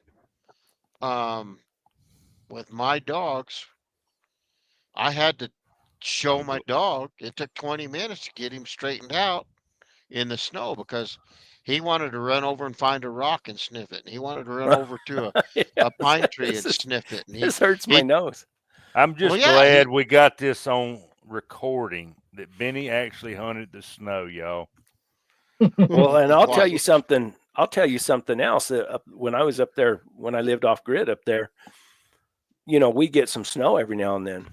with my dogs, I had to show my dog. It took 20 minutes to get him straightened out in the snow, because he wanted to run over and find a rock and sniff it. And he wanted to run over to a pine tree and sniff it. And this hurts my nose. I'm just glad we got this on recording that Benny actually hunted the snow, y'all. Well, and I'll tell you Wow. something. I'll tell you something else. When I was up there, when I lived off grid up there, we get some snow every now and then.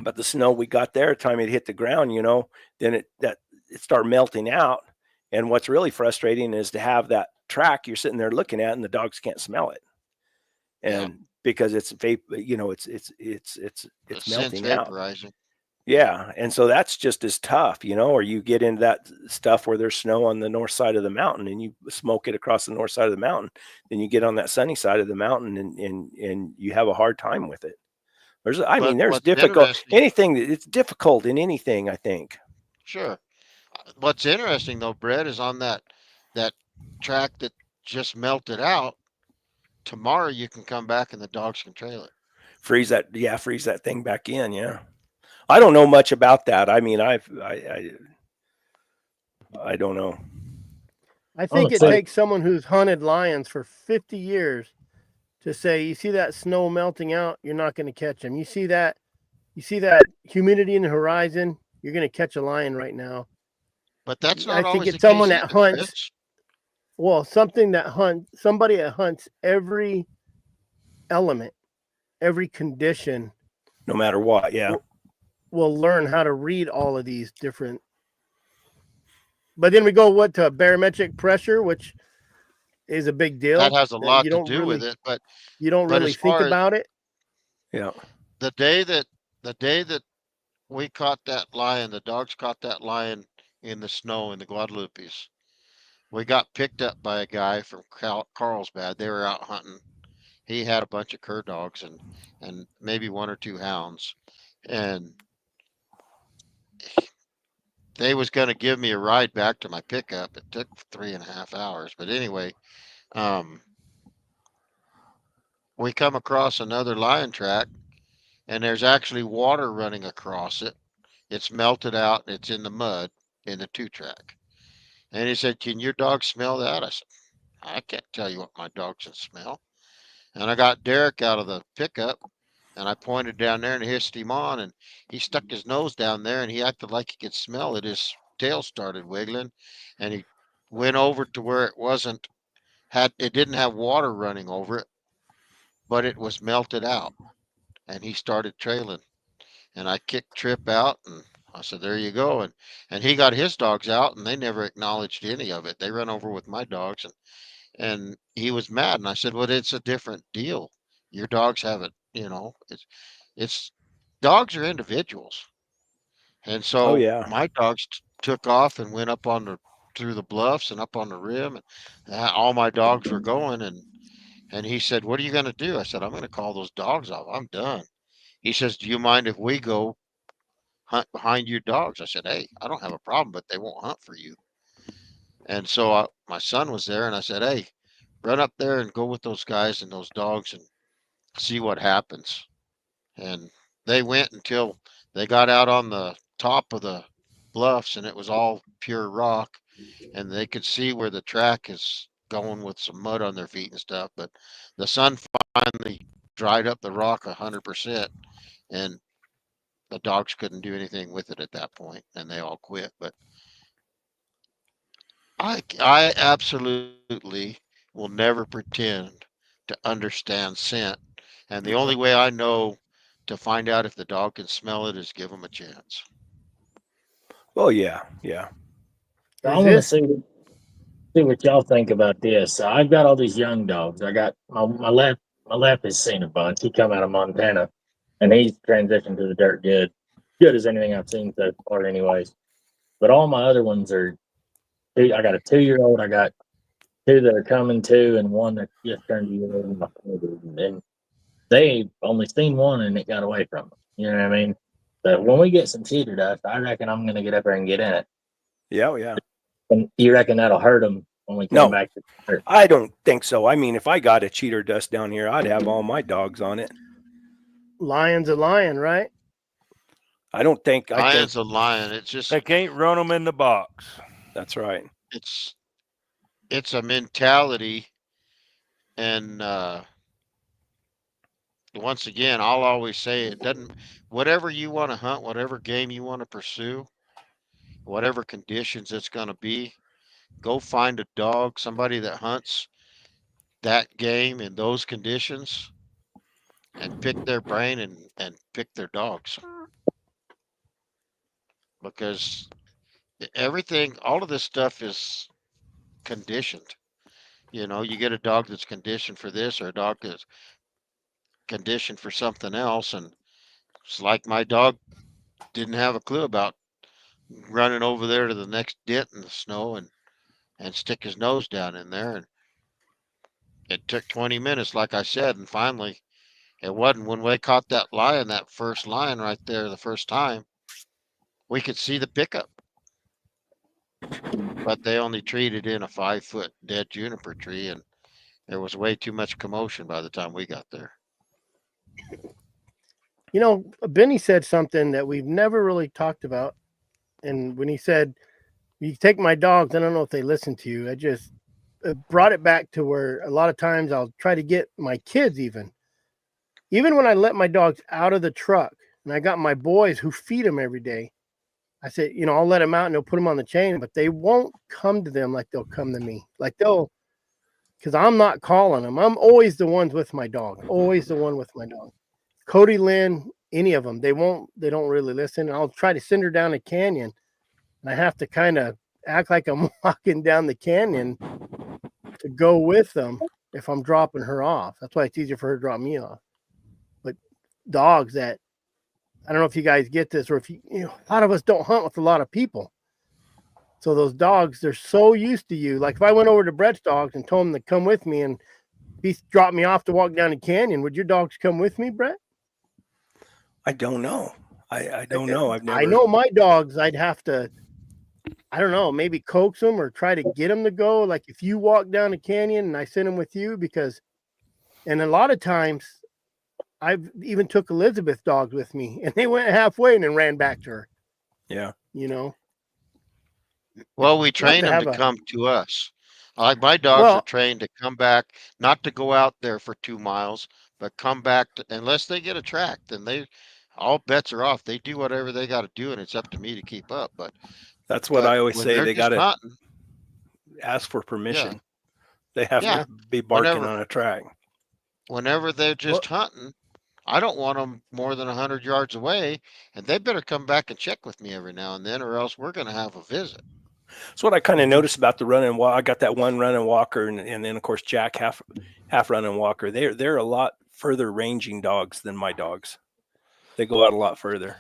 But the snow we got there, time it hit the ground, then it started melting out. And what's really frustrating is to have that track you're sitting there looking at, and the dogs can't smell it, and because it's it's Scent's melting out. vaporizing. Yeah, and so that's just as tough, or you get into that stuff where there's snow on the north side of the mountain and you smoke it across the north side of the mountain. Then you get on that sunny side of the mountain and you have a hard time with it. There's What's difficult interesting, it's difficult in anything, I think. sure. What's interesting though, Brett, is on that track that just melted out. Tomorrow you can come back and the dogs can trail it. Freeze that thing back in. Yeah. I don't know much about that. I mean, I don't know. I think it say- takes someone who's hunted lions for 50 years to say, you see that snow melting out, you're not going to catch them. You see that humidity in the horizon, you're going to catch a lion right now. But that's I not think always it's the someone case that either, hunts. Rich. Well, somebody that hunts every element, every condition, No matter what. Yeah. will learn how to read all of these different. But then we go to barometric pressure, which is a big deal. That has a lot you to don't do really, with it. But you don't really as think far as about it. Yeah. the day that we caught that lion, the dogs caught that lion in the snow in the Guadalupes. We got picked up by a guy from Carlsbad. They were out hunting. He had a bunch of cur dogs and maybe one or two hounds, and they was going to give me a ride back to my pickup. It took 3.5 hours, but anyway, we come across another lion track, and there's actually water running across it. It's melted out and it's in the mud in the 2-track. And he said, "Can your dog smell that?" I said, "I can't tell you what my dog can smell." And I got Derek out of the pickup and I pointed down there and hissed him on, and he stuck his nose down there and he acted like he could smell it. His tail started wiggling, and he went over to where it didn't have water running over it, but it was melted out, and he started trailing. And I kicked Trip out, and I said, "There you go." And he got his dogs out, and they never acknowledged any of it. They ran over with my dogs, and he was mad. And I said, "Well, it's a different deal. Your dogs have it. It's dogs are individuals." And Oh so yeah. my dogs took off and went up through the bluffs and up on the rim, and all my dogs were going. And he said, "What are you going to do?" I said, "I'm going to call those dogs off. I'm done." He says, "Do you mind if we go hunt behind your dogs?" I said, "Hey, I don't have a problem, but they won't hunt for you." And so my son was there, and I said, "Hey, run up there and go with those guys and those dogs and see what happens." And they went until they got out on the top of the bluffs, and it was all pure rock, and they could see where the track is going with some mud on their feet and stuff. But the sun finally dried up the rock 100%, and the dogs couldn't do anything with it at that point, and they all quit. But I absolutely will never pretend to understand scent, and the only way I know to find out if the dog can smell it is give them a chance. Well, yeah. Yeah. I Is want to this see what y'all think about this. I've got all these young dogs. I got my left has seen a bunch. He come out of Montana, and he's transitioned to the dirt good as anything I've seen so far, anyways. But all my other ones are. I got a 2-year-old. I got 2 that are coming to, and one that just turned a year old. And they only seen one, and it got away from them. You know what I mean? But when we get some cheater dust, I reckon I'm gonna get up there and get in it. Yeah. Yeah. And you reckon that'll hurt them when we come No, back to dirt? I don't think so. I mean, if I got a cheater dust down here, I'd have all my dogs on it. lion's a lion, right? I don't think. I think Lion's a lion. It's just They can't run them in the box. that's right. it's a mentality, and once again, I'll always say it doesn't, whatever you want to hunt, whatever game you want to pursue, whatever conditions it's going to be, go find a dog, somebody that hunts that game in those conditions, and pick their brain and pick their dogs. Because everything, all of this stuff is conditioned. You know, you get a dog that's conditioned for this or a dog that's conditioned for something else. And it's like my dog didn't have a clue about running over there to the next dent in the snow and stick his nose down in there. And it took 20 minutes, like I said. And finally, it wasn't when we caught that lion, that first lion right there the first time, we could see the pickup. But they only treated in a 5-foot dead juniper tree, and there was way too much commotion by the time we got there. You know, Benny said something that we've never really talked about. And when he said, you take my dogs, I don't know if they listen to you. I just brought it back to where a lot of times I'll try to get my kids even when I let my dogs out of the truck and I got my boys who feed them every day. I said, you know, I'll let them out and they'll put them on the chain, but they won't come to them like they'll come to me. Like because I'm not calling them. I'm always the ones with my dog, always the one with my dog. Cody, Lynn, any of them, they don't really listen. And I'll try to send her down a canyon. And I have to kind of act like I'm walking down the canyon to go with them if I'm dropping her off. That's why it's easier for her to drop me off. But dogs that, I don't know if you guys get this, or if you know, a lot of us don't hunt with a lot of people. So those dogs, they're so used to you. Like if I went over to Brett's dogs and told him to come with me and he dropped me off to walk down a canyon, would your dogs come with me, Brett? I don't know. I don't know. I've never. I know my dogs, I'd have to, I don't know, maybe coax them or try to get them to go. Like if you walk down a canyon and I send them with you, and a lot of times I've even took Elizabeth dogs with me and they went halfway and then ran back to her. Yeah. You know? Well, we train them to come to us. Like my dogs are trained to come back, not to go out there for 2 miles, but come back unless they get a track, then all bets are off. They do whatever they got to do, and it's up to me to keep up. But that's what I always say. They got to ask for permission. Yeah. They have to be barking on a track. Whenever they're just hunting, I don't want them more than 100 yards away, and they better come back and check with me every now and then, or else we're going to have a visit. That's what I kind of noticed about the run and walk. I got that one run and walker, and then of course Jack half run and walker. They're a lot further ranging dogs than my dogs. They go out a lot further.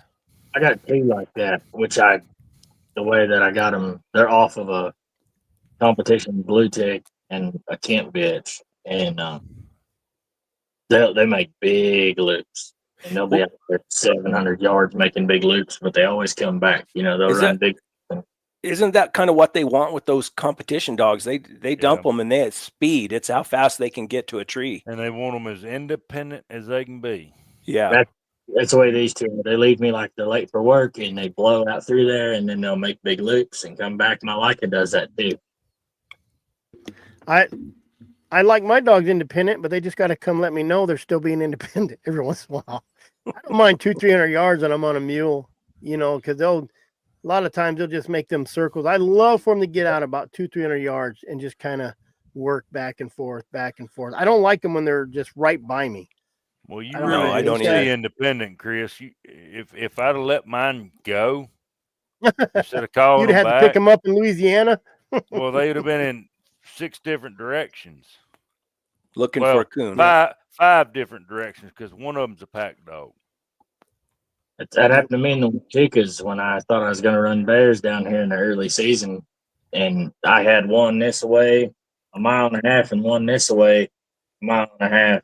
I got 2 like that, the way that I got them, they're off of a competition blue tick and a Kent bitch, and they make big loops, and they'll be out there 700 yards making big loops, but they always come back. You know, they'll run big. Isn't that kind of what they want with those competition dogs? They dump them and they at speed. It's how fast they can get to a tree, and they want them as independent as they can be. Yeah, that's the way these two are. They leave me like they're late for work, and they blow out through there, and then they'll make big loops and come back. My Leica does that too. I like my dogs independent, but they just got to come let me know they're still being independent every once in a while. I don't mind 200-300 yards and I'm on a mule, you know, because a lot of times they'll just make them circles. I love for them to get out about 200-300 yards and just kind of work back and forth. I don't like them when they're just right by me. Well, you I don't see independent, Chris. If I'd have let mine go instead of calling you'd have back, to pick them up in Louisiana. Well, they would have been in 6 different directions looking for a coon. Five different directions because one of them's a pack dog. That happened to me in the Chicas when I thought I was going to run bears down here in the early season, and I had one this way, 1.5 miles, and one this way, 1.5 miles.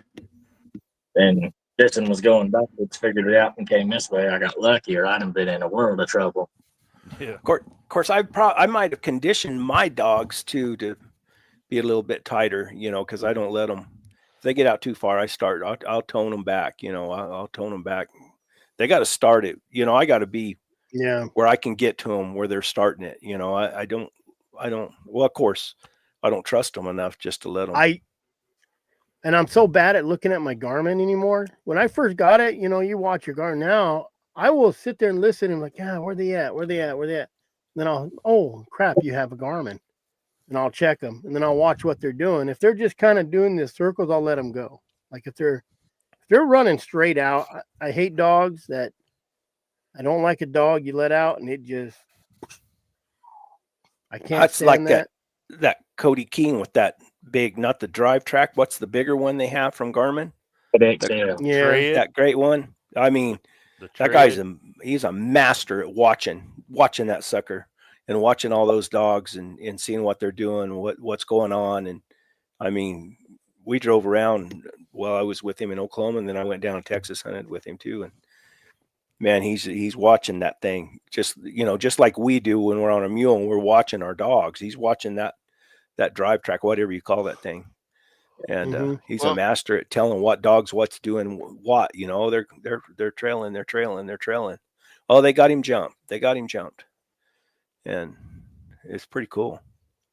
And this one was going backwards, figured it out, and came this way. I got lucky, or I'd have been in a world of trouble. Yeah. Of course, I might have conditioned my dogs to be a little bit tighter, you know, because I don't let them. If they get out too far, I'll tone them back. You know, I'll tone them back. They got to start it. You know, I got to be where I can get to them where they're starting it. You know, I don't. Well, of course, I don't trust them enough just to let them. And I'm so bad at looking at my Garmin anymore. When I first got it, you know, you watch your Garmin now, I will sit there and listen and like, yeah, where they at? Where they at? Where they at? And then oh crap, you have a Garmin. And I'll check them. And then I'll watch what they're doing. If they're just kind of doing the circles, I'll let them go. Like if they're running straight out, I hate dogs that I don't like a dog you let out and it just, I can't That's stand like that. that Cody King with that big, not the drive track. What's the bigger one they have from Garmin? XL. Yeah. Tread, That great one. I mean, the that tread. guy's he's a master at watching that sucker and watching all those dogs and seeing what they're doing, what's going on. And I mean, we drove around while I was with him in Oklahoma, and then I went down to Texas, hunted with him too. And man, he's watching that thing just, you know, just like we do when we're on a mule and we're watching our dogs. He's watching that drive track, whatever you call that thing. And he's a Well- master at telling what dogs what's doing what. You know, they're trailing. Oh, they got him jumped, and it's pretty cool.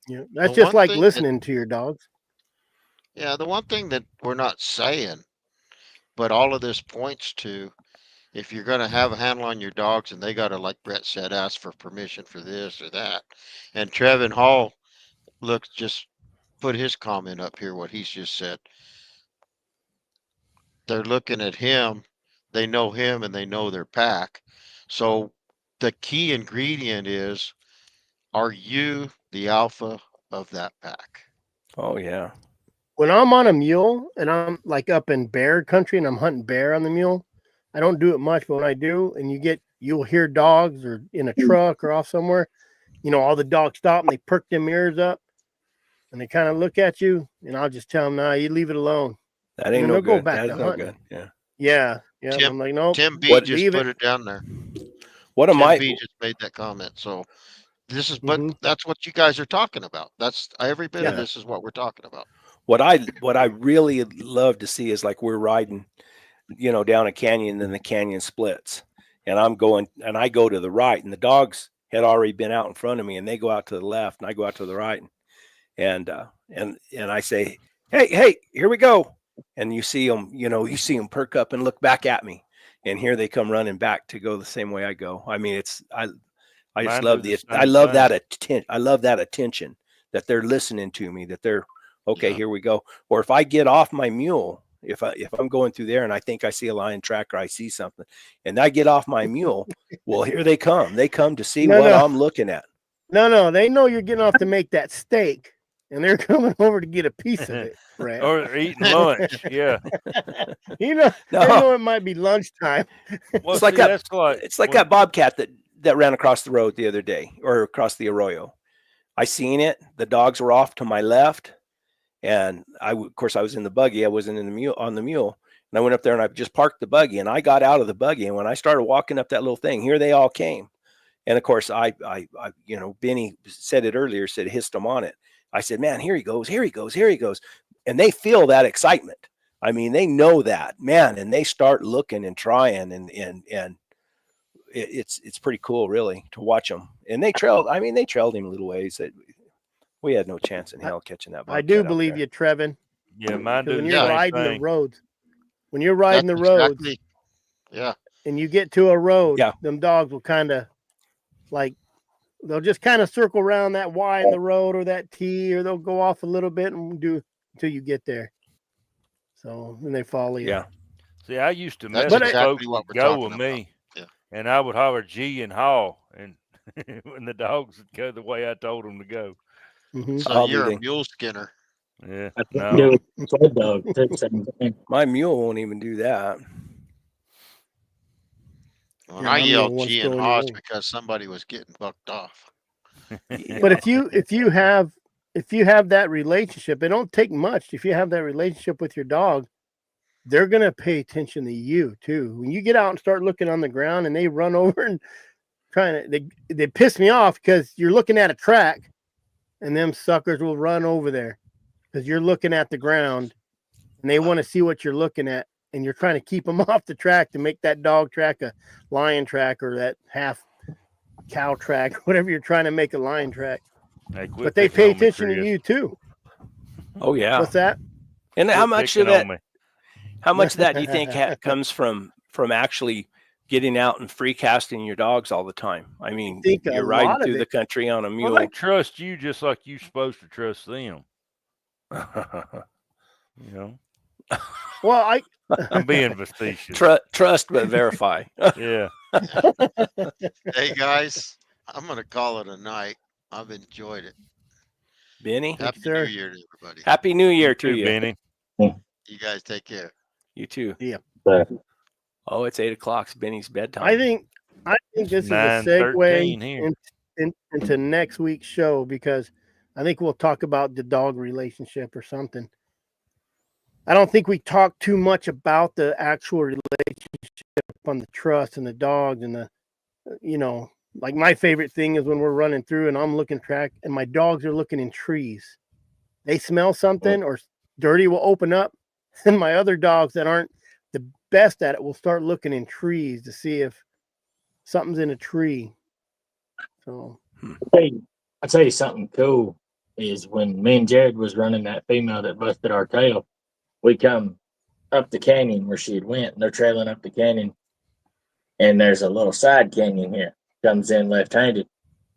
Yeah. That's The just one like thing listening to your dogs. Yeah, the one thing that we're not saying, but all of this points to, if you're going to have a handle on your dogs and they got to, like Brett said, ask for permission for this or that. And Trevin Hall just put his comment up here, what he's just said. They're looking at him, they know him and they know their pack. So the key ingredient is, are you the alpha of that pack? Oh yeah. When I'm on a mule and I'm like up in bear country and I'm hunting bear on the mule, I don't do it much, but when I do, and you'll hear dogs or in a truck or off somewhere, you know, all the dogs stop and they perk them ears up and they kind of look at you, and I'll just tell them, nah, you leave it alone. That And ain't then no they'll go good. back That's to no hunting. good. Yeah. Yeah. Yeah. Tim- I'm like, nope. Tim B What- just leave put it. it down there. What am Tim I? B just made that comment. So this is, but Mhm. that's what you guys are talking about. That's every bit of Yeah. this is what we're talking about. What I really love to see is like we're riding, you know, down a canyon and the canyon splits, and I go to the right, and the dogs had already been out in front of me, and they go out to the left, and I go out to the right, and I say, hey, here we go, and you see them perk up and look back at me, and here they come running back to go the same way I go. I mean, I just Mine love do the I same love thing. I love that attention, that they're listening to me, that they're okay, Yeah. here we go. Or if I get off my mule, if I'm going through there and I think I see a lion track or I see something and I get off my mule, well, here they come. They come to see what I'm looking at. No, they know you're getting off to make that steak, and they're coming over to get a piece of it, Brett. Or eating lunch. Yeah. You know, No. they know it might be lunchtime. Well, It's like see, that- that's like It's like when- that bobcat that ran across the road the other day, or across the arroyo. I seen it. The dogs were off to my left, and of course I was in the buggy. I wasn't on the mule, and I went up there and I just parked the buggy, and I got out of the buggy, and when I started walking up that little thing, here they all came. And of course I you know, Benny said it earlier, said hissed them on it. I said, man, here he goes, and they feel that excitement. I mean, they know that, man, and they start looking and trying, and it's pretty cool, really, to watch them. And they trailed him a little ways. That we had no chance in hell catching that bobcat. I do out believe there. you, Trevin. yeah, mine Because do when the you're same riding thing. the roads, when you're riding That's the roads exactly- yeah. and you get to a road, Yeah. them dogs will kind of like, they'll just kind of circle around that Y in the road or that T, or they'll go off a little bit and do until you get there. So then they follow you. Yeah. See, I used to That's mess with exactly folks what that we're go talking with about. me, Yeah. and I would holler G and haw, and when the dogs would go the way I told them to go. Mhm. So Probably you're a they- mule skinner. Yeah, I think no, it was sled dog. Did the same thing. My mule won't even do that. When Yeah, I my mule yelled wants G to go and on your Haws road. because somebody was getting bucked off. But if you have that relationship, it don't take much. If you have that relationship with your dog, they're gonna pay attention to you too. When you get out and start looking on the ground and they run over and they piss me off because you're looking at a track and them suckers will run over there because you're looking at the ground and they want to see what you're looking at, and you're trying to keep them off the track to make that dog track a lion track or that half cow track, whatever you're trying to make a lion track. Hey, quit But they picking pay on me, attention to Chris. you too. Oh yeah. What's that? And how Quit much of picking that? on me. How much of that do you think comes from actually getting out and free casting your dogs all the time? I mean, think a you're riding lot of through it- the country on a mule. Well, they trust you just like you're supposed to trust them. You know, Well, I'm being facetious. Trust but verify. Yeah. Hey guys, I'm gonna call it a night. I've enjoyed it. Benny, Thank Happy you, sir. New Year to everybody. Happy New Year to too, you. Benny. You guys take care. You too. But Oh, it's 8 o'clock. It's Benny's bedtime. I think this is a 9:13 segue here. into next week's show, because I think we'll talk about the dog relationship or something. I don't think we talk too much about the actual relationship on the trust and the dogs and the, like my favorite thing is when we're running through and I'm looking track and my dogs are looking in trees. They smell something or dirty will open up, and my other dogs that aren't the best at it will start looking in trees to see if something's in a tree. So I'll tell you something cool is when me and Jared was running that female that busted our tail, we come up the canyon where she had went, and they're trailing up the canyon, and there's a little side canyon here, comes in left-handed,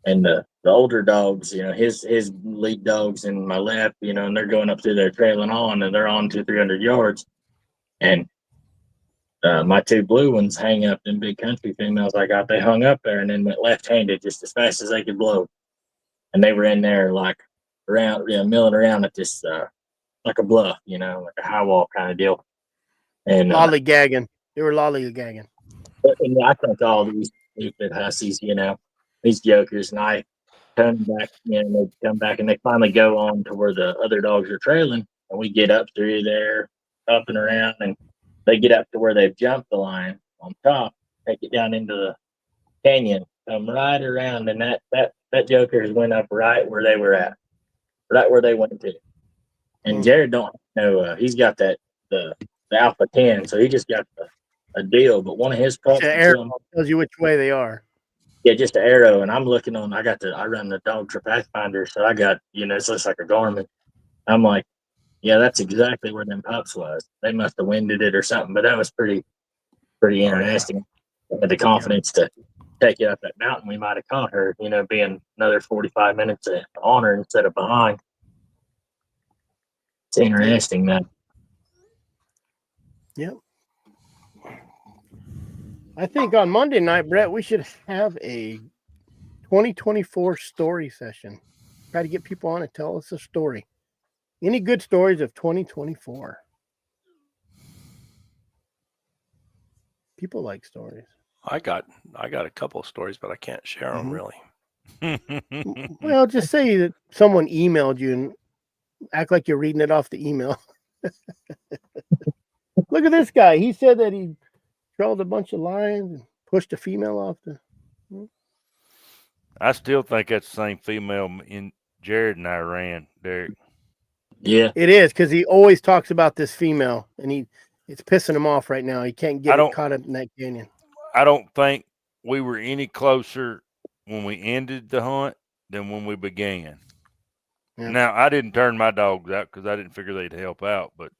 and the older dogs, his lead dogs in my left, and they're going up through there trailing on, and they're on 200-300 yards, and my two blue ones hang up in big country females I got. They hung up there and then went left-handed just as fast as they could blow, and they were in there like around, milling around at this like a bluff, like a high wall kind of deal. And lollygagging. They were lollygagging. and I think all these stupid hussies, these jokers, and I come back, they come back and they finally go on to where the other dogs are trailing, and we get up through there, up and around, and they get up to where they've jumped the line on top, take it down into the canyon, come right around, and that joker has went up right where they were at, right where they went to. And Jared don't know, he's got the Alpha 10, so he just got a deal, but one of his pups The arrow tells you which way they are. Yeah, just an arrow, and I'm looking on. I run the dog trip pathfinder, so I got it looks like a Garmin. I'm like, yeah, that's exactly where them pups was. They must have winded it or something, but that was pretty interesting. I had the confidence to take it up that mountain. We might have caught her, being another 45 minutes on her instead of behind. It's interesting that. Yep. I think on Monday night, Brett, we should have a 2024 story session. Try to get people on to tell us a story. Any good stories of 2024? People like stories. I got a couple of stories, but I can't share them really. Well, just say that someone emailed you and act like you're reading it off the email. Look at this guy. He said that he trailed a bunch of lions and pushed a female off the. I still think that's the same female in Jared and I ran, Derek. Yeah, it is, because he always talks about this female, and it's pissing him off right now. He can't get it caught up in that canyon. I don't think we were any closer when we ended the hunt than when we began. Yeah. Now, I didn't turn my dogs out because I didn't figure they'd help out, but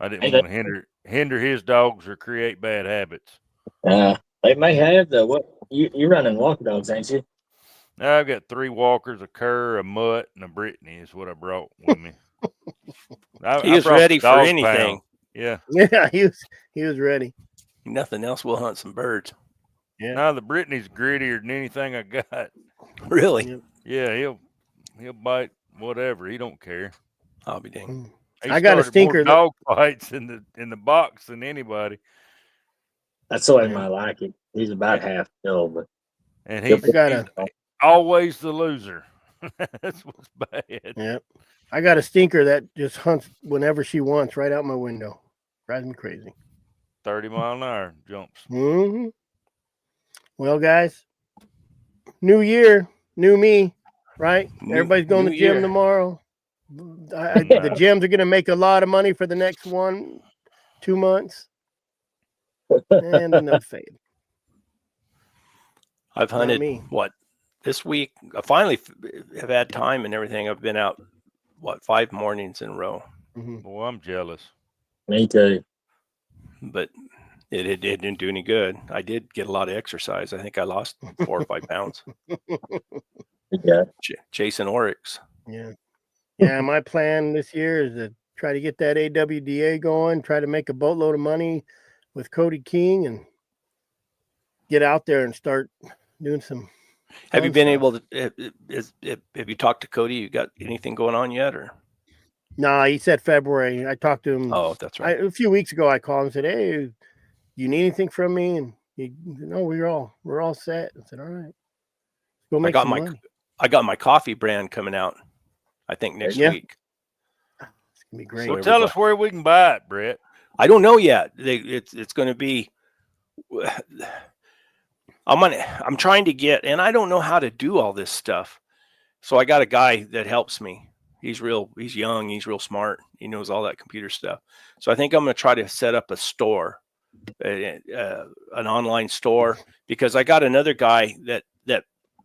I didn't want to hinder his dogs or create bad habits. They may have you're running walker dogs, ain't you? I've got 3 walkers, a cur, a mutt, and a Brittany is what I brought with me. He was ready for anything. Pound. Yeah. Yeah, he was ready. Nothing else will hunt some birds. Yeah. No, the Brittany's grittier than anything I got. Really? Yeah, he'll bite whatever. He don't care. I'll be dang. I got a stinker. Dog fights in the box than anybody. That's the way I like it. He's about half killed, but and he's always the loser. That's what's bad. Yep. I got a stinker that just hunts whenever she wants, right out my window. Drives me crazy. 30-mile-an-hour jumps. Mm-hmm. Well, guys, new year, new me, right? Everybody's going to the gym tomorrow. The gyms are going to make a lot of money for the next 1-2 months. And they'll fade. I've hunted this week. I finally have had time and everything. I've been out what, 5 mornings in a row. Mhm. Boy, I'm jealous. Me too. But it didn't do any good. I did get a lot of exercise. I think I lost 4 or 5 pounds Yeah. chasing oryx. Yeah. Yeah. My plan this year is to try to get that AWDA going, try to make a boatload of money with Cody King and get out there and start doing some. Have you fun been stuff. able to, have you talked to Cody? You got anything going on yet, or? No, he said February. I talked to him Oh, that's right. a few weeks ago. I called him and said, "Hey, you need anything from me?" And he said, "No, we're all set." I said, "All right, go make some money." I got my coffee brand coming out, I think next Yeah. week. It's gonna be great. So tell us where we can buy it, Brett. I don't know yet. It's going to be. I'm trying to get, and I don't know how to do all this stuff. So I got a guy that helps me. He's young, he's real smart. He knows all that computer stuff. So I think I'm going to try to set up a store, an online store, because I got another guy that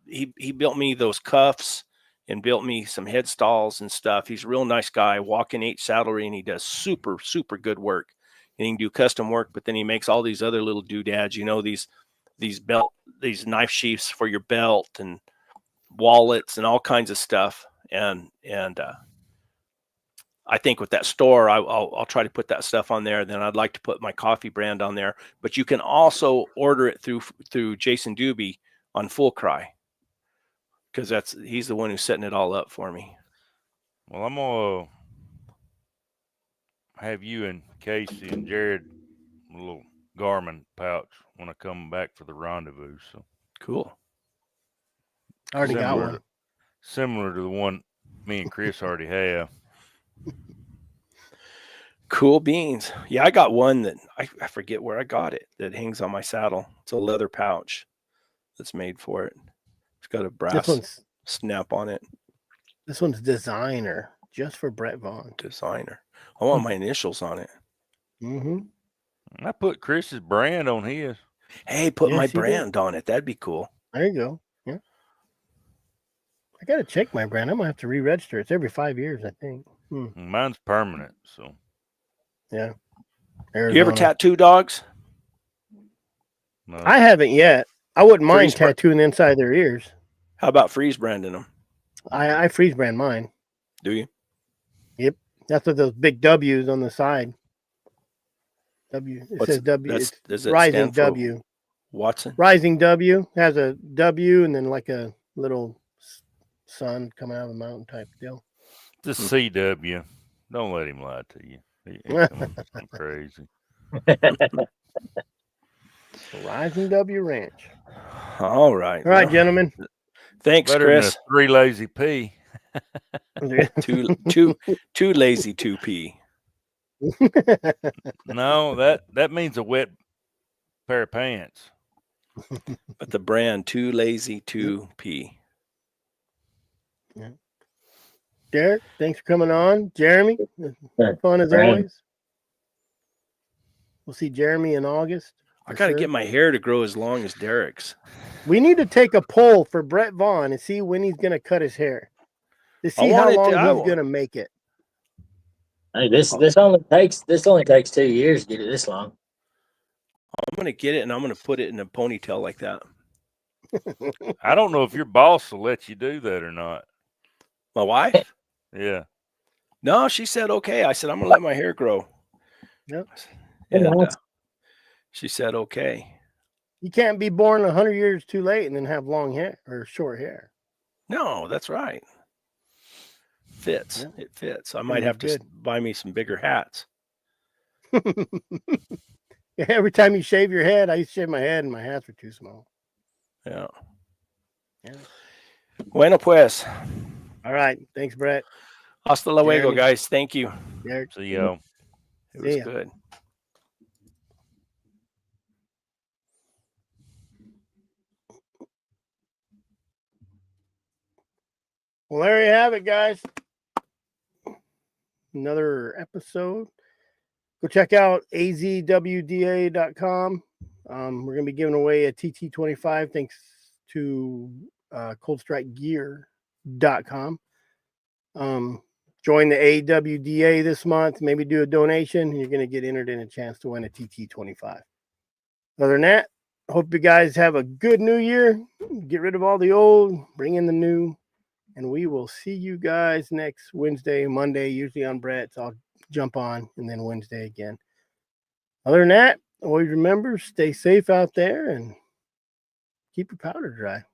he built me those cuffs and built me some head stalls and stuff. He's a real nice guy, walking 8 saddlery, and he does super, super good work. And he can do custom work, but then he makes all these other little doodads, these knife sheaths for your belt and wallets and all kinds of stuff. And I think with that store, I'll try to put that stuff on there. Then I'd like to put my coffee brand on there, but you can also order it through Jason Doobie on Full Cry, because he's the one who's setting it all up for me. Well, I'm gonna have you and Casey and Jared a little Garmin pouch when I come back for the rendezvous. So cool. I already got one. Similar to the one me and Chris already have. Cool beans. Yeah, I got one that I forget where I got it, that hangs on my saddle. It's a leather pouch that's made for it. It's got a brass snap on it. This one's designer, just for Brett Vaughn. Designer. I want my initials on it. Mm-hmm. I put Chris's brand on his. Hey, put my brand on it. That'd be cool. There you go. Yeah. I got to check my brand. I'm going to have to re-register. It's every 5 years, I think. Mine's permanent, so. Yeah. You ever tattoo dogs? No. I haven't yet. I wouldn't mind tattooing the inside of their ears. How about freeze branding them? I freeze brand mine. Do you? Yep. That's what those big W's on the side. W. It says W. It's Rising W. Watson? Rising W has a W and then like a little sun coming out of the mountain type deal. The CW. Don't let him lie to you. I'm crazy. Rising W Ranch. All right. All right, gentlemen. Thanks, Better Chris. than a 3 lazy P. Two lazy 2P. No, that means a wet pair of pants. But the brand 2 lazy 2P. Yeah. Derek, thanks for coming on. Jeremy, fun as always. We'll see Jeremy in August. I got to get my hair to grow as long as Derek's. We need to take a poll for Brett Vaughn and see when he's going to cut his hair. To see how long he's going to make it. Hey, this only takes 2 years to get it this long. I'm going to get it and I'm going to put it in a ponytail like that. I don't know if your boss will let you do that or not. My wife? Yeah. No, she said okay. I said I'm going to let my hair grow. Yep. And she said okay. You can't be born 100 years too late and then have long hair or short hair. No, that's right. Fits. Yeah. It fits. I might have to buy me some bigger hats. Every time you shave your head, I used to shave my head and my hats were too small. Yeah. Bueno pues. All right. Thanks, Brett. Hasta luego, guys. Thank you. See you. It was good. Well, there you have it, guys. Another episode. Go check out azwda.com. We're going to be giving away a TT25 thanks to coldstrikegear.com. join the AWDA this month, maybe do a donation, and you're going to get entered in a chance to win a TT25. Other than that, hope you guys have a good new year. Get rid of all the old, bring in the new, and we will see you guys next Wednesday, Monday, usually on Brett's. I'll jump on, and then Wednesday again. Other than that, always remember, stay safe out there and keep your powder dry.